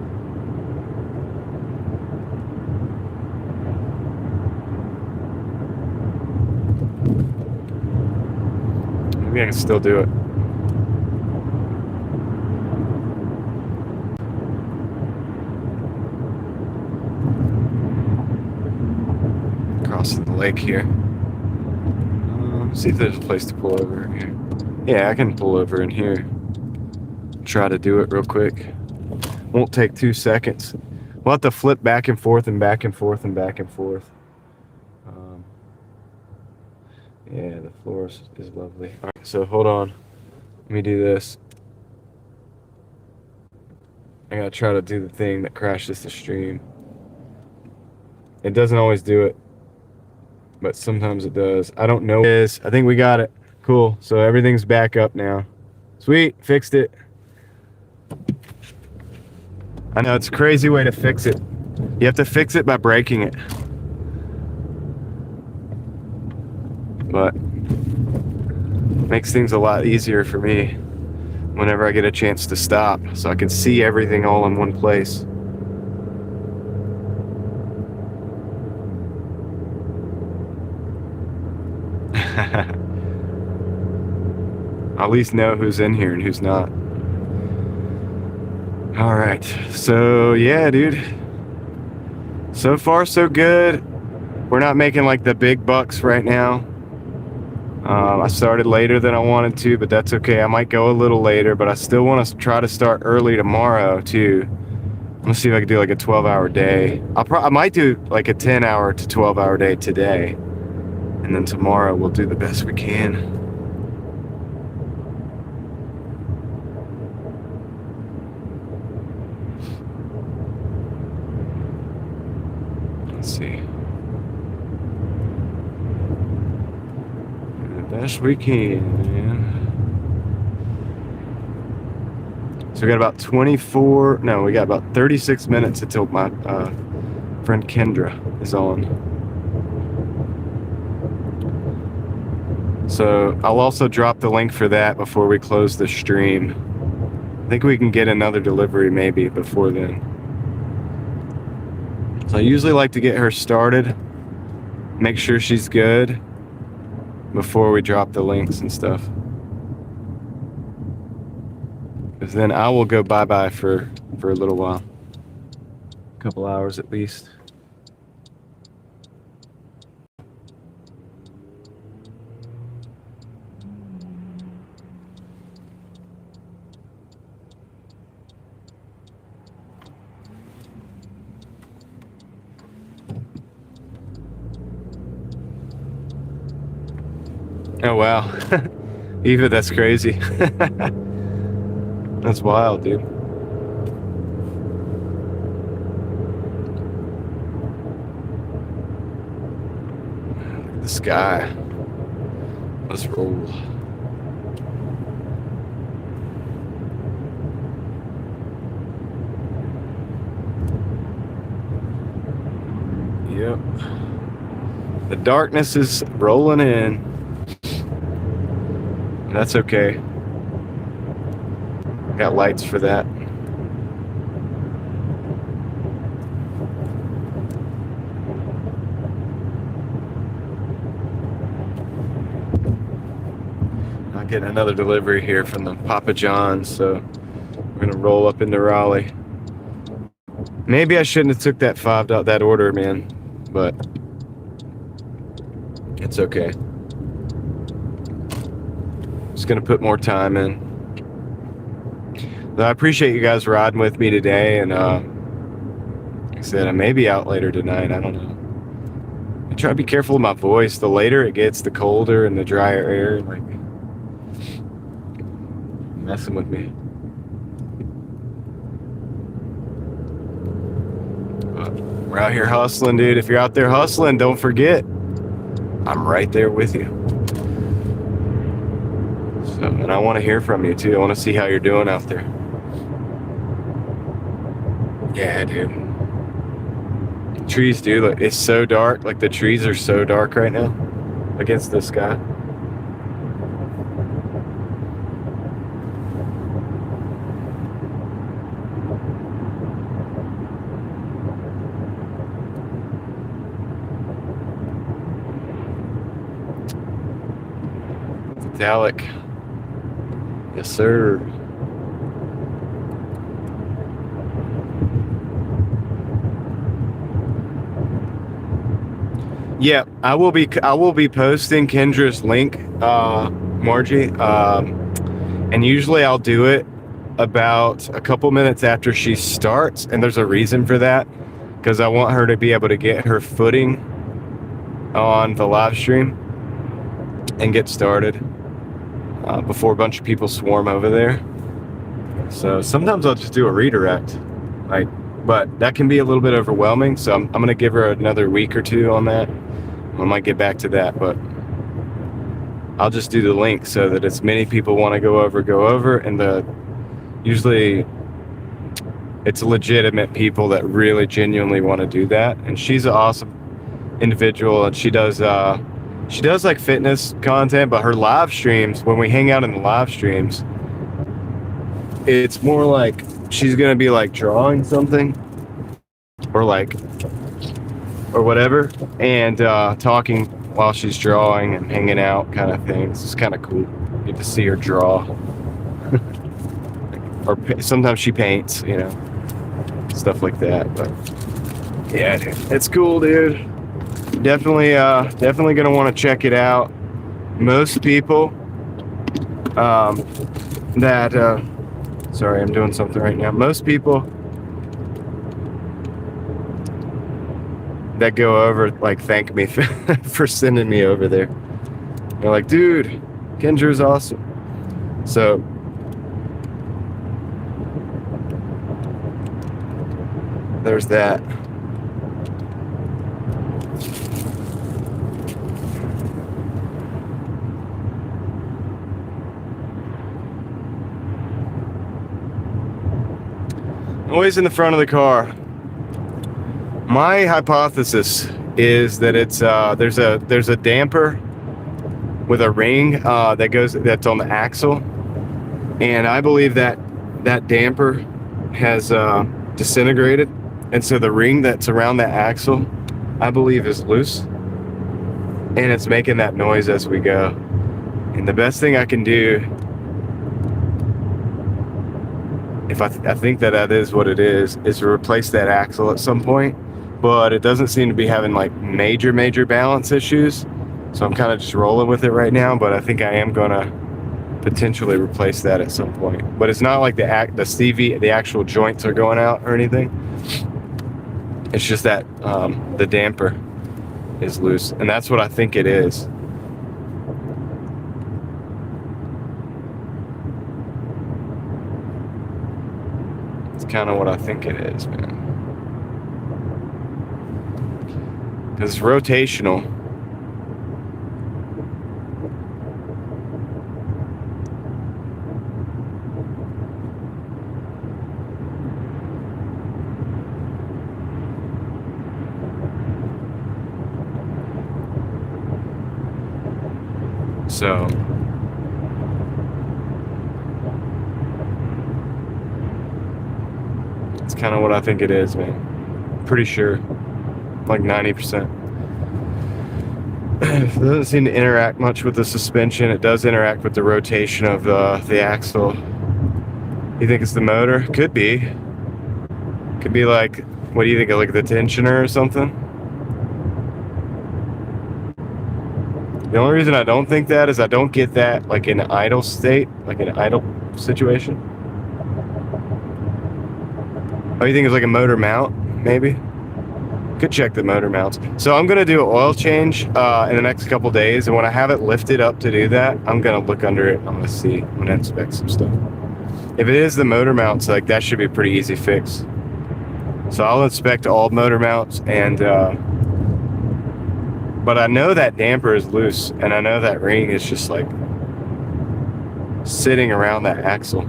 Maybe I can still do it. Crossing the lake here. See if there's a place to pull over in here. Yeah, I can pull over in here. Try to do it real quick. Won't take 2 seconds. We'll have to flip back and forth and back and forth and back and forth. Yeah, the floor is lovely. All right, so hold on. Let me do this. I gotta try to do the thing that crashes the stream. It doesn't always do it, but sometimes it does. I don't know what it is. I think we got it. Cool. So everything's back up now. Sweet. Fixed it. I know, it's a crazy way to fix it. You have to fix it by breaking it. But makes things a lot easier for me whenever I get a chance to stop, so I can see everything all in one place. I'll at least know who's in here and who's not. All right, so yeah, dude. So far, so good. We're not making like the big bucks right now. I started later than I wanted to, but that's okay. I might go a little later, but I still want to try to start early tomorrow too. I'm gonna see if I can do like a 12-hour day. I might do like a 10-hour to 12-hour day today, and then tomorrow we'll do the best we can. Let's see. Best we can, man. So we got about 36 minutes until my friend Kendra is on. So I'll also drop the link for that before we close the stream. I think we can get another delivery maybe before then. So I usually like to get her started, make sure she's good before we drop the links and stuff. Because then I will go bye-bye for a little while. A couple hours at least. Oh wow. Eva, that's crazy. That's wild, dude. The sky. Let's roll. Yep. The darkness is rolling in. That's okay. Got lights for that. I'll get another delivery here from the Papa John's, so we're gonna roll up into Raleigh. Maybe I shouldn't have took that order, man, but it's okay. Just gonna put more time in. But I appreciate you guys riding with me today, and like I said, I may be out later tonight. I don't know. I try to be careful with my voice. The later it gets, the colder and the drier air, like, messing with me. But we're out here hustling, dude. If you're out there hustling, don't forget, I'm right there with you. So, and I want to hear from you too. I want to see how you're doing out there. Yeah, dude. Trees, dude, like, it's so dark. Like, the trees are so dark right now against the sky. Dalek. Yes, sir. Yeah, I will be posting Kendra's link, Margie. And usually I'll do it about a couple minutes after she starts, and there's a reason for that, because I want her to be able to get her footing on the live stream and get started before a bunch of people swarm over there. So sometimes I'll just do a redirect, but that can be a little bit overwhelming. So I'm gonna give her another week or two on that. I might get back to that, but I'll just do the link so that as many people want to go over, and usually it's legitimate people that really genuinely want to do that. And she's an awesome individual, and she does like fitness content, but her live streams, when we hang out in the live streams, it's more like she's gonna be like drawing something or whatever, and talking while she's drawing and hanging out, kind of thing. It's kind of cool. You get to see her draw. Or sometimes she paints, stuff like that. But yeah, dude, it's cool, dude. Definitely gonna want to check it out. Most people sorry, I'm doing something right now. Most people that go over, thank me for sending me over there. They're like, dude, Kendra's awesome. So there's that. Always in the front of the car. My hypothesis is that it's there's a damper with a ring that's on the axle, and I believe that that damper has disintegrated, and so the ring that's around that axle, I believe, is loose, and it's making that noise as we go. And the best thing I can do, if I think that is what it is to replace that axle at some point. But it doesn't seem to be having like major balance issues, so I'm kind of just rolling with it right now. But I think I am gonna potentially replace that at some point. But it's not like the actual joints are going out or anything. It's just that the damper is loose, and that's what I think it is. It's kind of what I think it is, man. Because it's rotational. So it's kind of what I think it is, man. Pretty sure, like 90%. It doesn't seem to interact much with the suspension. It does interact with the rotation of the axle. You think it's the motor? Could be. Could be like, what do you think, like the tensioner or something? The only reason I don't think that is I don't get that like in an idle state, like an idle situation. Oh, you think it's like a motor mount, maybe? Could check the motor mounts. So I'm gonna do an oil change in the next couple days, and when I have it lifted up to do that, I'm gonna look under it. I'm gonna see. I'm gonna inspect some stuff. If it is the motor mounts, like that should be a pretty easy fix. So I'll inspect all motor mounts, and but I know that damper is loose, and I know that ring is just like sitting around that axle.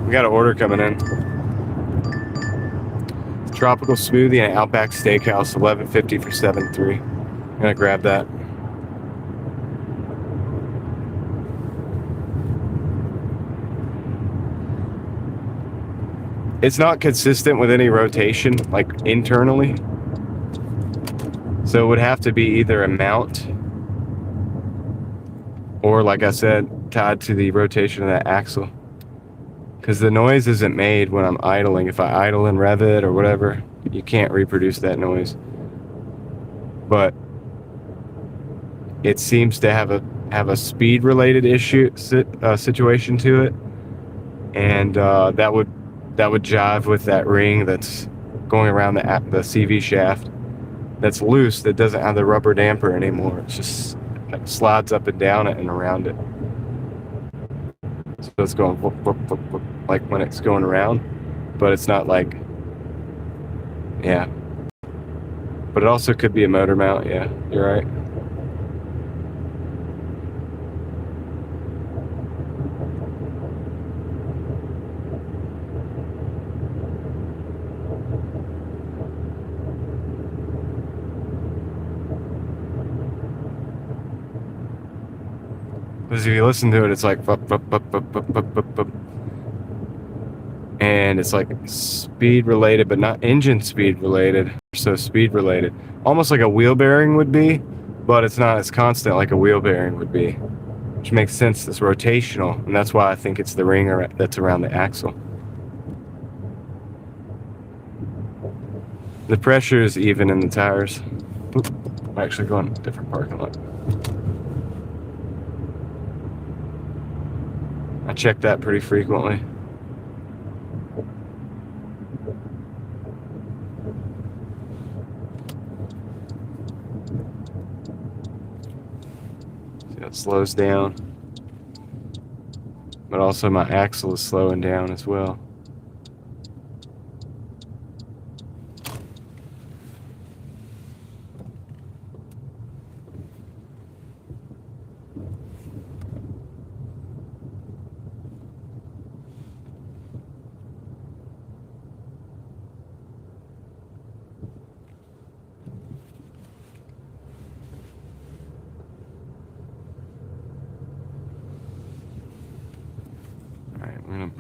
We got an order coming in. Tropical smoothie and Outback Steakhouse, $11.50 for 7-3. I'm gonna grab that. It's not consistent with any rotation, like internally. So it would have to be either a mount or, like I said, tied to the rotation of that axle. Because the noise isn't made when I'm idling. If I idle and rev it or whatever, you can't reproduce that noise. But it seems to have a speed-related issue situation to it, and that would jive with that ring that's going around the CV shaft. That's loose. That doesn't have the rubber damper anymore. It's just like slides up and down it and around it. So it's going whoop, whoop, whoop, whoop, like when it's going around, but it's not like, yeah. But it also could be a motor mount. Yeah, you're right. Because if you listen to it, it's like bup, bup, bup, bup, bup, bup, bup, bup. And it's like speed related, but not engine speed related. So speed related, almost like a wheel bearing would be, but it's not as constant like a wheel bearing would be, which makes sense. It's rotational, and that's why I think it's the ring that's around the axle. The pressure is even in the tires. Oop, I'm actually going to a different parking lot. I check that pretty frequently. See how it slows down. But also my axle is slowing down as well.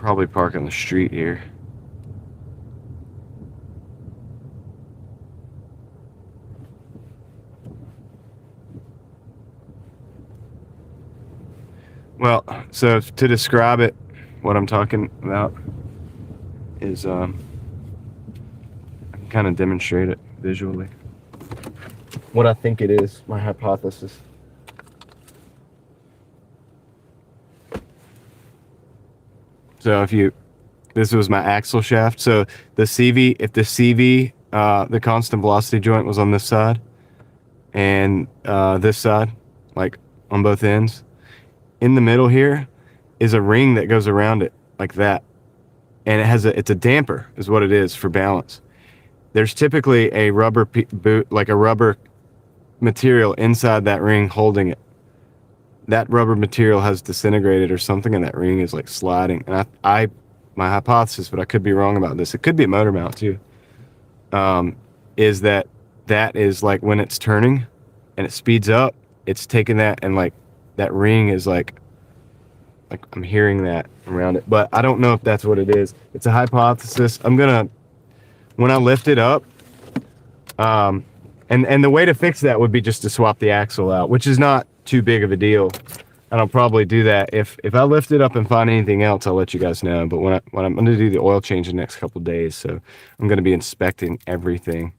probably park on the street here. Well, so to describe it, what I'm talking about is I can kind of demonstrate it visually. What I think it is, my hypothesis. So this was my axle shaft. So the CV, if the CV, the constant velocity joint was on this side and this side, like on both ends, in the middle here is a ring that goes around it like that. And it's a damper is what it is for balance. There's typically a rubber boot, like a rubber material inside that ring holding it. That rubber material has disintegrated or something, and that ring is like sliding. And my hypothesis, but I could be wrong about this, it could be a motor mount too, is that is like when it's turning and it speeds up, it's taking that, and like that ring is like I'm hearing that around it, but I don't know if that's what it is. It's a hypothesis. When I lift it up, and the way to fix that would be just to swap the axle out, which is not too big of a deal. And I'll probably do that. If I lift it up and find anything else, I'll let you guys know. But when I'm going to do the oil change in the next couple of days, so I'm going to be inspecting everything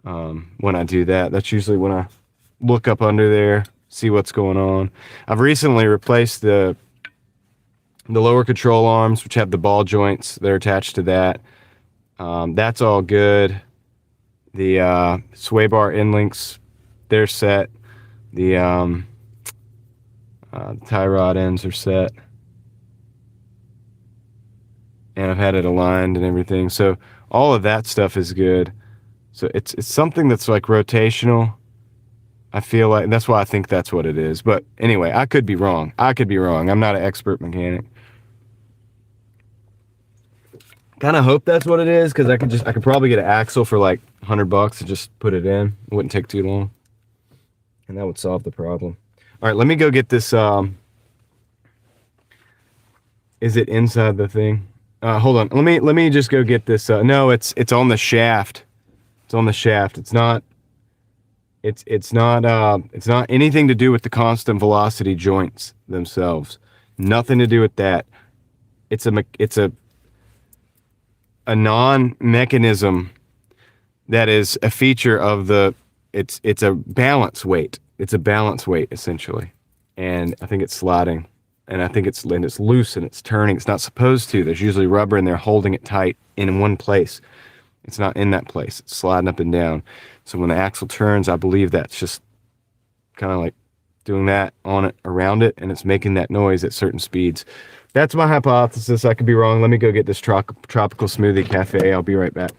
when I do that. That's usually when I look up under there, see what's going on. I've recently replaced the lower control arms, which have the ball joints. They're attached to that. That's all good. The sway bar end links, they're set. The tie rod ends are set. And I've had it aligned and everything. So all of that stuff is good. So it's something that's like rotational. I feel like that's why I think that's what it is. But anyway, I could be wrong. I'm not an expert mechanic. Kind of hope that's what it is, because I could probably get an axle for like $100 and just put it in. It wouldn't take too long, and that would solve the problem. All right, let me go get this. Is it inside the thing? Hold on. Let me just go get this. No, it's on the shaft. It's on the shaft. It's not. It's not anything to do with the constant velocity joints themselves. Nothing to do with that. It's a non-mechanism that is a feature of it's a balance weight. It's a balance weight essentially. And I think it's sliding, and I think it's loose and it's turning. It's not supposed to. There's usually rubber in there holding it tight in one place. It's not in that place. It's sliding up and down. So when the axle turns, I believe that's just kind of like doing that on it, around it, and it's making that noise at certain speeds. That's my hypothesis. I could be wrong. Let me go get this tropical smoothie cafe. I'll be right back.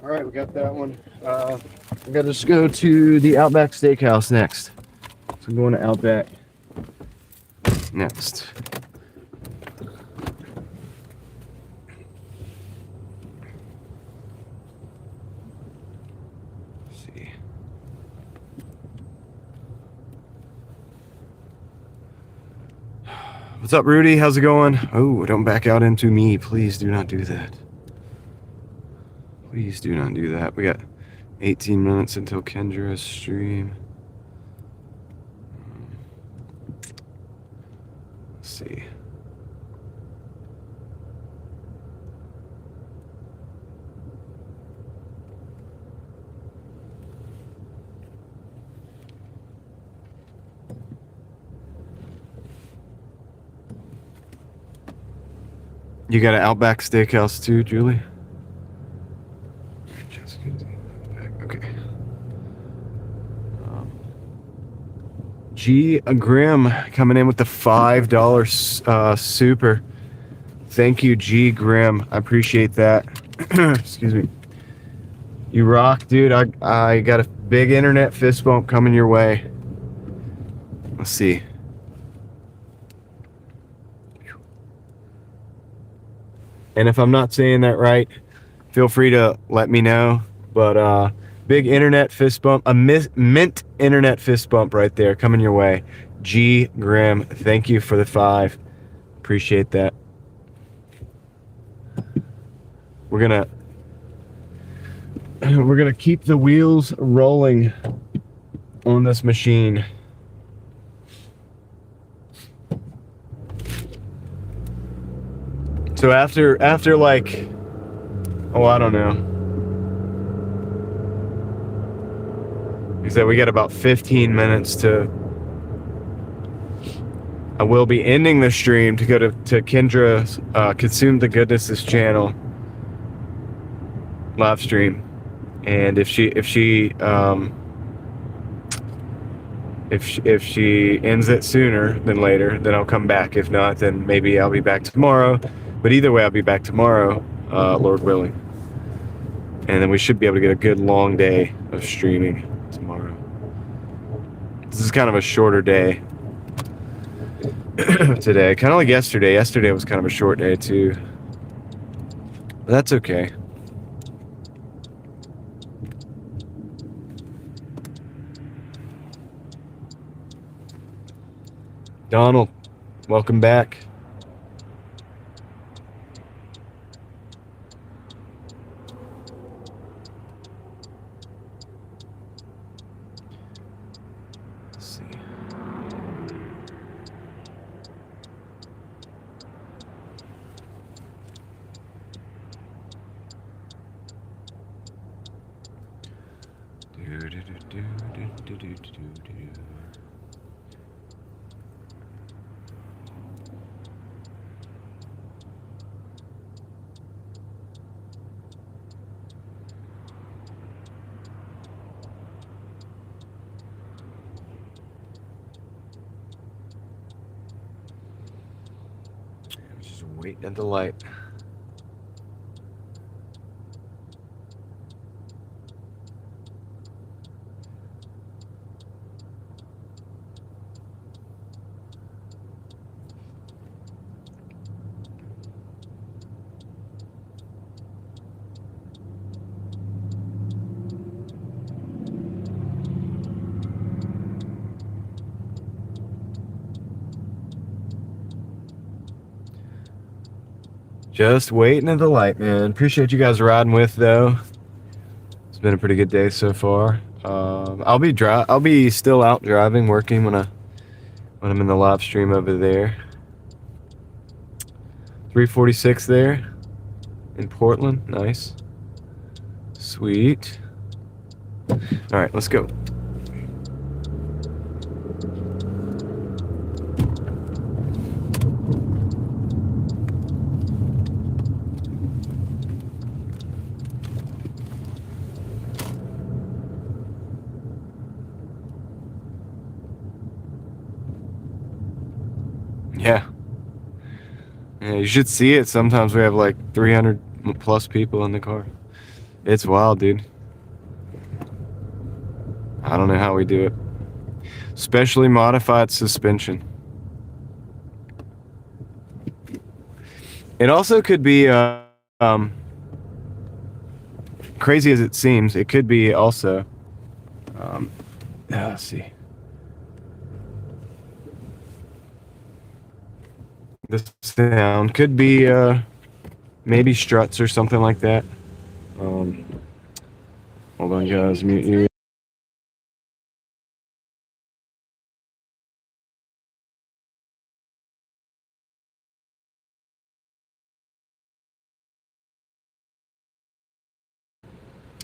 All right, we got that one. We got to just go to the Outback Steakhouse next. So I'm going to Outback next. Let's see. What's up, Rudy? How's it going? Oh, don't back out into me. Please do not do that. Please do not do that. We got 18 minutes until Kendra's stream. Let's see. You got an Outback Steakhouse too, Julie? Okay. G Grim coming in with the $5 super. Thank you, G Grim. I appreciate that. Excuse me. You rock, dude. I got a big internet fist bump coming your way. Let's see. And if I'm not saying that right, feel free to let me know. But big internet fist bump, a mint internet fist bump right there coming your way. G Grim, thank you for the 5. Appreciate that. We're gonna keep the wheels rolling on this machine. So after like, oh, I don't know. He said we got about 15 minutes to. I will be ending the stream to go to Kendra's Consume the Goodnesses channel live stream, and if she ends it sooner than later, then I'll come back. If not, then maybe I'll be back tomorrow. But either way, I'll be back tomorrow, Lord willing. And then we should be able to get a good long day of streaming tomorrow. This is kind of a shorter day today. Kind of like yesterday. Yesterday was kind of a short day too. But that's okay. Donald, welcome back. Just wait at the light. Just waiting at the light, man. Appreciate you guys riding with, though. It's been a pretty good day so far. I'll be still out driving, working when I'm in the live stream over there. 346 there in Portland. Nice. Sweet. All right, let's go. Yeah, you should see it. Sometimes we have like 300 plus people in the car. It's wild, dude. I don't know how we do it. Specially modified suspension. It also could be, crazy as it seems, it could be also, let's see. The sound could be, maybe struts or something like that. Hold on, guys, mute you.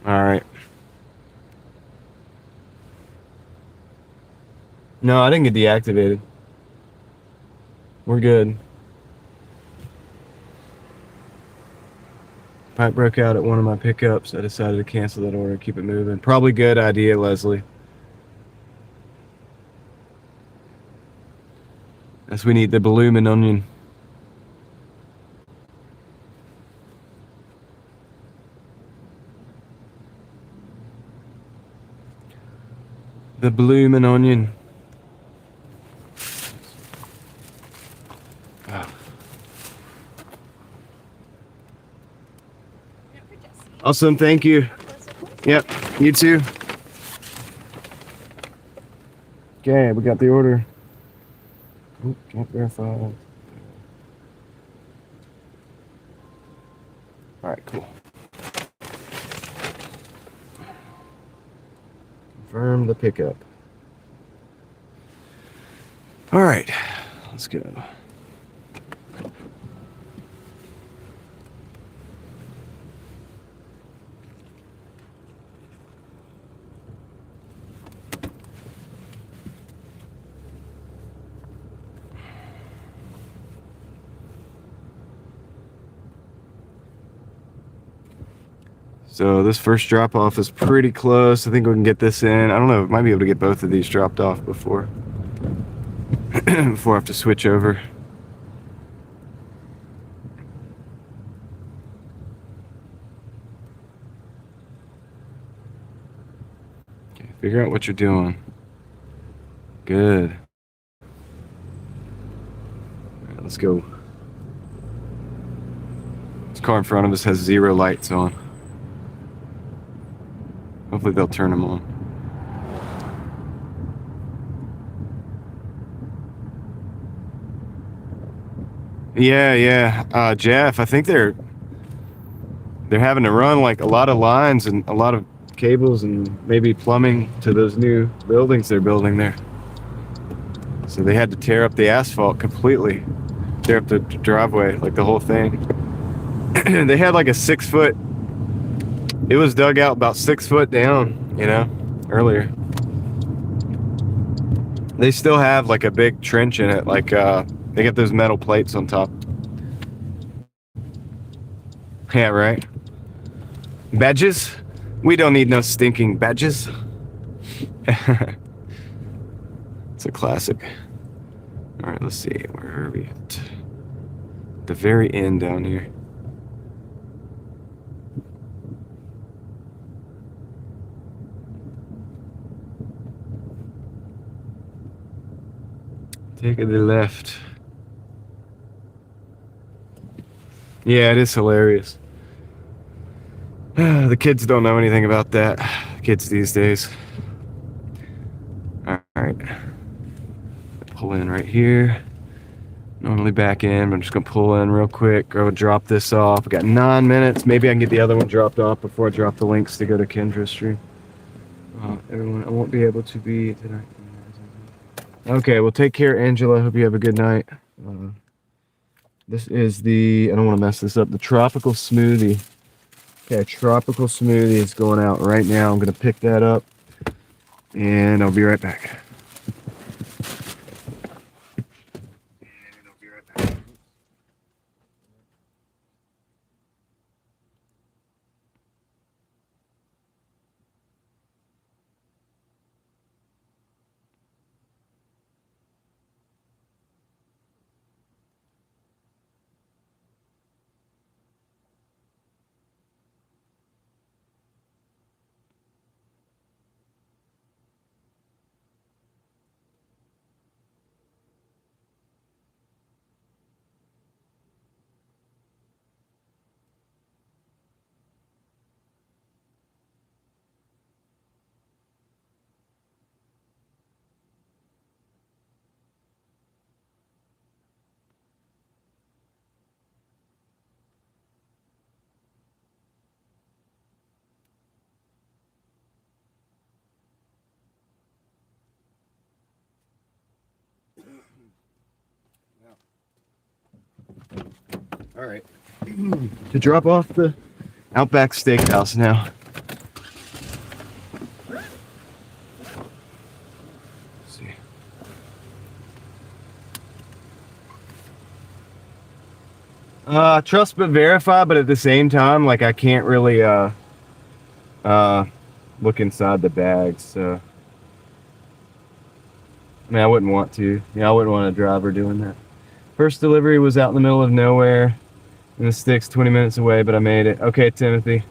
All right. No, I didn't get deactivated. We're good. Pipe broke out at one of my pickups. I decided to cancel that order, keep it moving. Probably good idea, Leslie. As we need the bloomin' onion. The bloomin' onion. Oh. Awesome, thank you. Yep, you too. Okay, we got the order. Oh, can't verify. All right, cool. Confirm the pickup. All right, let's go. So this first drop off is pretty close. I think we can get this in. I don't know, might be able to get both of these dropped off before before I have to switch over. Okay, figure out what you're doing. Good. All right, let's go. This car in front of us has 0 lights on. Hopefully they'll turn them on. Yeah. Jeff, I think they're having to run like a lot of lines and a lot of cables and maybe plumbing to those new buildings they're building there. So they had to tear up the asphalt completely. Tear up the driveway, like the whole thing. They had like a 6-foot, it was dug out about 6 foot down, you know, earlier. They still have like a big trench in it, like they got those metal plates on top. Yeah, right. Badges? We don't need no stinking badges. It's a classic. All right, let's see. Where are we at? The very end down here. Take it to the left. Yeah, it is hilarious. The kids don't know anything about that. Kids these days. All right. Pull in right here. Normally back in, but I'm just gonna pull in real quick. Go drop this off. We got 9 minutes. Maybe I can get the other one dropped off before I drop the links to go to Kendra's stream. Everyone, I won't be able to be tonight. Okay, well, take care, Angela. Hope you have a good night. This is the, I don't want to mess this up, the tropical smoothie. Okay, tropical smoothie is going out right now. I'm gonna pick that up, and I'll be right back. All right. To drop off the Outback Steakhouse now. Let's see. Trust but verify, but at the same time, like I can't really look inside the bags, so I mean I wouldn't want to. Yeah, I wouldn't want a driver doing that. First delivery was out in the middle of nowhere in the sticks 20 minutes away, but I made it. Okay, Timothy.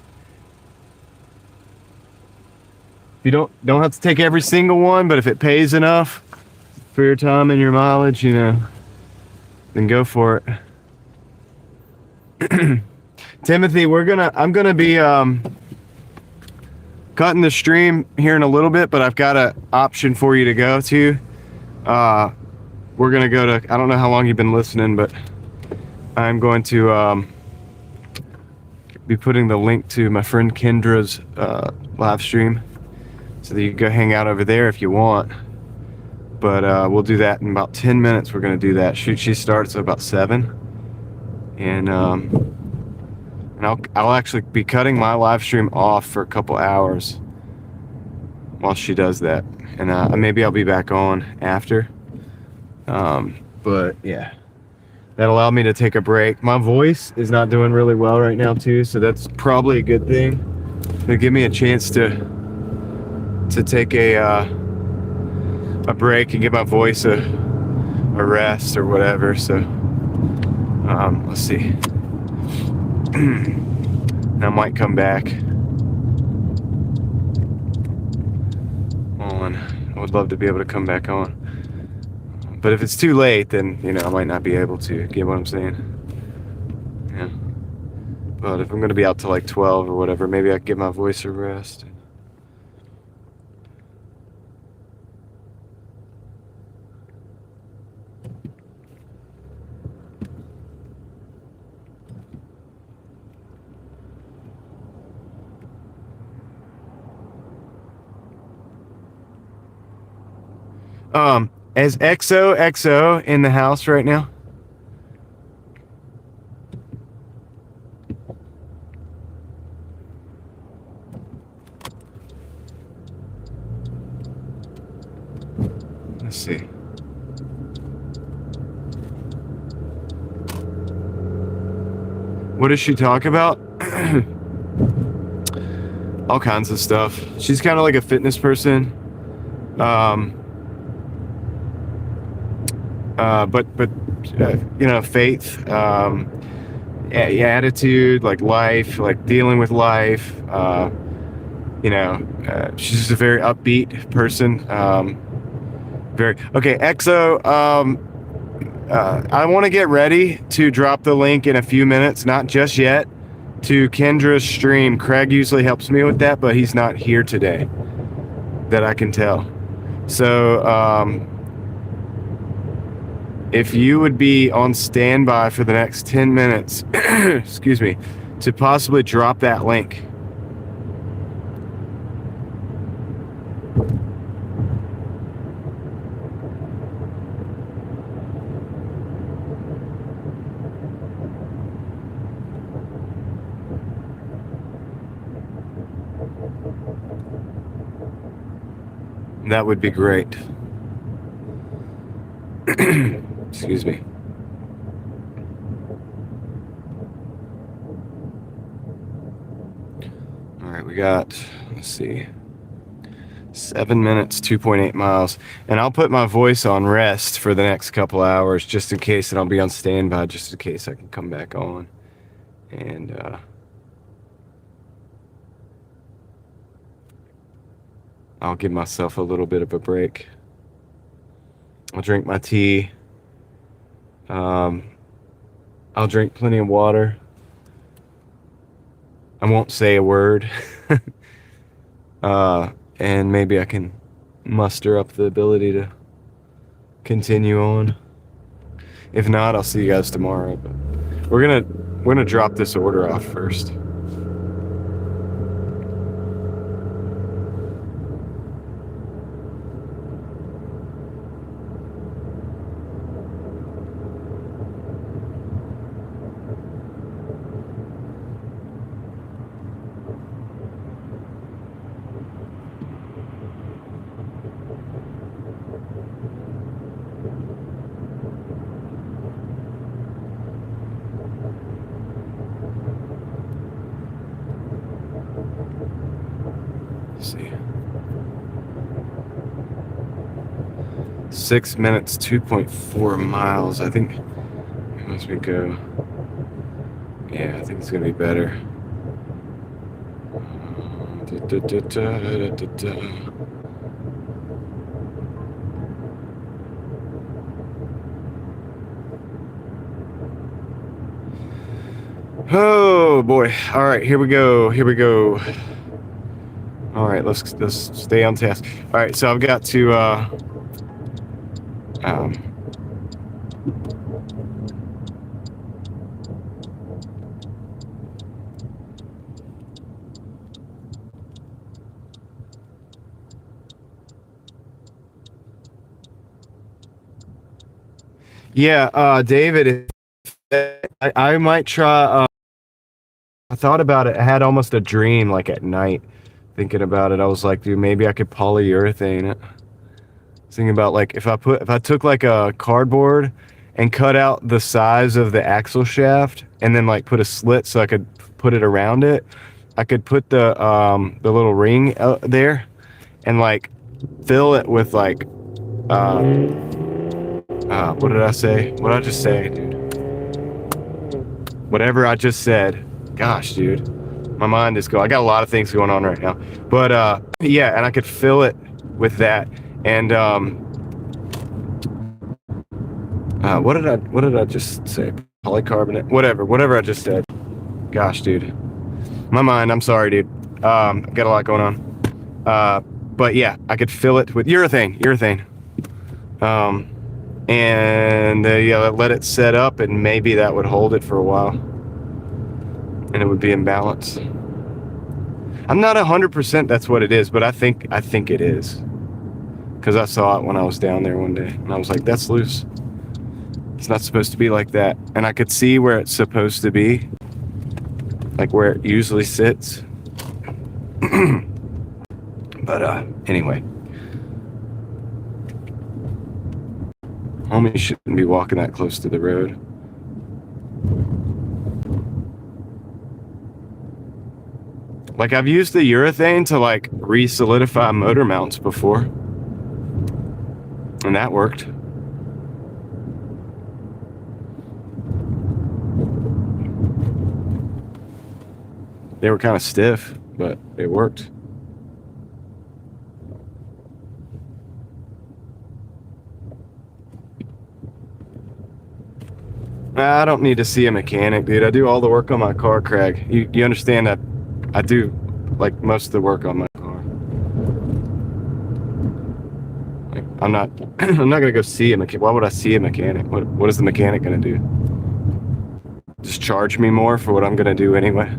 You don't have to take every single one, but if it pays enough for your time and your mileage, you know, then go for it. Timothy, I'm gonna be cutting the stream here in a little bit, but I've got an option for you to go to. We're gonna go to, I don't know how long you've been listening, but I'm going to be putting the link to my friend Kendra's live stream, so that you can go hang out over there if you want. But we'll do that in about 10 minutes. We're gonna do that. She starts at about 7, and I'll actually be cutting my live stream off for a couple hours while she does that, and maybe I'll be back on after. But yeah, that allowed me to take a break. My voice is not doing really well right now too, so that's probably a good thing. It'll give me a chance to take a break and give my voice a rest or whatever. So let's see. I might come back on. I would love to be able to come back on, but if it's too late, then you know I might not be able to. Get what I'm saying? Yeah. But if I'm gonna be out till like 12 or whatever, maybe I can give my voice a rest. Is XOXO in the house right now? Let's see. What does she talk about? All kinds of stuff. She's kind of like a fitness person. But you know, faith, attitude, like life, like dealing with life. You know, she's just a very upbeat person. Very okay. EXO. I want to get ready to drop the link in a few minutes, not just yet, to Kendra's stream. Craig usually helps me with that, but he's not here today, that I can tell. So if you would be on standby for the next 10 minutes, excuse me, to possibly drop that link. That would be great. Excuse me. All right, we got, let's see, 7 minutes, 2.8 miles. And I'll put my voice on rest for the next couple hours, just in case, and I'll be on standby just in case I can come back on. And I'll give myself a little bit of a break. I'll drink my tea. I'll drink plenty of water. I won't say a word. And maybe I can muster up the ability to continue on. If not, I'll see you guys tomorrow. But we're gonna drop this order off first. 6 minutes, 2.4 miles. I think once we go, yeah, I think it's gonna be better. Oh boy! All right, here we go. Here we go. All right, let's stay on task. All right, so I've got to yeah, David, I might try. I thought about it. I had almost a dream, like at night, thinking about it. I was like, dude, maybe I could polyurethane it. Thinking about like if I took like a cardboard and cut out the size of the axle shaft and then like put a slit so I could put it around it. I could put the little ring there and like fill it with like what did I say? What did I just say, dude? Whatever I just said. Gosh, dude. My mind is going. I got a lot of things going on right now. But yeah, and I could fill it with that. And what did I just say? Polycarbonate? Whatever I just said. Gosh, dude. My mind, I'm sorry, dude. I've got a lot going on. But yeah, I could fill it with urethane. And yeah, let it set up, and maybe that would hold it for a while, and it would be in balance. I'm not 100% that's what it is, but I think it is, because I saw it when I was down there one day, and I was like, that's loose. It's not supposed to be like that, and I could see where it's supposed to be, like where it usually sits. But anyway. Homie shouldn't be walking that close to the road. Like, I've used the urethane to like re-solidify motor mounts before, and that worked. They were kind of stiff, but it worked. I don't need to see a mechanic, dude. I do all the work on my car, Craig. You understand that I do like most of the work on my car. Like, I'm not gonna go see a mechanic. Why would I see a mechanic? What is the mechanic gonna do? Just charge me more for what I'm gonna do anyway?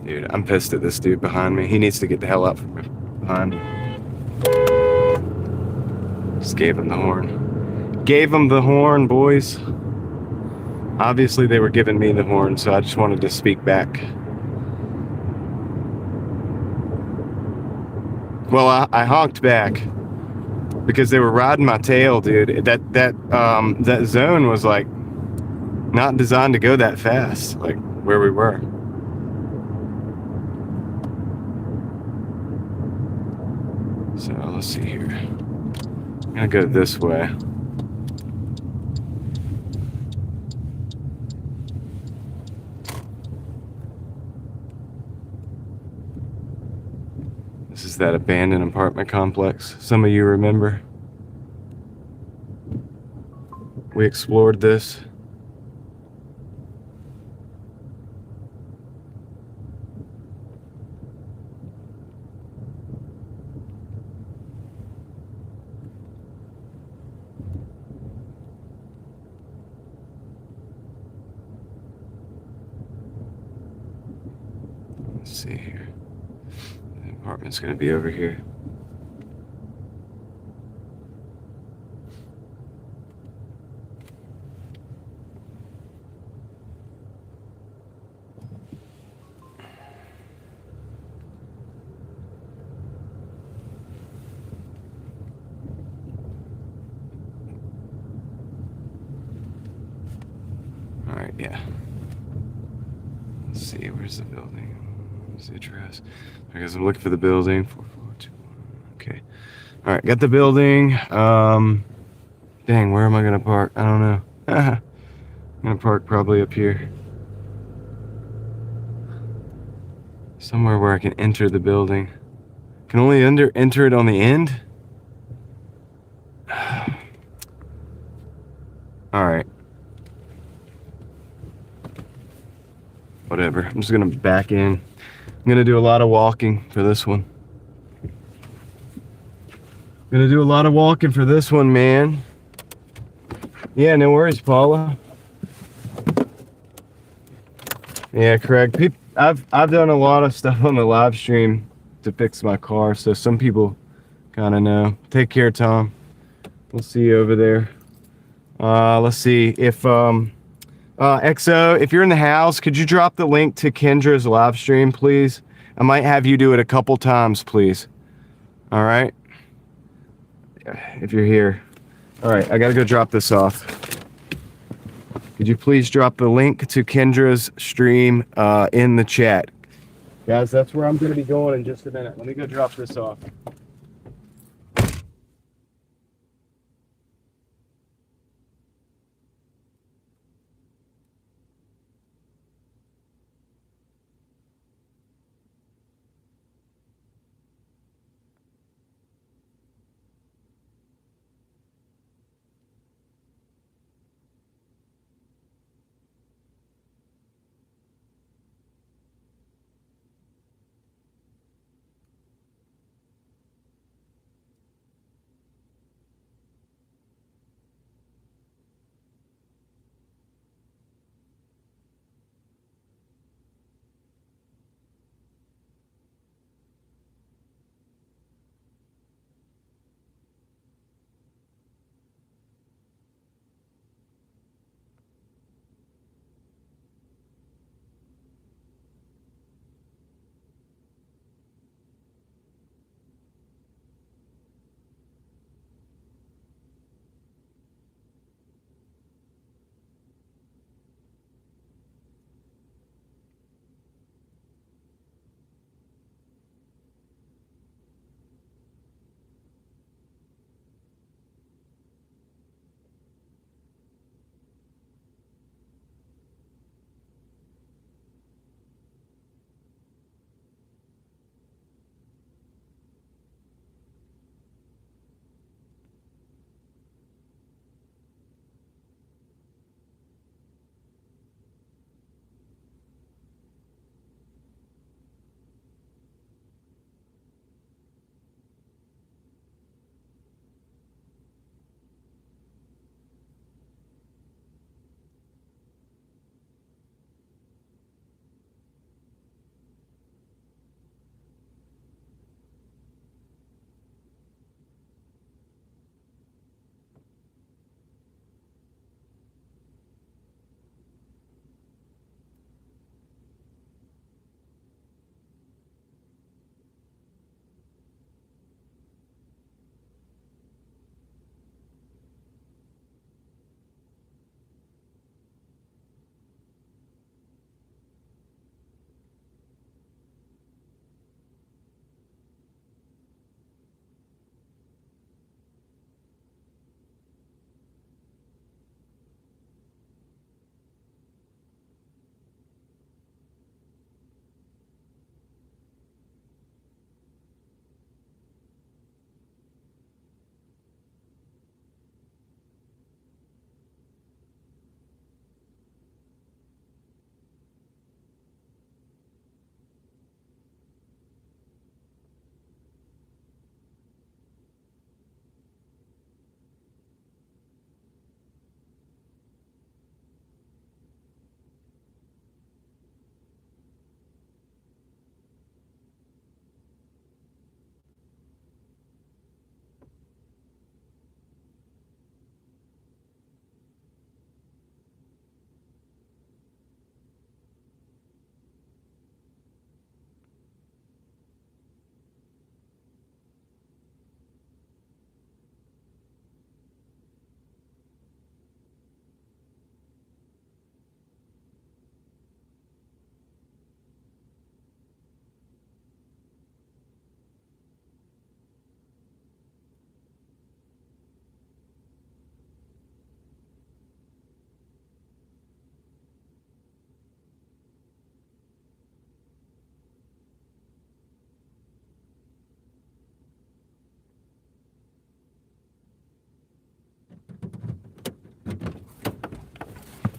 Dude, I'm pissed at this dude behind me. He needs to get the hell out from behind me. Just gave him the horn. Gave him the horn, boys. Obviously, they were giving me the horn, so I just wanted to speak back. Well, I honked back because they were riding my tail, dude. That zone was like not designed to go that fast, like where we were. So let's see here. I'm gonna go this way. This is that abandoned apartment complex. Some of you remember. We explored this. see here. The apartment's gonna be over here. All right, yeah. Let's see, where's the building? Where's the address? I guess I'm looking for the building. 4421. Okay. All right, got the building. Dang, where am I gonna park? I don't know. I'm gonna park probably up here. Somewhere where I can enter the building. Can only enter it on the end? Alright. Whatever. I'm just gonna back in. I'm gonna do a lot of walking for this one. Gonna do a lot of walking for this one, man. Yeah, no worries, Paula. Yeah, correct. I've done a lot of stuff on the live stream to fix my car, so some people kind of know. Take care, Tom. We'll see you over there. Let's see if XO, if you're in the house, could you drop the link to Kendra's live stream, please? I might have you do it a couple times, please. All right. If you're here. All right, I gotta go drop this off. Could you please drop the link to Kendra's stream in the chat? Guys, that's where I'm gonna be going in just a minute. Let me go drop this off.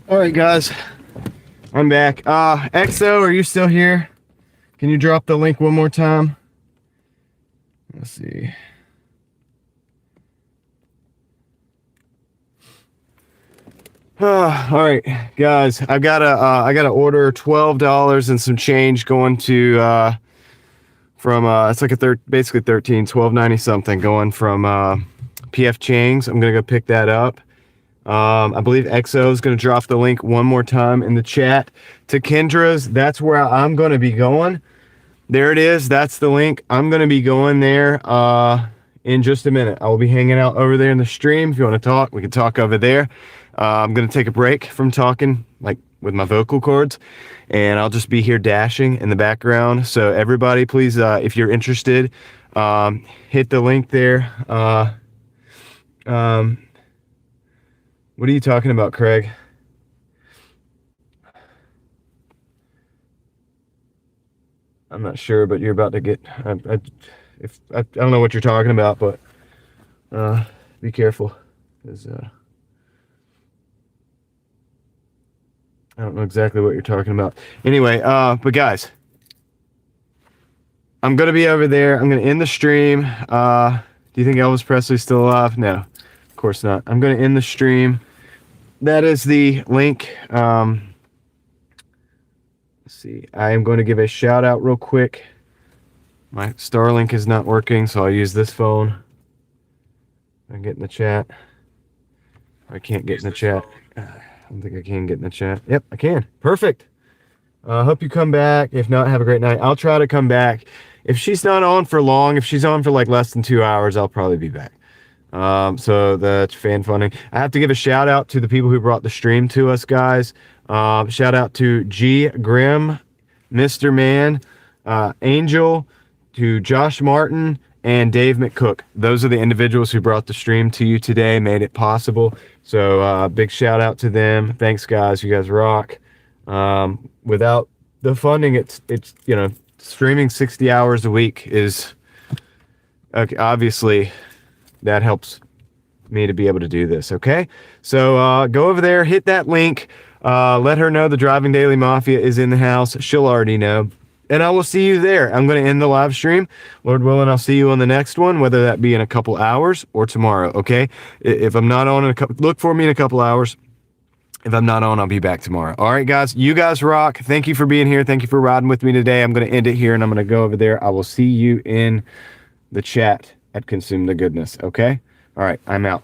All right, guys, I'm back. XO, are you still here? Can you drop the link one more time? Let's see. All right, guys, I gotta order $12 and some change going to from it's like basically 13, 12.90 something going from PF Chang's. I'm gonna go pick that up. I believe XO is gonna drop the link one more time in the chat to Kendra's. That's where I'm gonna be going. There it is. That's the link. I'm gonna be going there in just a minute. I will be hanging out over there in the stream. If you want to talk, we can talk over there. I'm gonna take a break from talking like with my vocal cords, and I'll just be here dashing in the background. So everybody, please, if you're interested, hit the link there. What are you talking about, Craig? I'm not sure, but you're about to get. I don't know what you're talking about, but be careful, because I don't know exactly what you're talking about. Anyway, but guys, I'm gonna be over there. I'm gonna end the stream. Do you think Elvis Presley's still alive? No, of course not. I'm gonna end the stream. That is the link. Let's see. I am going to give a shout out real quick. My Starlink is not working, so I'll use this phone. I get in the chat. I can't get in the chat. I don't think I can get in the chat. Yep, I can. Perfect. Hope you come back. If not, have a great night. I'll try to come back. If she's not on for long, if she's on for like less than 2 hours, I'll probably be back. So that's fan funding. I have to give a shout out to the people who brought the stream to us, guys. Shout out to G Grimm, Mr. Man, Angel, to Josh Martin, and Dave McCook. Those are the individuals who brought the stream to you today, made it possible. So big shout out to them. Thanks, guys. You guys rock. Without the funding, it's you know, streaming 60 hours a week is okay, obviously that helps me to be able to do this. Okay, so go over there, hit that link, let her know the Driving Daily Mafia is in the house. She'll already know, and I will see you there. I'm going to end the live stream, Lord willing. I'll see you on the next one, whether that be in a couple hours or tomorrow. Okay, if I'm not on in a couple, look for me in a couple hours. If I'm not on, I'll be back tomorrow. All right, guys, you guys rock. Thank you for being here. Thank you for riding with me today. I'm going to end it here, and I'm going to go over there. I will see you in the chat at Consume the Goodness. Okay, all right, I'm out.